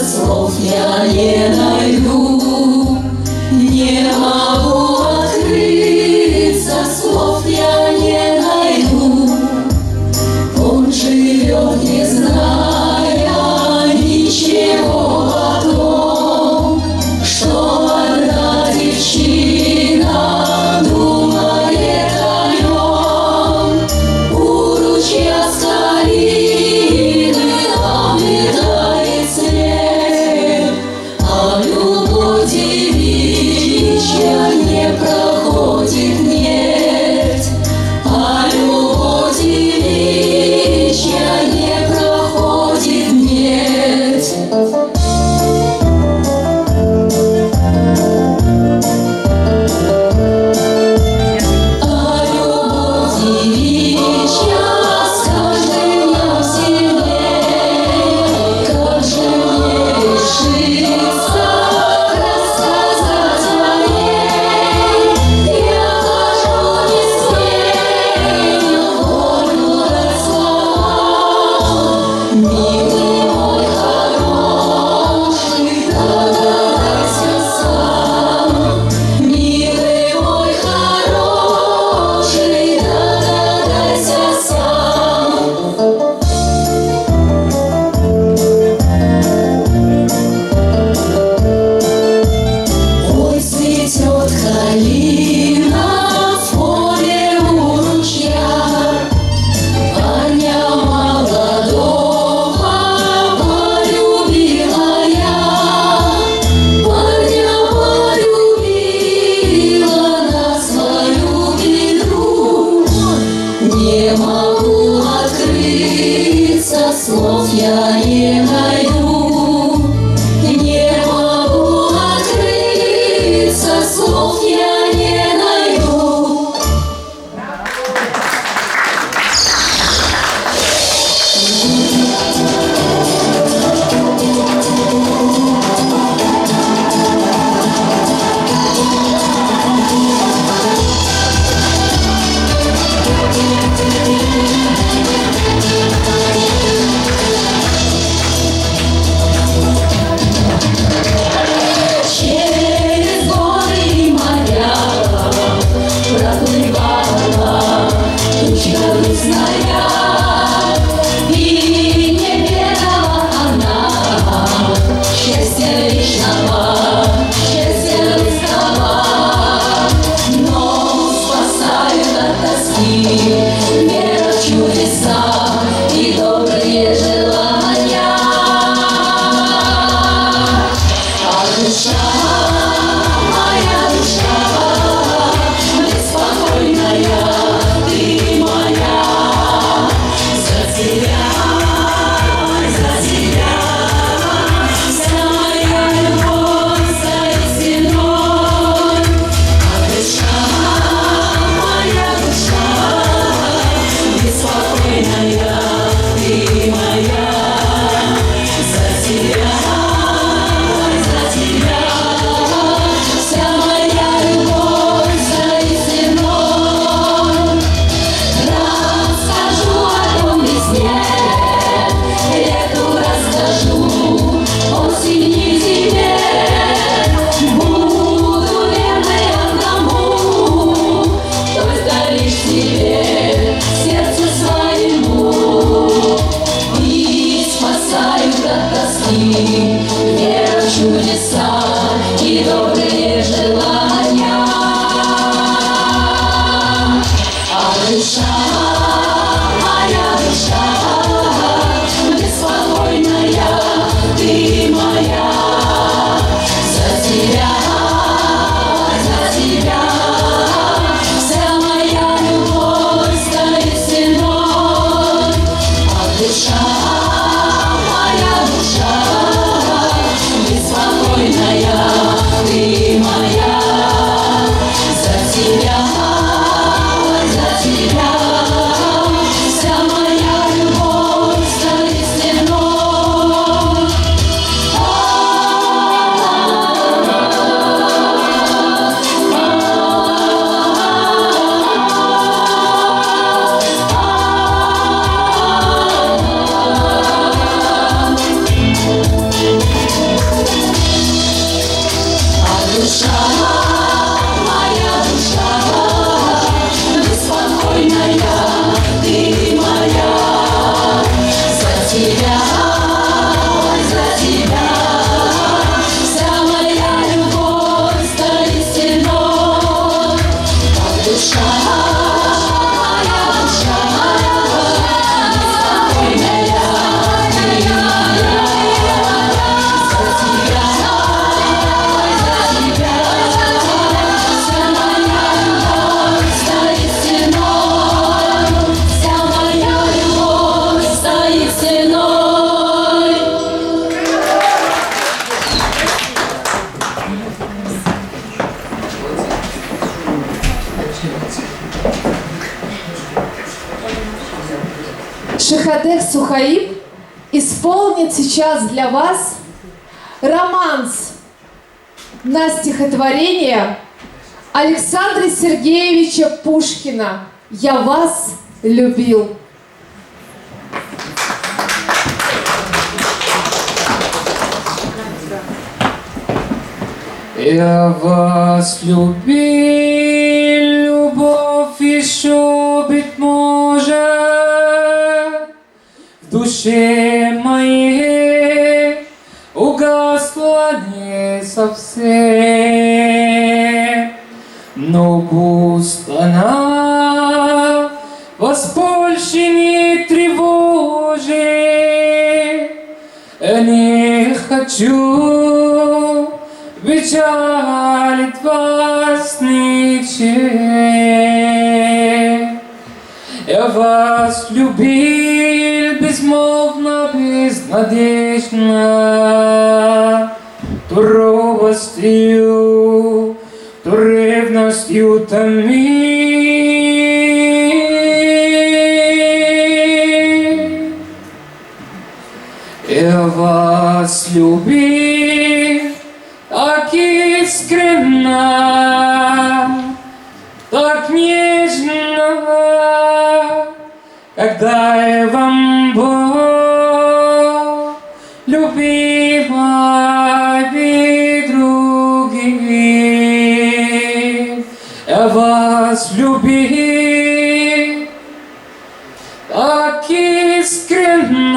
E: душа, моя душа, беспокойная, ты моя, за тебя, вся моя любовь стоит стеной. А душа, моя душа, беспокойная, ты моя, за тебя, вся моя любовь стоит стеной. Расскажу о том весне, лету расскажу, осени, зиме. Буду верной одному, только лишь тебе, сердцу своему. И спасаю от тоски, вера в чудеса и добрые желания. А душа, моя душа, беспокойная, ты моя, за тебя, вся моя любовь стоит стеной. А душа, моя душа, беспокойная, ты моя, за тебя, вся моя любовь стоит стеной. А душа, моя душа, беспокойная, ты моя, за тебя, вся моя любовь стоит стеной. А душа, моя душа, беспокойная, ты моя, за тебя, вся моя любовь стоит стеной. Вся моя любовь стоит стеной.
B: Шихадех Сухаиб исполнит сейчас для вас романс на стихотворение Александра Сергеевича Пушкина «Я вас любил».
L: Я вас любил, любовь еще, быть может, в душе моей угасла не совсем, но пусть она вас больше не тревожит. Не хочу печалит вас ничем. Я вас любил безмолвно, безнадежно, то робостью, то ревностью томил. Я вас любил так искренно, так нежно, когда я вам был, любимой без других. Я вас любил так искренно,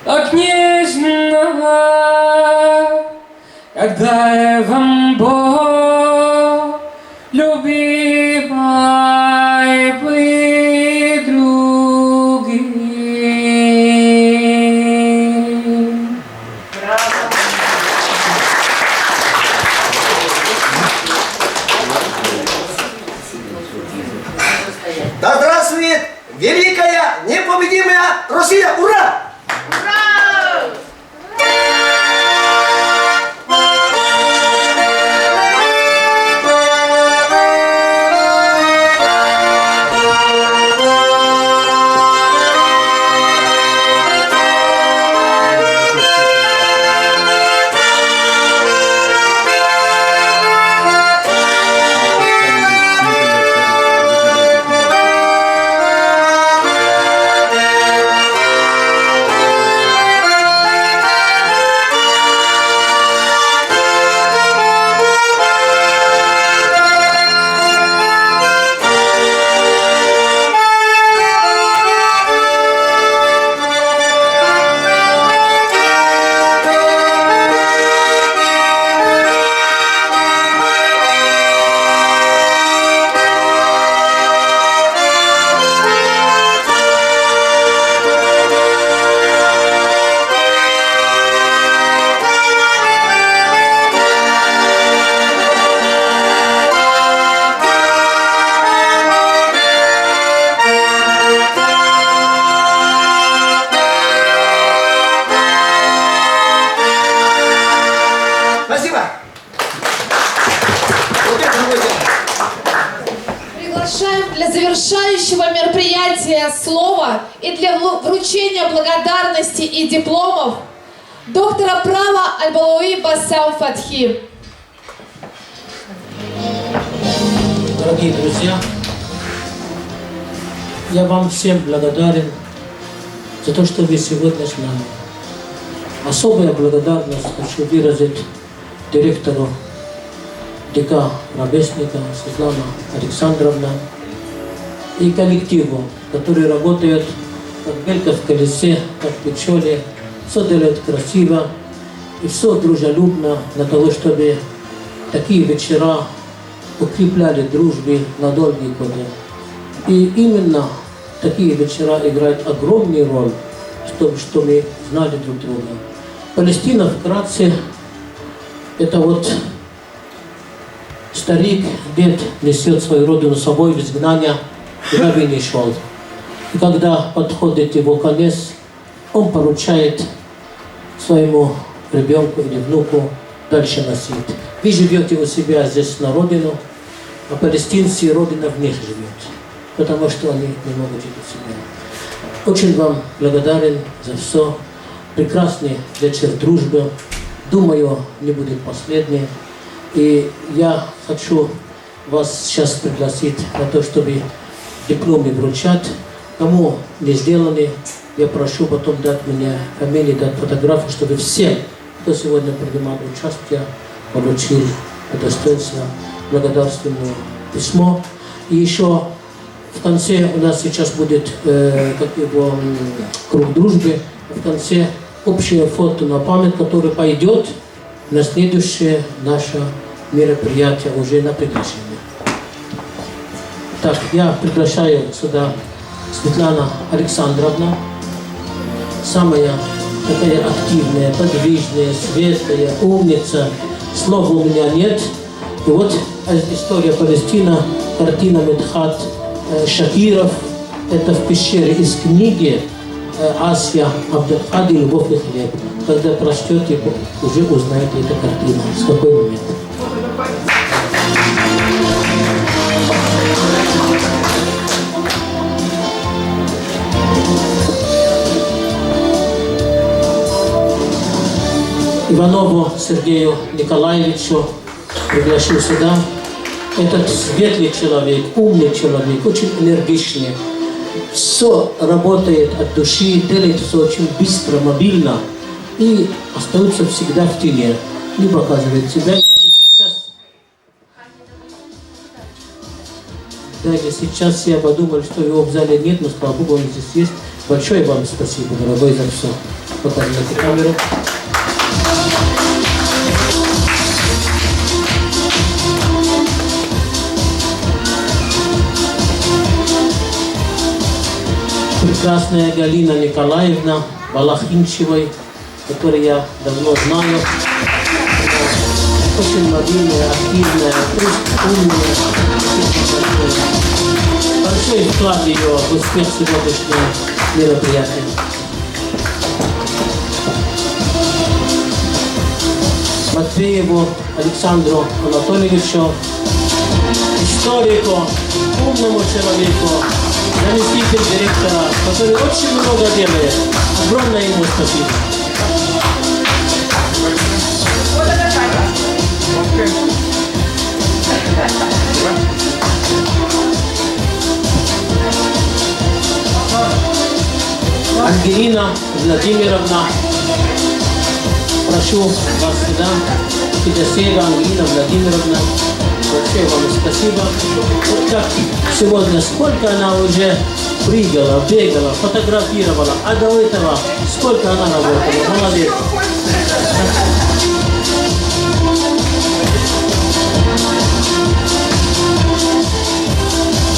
L: так нежно, когда я вам был, любимой вы других.
B: Браво! взятия слова и для вручения благодарности и дипломов доктора права Аль-Балауи Басам Фатхи.
G: Дорогие друзья, я вам всем благодарен за то, что вы сегодня с нами. Особая благодарность хочу выразить директору ДК «Ровесника» Светлана Александровна и коллективу, который работает как белка в колесе, как пчелы, все делает красиво и все дружелюбно для того, чтобы такие вечера укрепляли дружбы на долгие годы. И именно такие вечера играют огромную роль, чтобы мы знали друг друга. Палестина вкратце это вот старик, дед несет свою родину с собой в изгнание, и на войне шел. И когда подходит его конец, он поручает своему ребенку или внуку дальше носить. Вы живете у себя здесь на родину, а палестинцы родина в них живет, потому что они не могут жить у себя. Очень вам благодарен за все. Прекрасный вечер дружбы. Думаю, не будет последний. И я хочу вас сейчас пригласить на то, чтобы дипломы вручать. Кому не сделаны, я прошу потом дать мне фамилию, дать фотографию, чтобы все, кто сегодня принимал участие, получили по достоинству благодарственное письмо. И еще в конце у нас сейчас будет круг дружбы. В конце общее фото на память, которое пойдет на следующее наше мероприятие уже на приглашение. Так, я приглашаю сюда Светлана Александровна, самая такая активная, подвижная, светлая, умница. Слов у меня нет. И вот история Палестина, картина Медхат Шакиров. Это в пещере из книги Асия Абдул-Хади «Любовь и хлеб». Когда прочтете, уже узнаете эту картину. С какой момент? Иванову Сергею Николаевичу пригласил сюда. Этот светлый человек, умный человек, очень энергичный. Все работает от души, делает все очень быстро, мобильно и остается всегда в тени, не показывает себя. Даже сейчас я подумал, что его в зале нет, но слава Богу, он здесь есть. Большое вам спасибо, дорогой, за все. Показывайте камеру. Прекрасная Галина Николаевна Балахинчевой, которую я давно знаю. Очень мобильная, активная, умная. Большой вклад ее в успех сегодняшнего мероприятия. Матвееву Александру Анатольевичу, историку, умному человеку, заместитель директора, который очень много делает. Огромное ему спасибо. Ангелина Владимировна, прошу вас сюда. Федосеева Ангелина Владимировна, большое вам спасибо. Вот как сегодня, сколько она уже прыгала, бегала, фотографировала, а до этого сколько она работала. Молодец.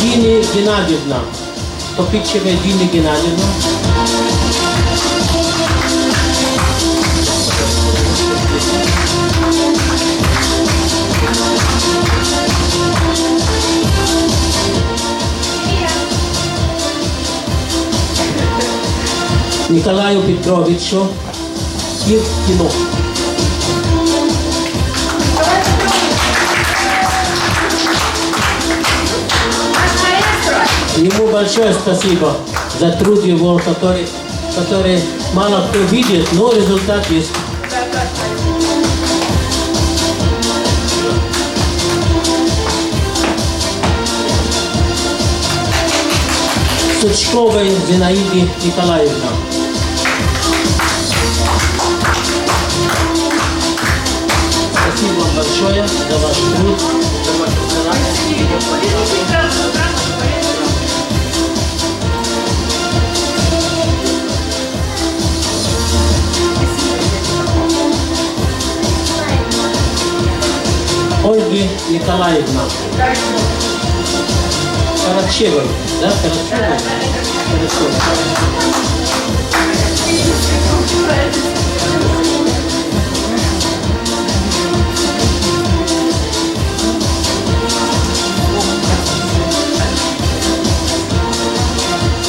G: Дина Геннадьевна, Топичева Дина Геннадьевна. Николаю Петровичу Киркину. Ему большое спасибо за труд его, который мало кто видит, но результат есть. Сучковой Зинаиде Николаевна. Спасибо вам большое за ваш труд, за ваш Ольги Николаевна. Карачевой, да? Карачевой?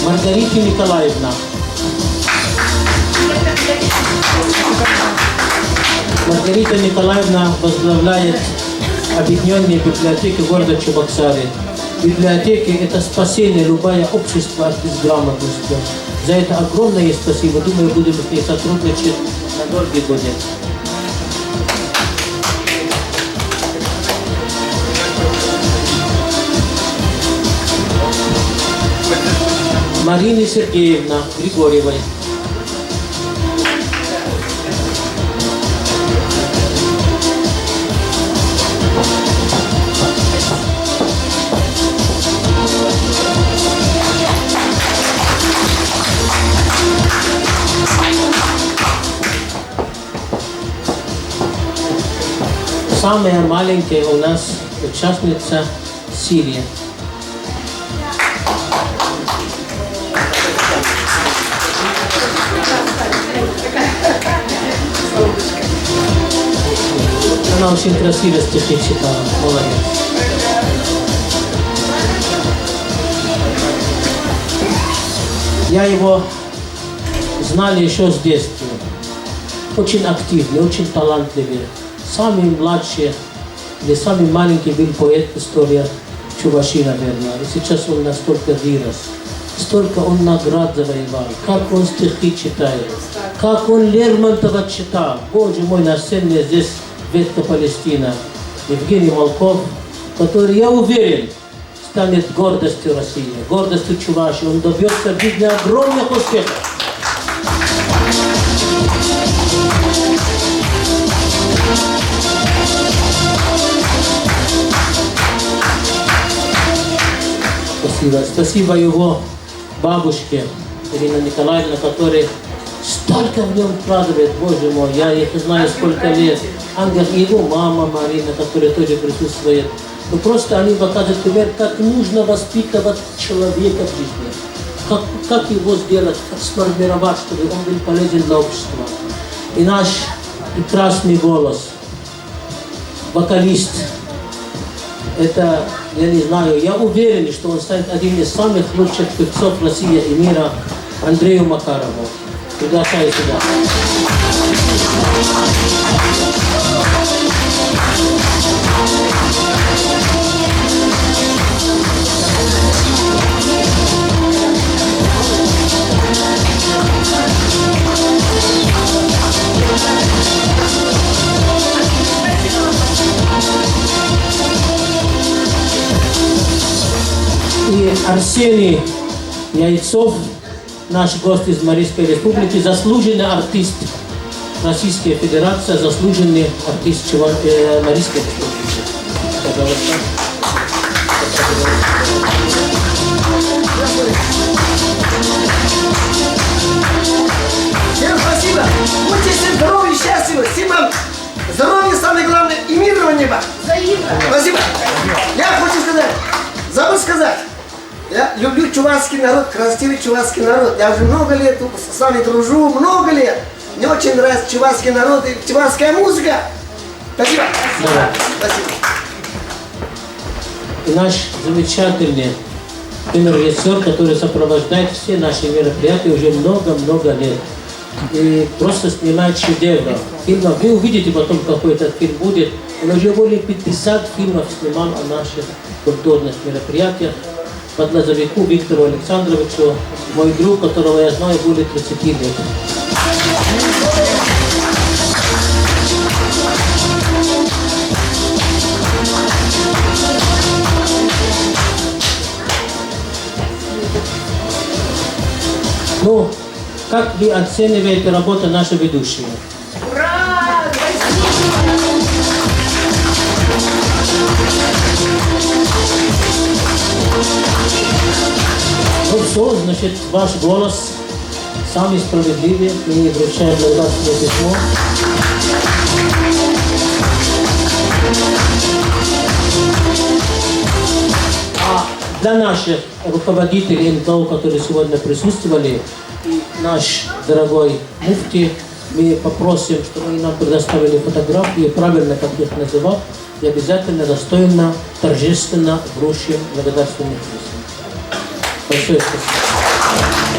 G: Маргарита Николаевна. Маргарита Николаевна возглавляет объединенные библиотеки города Чебоксары. Библиотеки – это спасение любое общество от безграмотности. За это огромное ей спасибо. Думаю, будем с ней сотрудничать на долгие годы. Марина Сергеевна Григорьевой. Самая маленькая у нас участница Сирия. Она очень красиво стихи читала. Молодец. Я его знал еще с детства. Очень активный, очень талантливый. Самый младший или самый маленький был поэт история Чуваши, наверное. И сейчас он настолько вырос. Столько он наград завоевал. Как он стихи читает. Как он Лермонтова читал. Боже мой, на сцене здесь ветка Палестина. Евгений Волков, который, я уверен, станет гордостью России, гордостью Чувашии. Он добьется в жизни огромных успехов. Спасибо. Спасибо его бабушке Ирина Николаевна, которая столько в нем вкладывает, боже мой, я их знаю сколько лет. Ангел и его мама Марина, которая тоже присутствует. Но просто они показывают пример, как нужно воспитывать человека в жизни. Как его сделать, как сформировать, чтобы он был полезен для общества. И наш прекрасный голос, вокалист, это, я не знаю, я уверен, что он станет один из самых лучших певцов России и мира, Андрею Макарову. Приглашаю сюда. И Арсений Яйцов, наш гость из Марийской Республики, заслуженный артист Российской Федерации, заслуженный артист Марийской Республики. Пожалуйста.
P: Всем спасибо. Будьте все здоровы и счастливы. Всем вам здоровья, самое главное, и мирного неба.
B: Взаимно.
P: Спасибо. Я хочу сказать, забыл сказать. Я люблю чувашский народ, красивый чувашский народ. Я уже много лет с вами дружу, много лет. Мне очень нравится чувашский народ и чувашская музыка. Спасибо. Спасибо.
G: И наш замечательный кинорежиссер, который сопровождает все наши мероприятия уже много-много лет. И просто снимает шедевры. Вы увидите потом, какой этот фильм будет. Он уже более 50 фильмов снимал о наших культурных мероприятиях. Подлазовику Виктору Александровичу, мой друг, которого я знаю более 30 лет. Ну, как вы оцениваете работу нашей ведущей?
B: Ура!
G: Ну все, значит, ваш голос самый справедливый. Мы вручаем благодарственное письмо. А для наших руководителей НКО, которые сегодня присутствовали, и наш дорогой муфти, мы попросим, чтобы они нам предоставили фотографии, правильно, как их называть, и обязательно достойно, торжественно вручим благодарственных писем. Большое спасибо.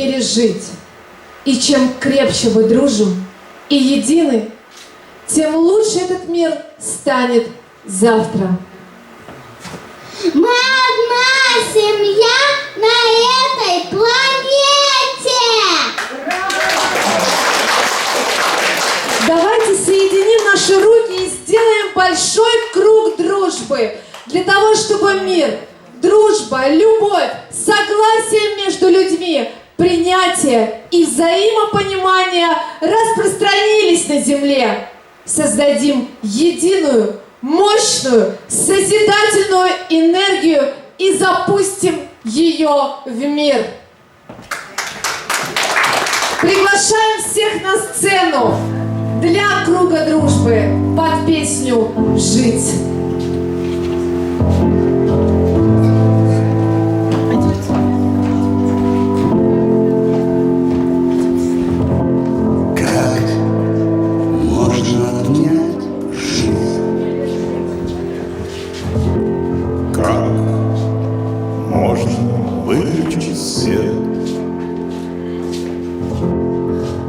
B: мире жить. И чем крепче вы дружим и едины, тем лучше этот мир станет завтра.
F: Мы одна семья на этой планете!
B: Давайте соединим наши руки и сделаем большой круг дружбы. Для того, чтобы мир, дружба, любовь, согласие между людьми, принятие и взаимопонимание распространились на земле. Создадим единую, мощную, созидательную энергию и запустим ее в мир. Приглашаем всех на сцену для круга дружбы под песню «Жить».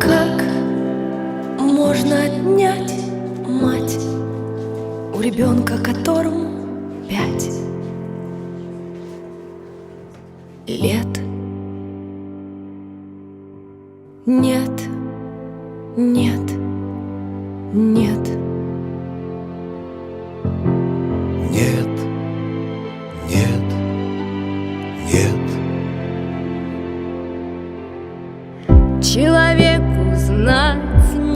F: Как можно отнять мать у ребенка, которому 5 лет? Нет, нет, нет.
R: Нет, нет, нет.
F: Человеку знать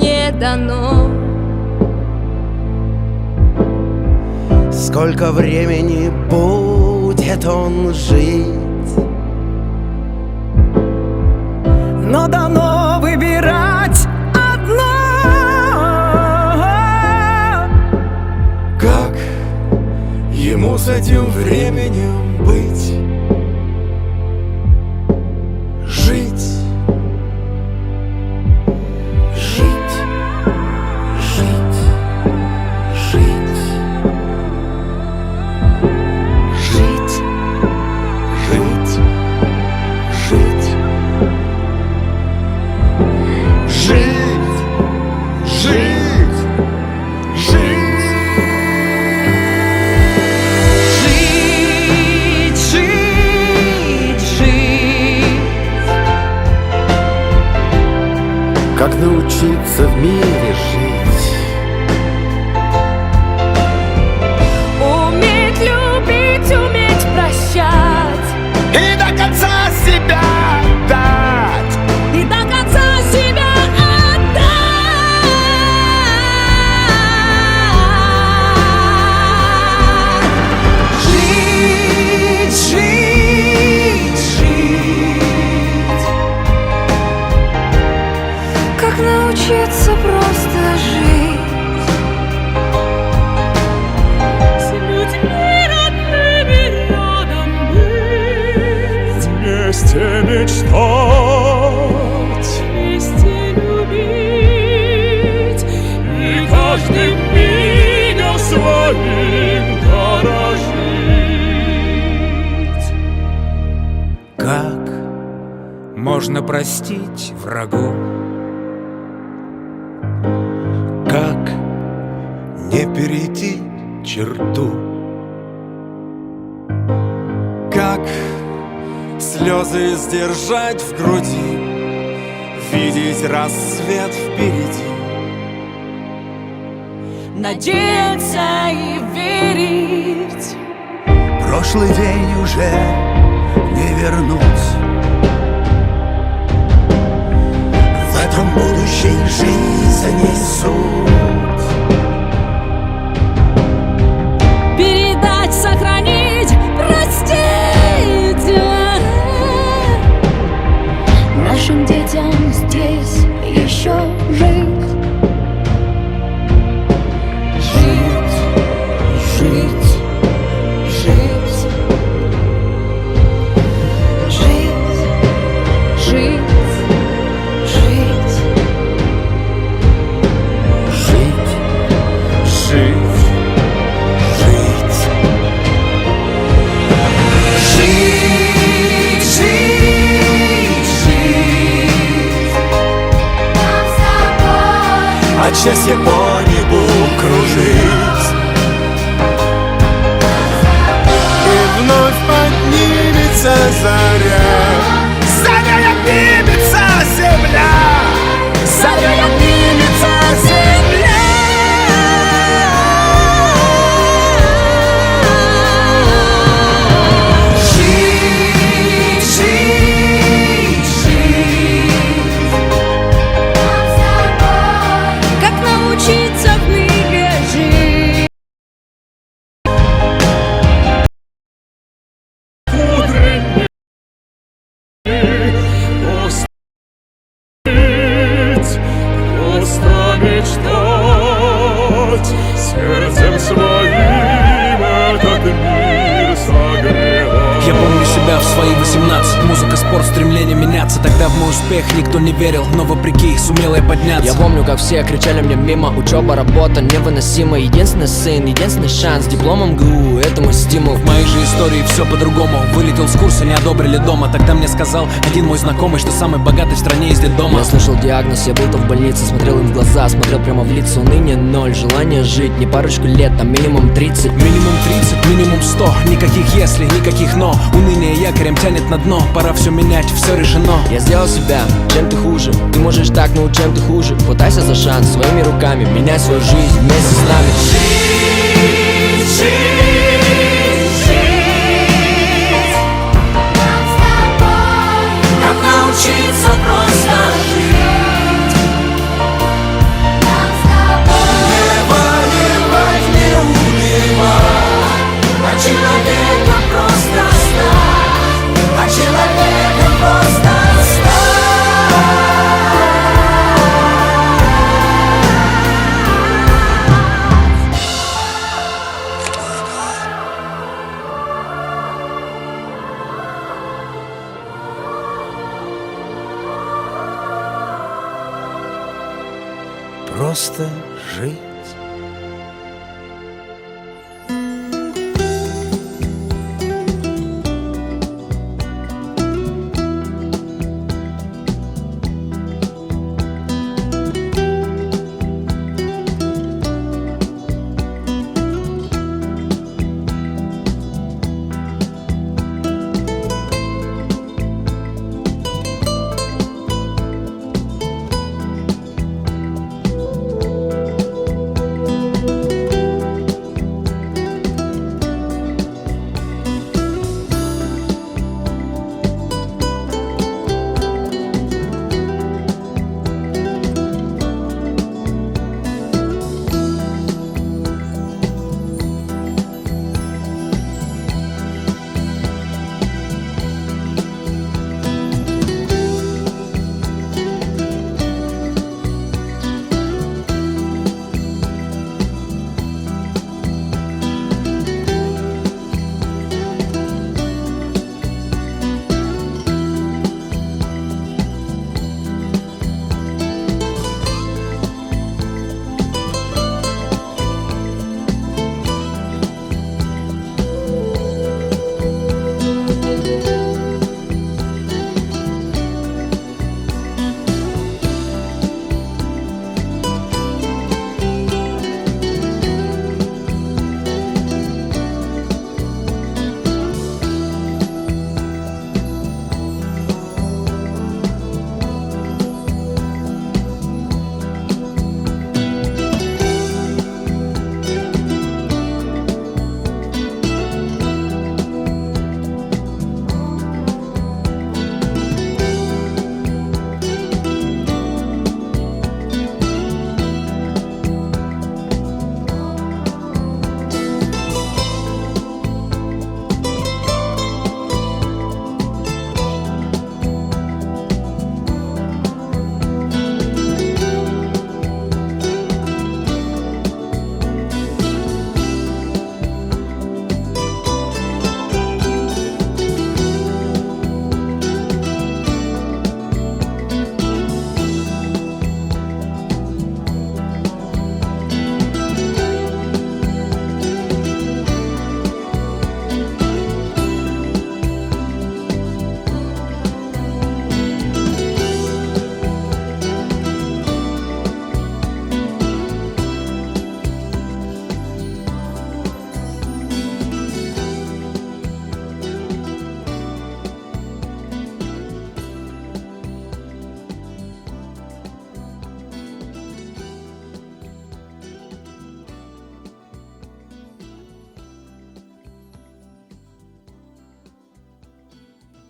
F: не дано,
R: Сколько времени будет он жить? Но дано выбирать одно. Как ему с этим временем быть? Жить. Как научиться в мире жить?
F: уметь любить, уметь прощать
R: И до конца себя отдать.
F: и до конца себя отдать.
R: Жить, жить, жить.
F: Как научиться просто жить с людьми родными рядом быть,
N: Вместе мечтать,
F: вместе любить
N: и каждым мигом своим дорожить.
S: Как можно простить врагу?
R: Как не перейти черту? Как слезы сдержать в груди, видеть рассвет впереди?
F: надеяться и верить.
R: Прошлый день уже не вернуть. В этом будущей жизни суть.
F: Передать, сохранить, простить нашим детям здесь еще жить. Жить, жить, жить. Жить, жить, жить.
S: себя в свои 18. Музыка, спорт, стремление меняться. Тогда в мой успех никто не верил, но вопреки сумел я подняться.
O: Я помню, как все кричали мне мимо. Учеба, работа невыносима. Единственный сын, единственный шанс. Дипломом МГУ, это мой стимул.
S: В моей же истории все по-другому. Вылетел с курса, не одобрили дома. Тогда мне сказал один мой знакомый, что самый богатый в стране из детдома.
O: Я слышал диагноз, я был-то в больнице. Смотрел им в глаза, смотрел прямо в лица. Уныние 0, желание жить не парочку лет, а минимум 30.
S: Минимум 30, минимум 100. Никаких если, никаких но. Уныние якорем тянет на дно. Пора все менять, все решено.
O: Я сделал себя, чем ты хуже. Ты можешь так, но чем ты хуже. Хватайся за шанс своими руками. Меняй свою жизнь вместе с нами.
C: Как научиться просто жить? Нам с тобой не воевать, не убивать, а человеком просто стать, а человеком просто стать.
S: Просто жить.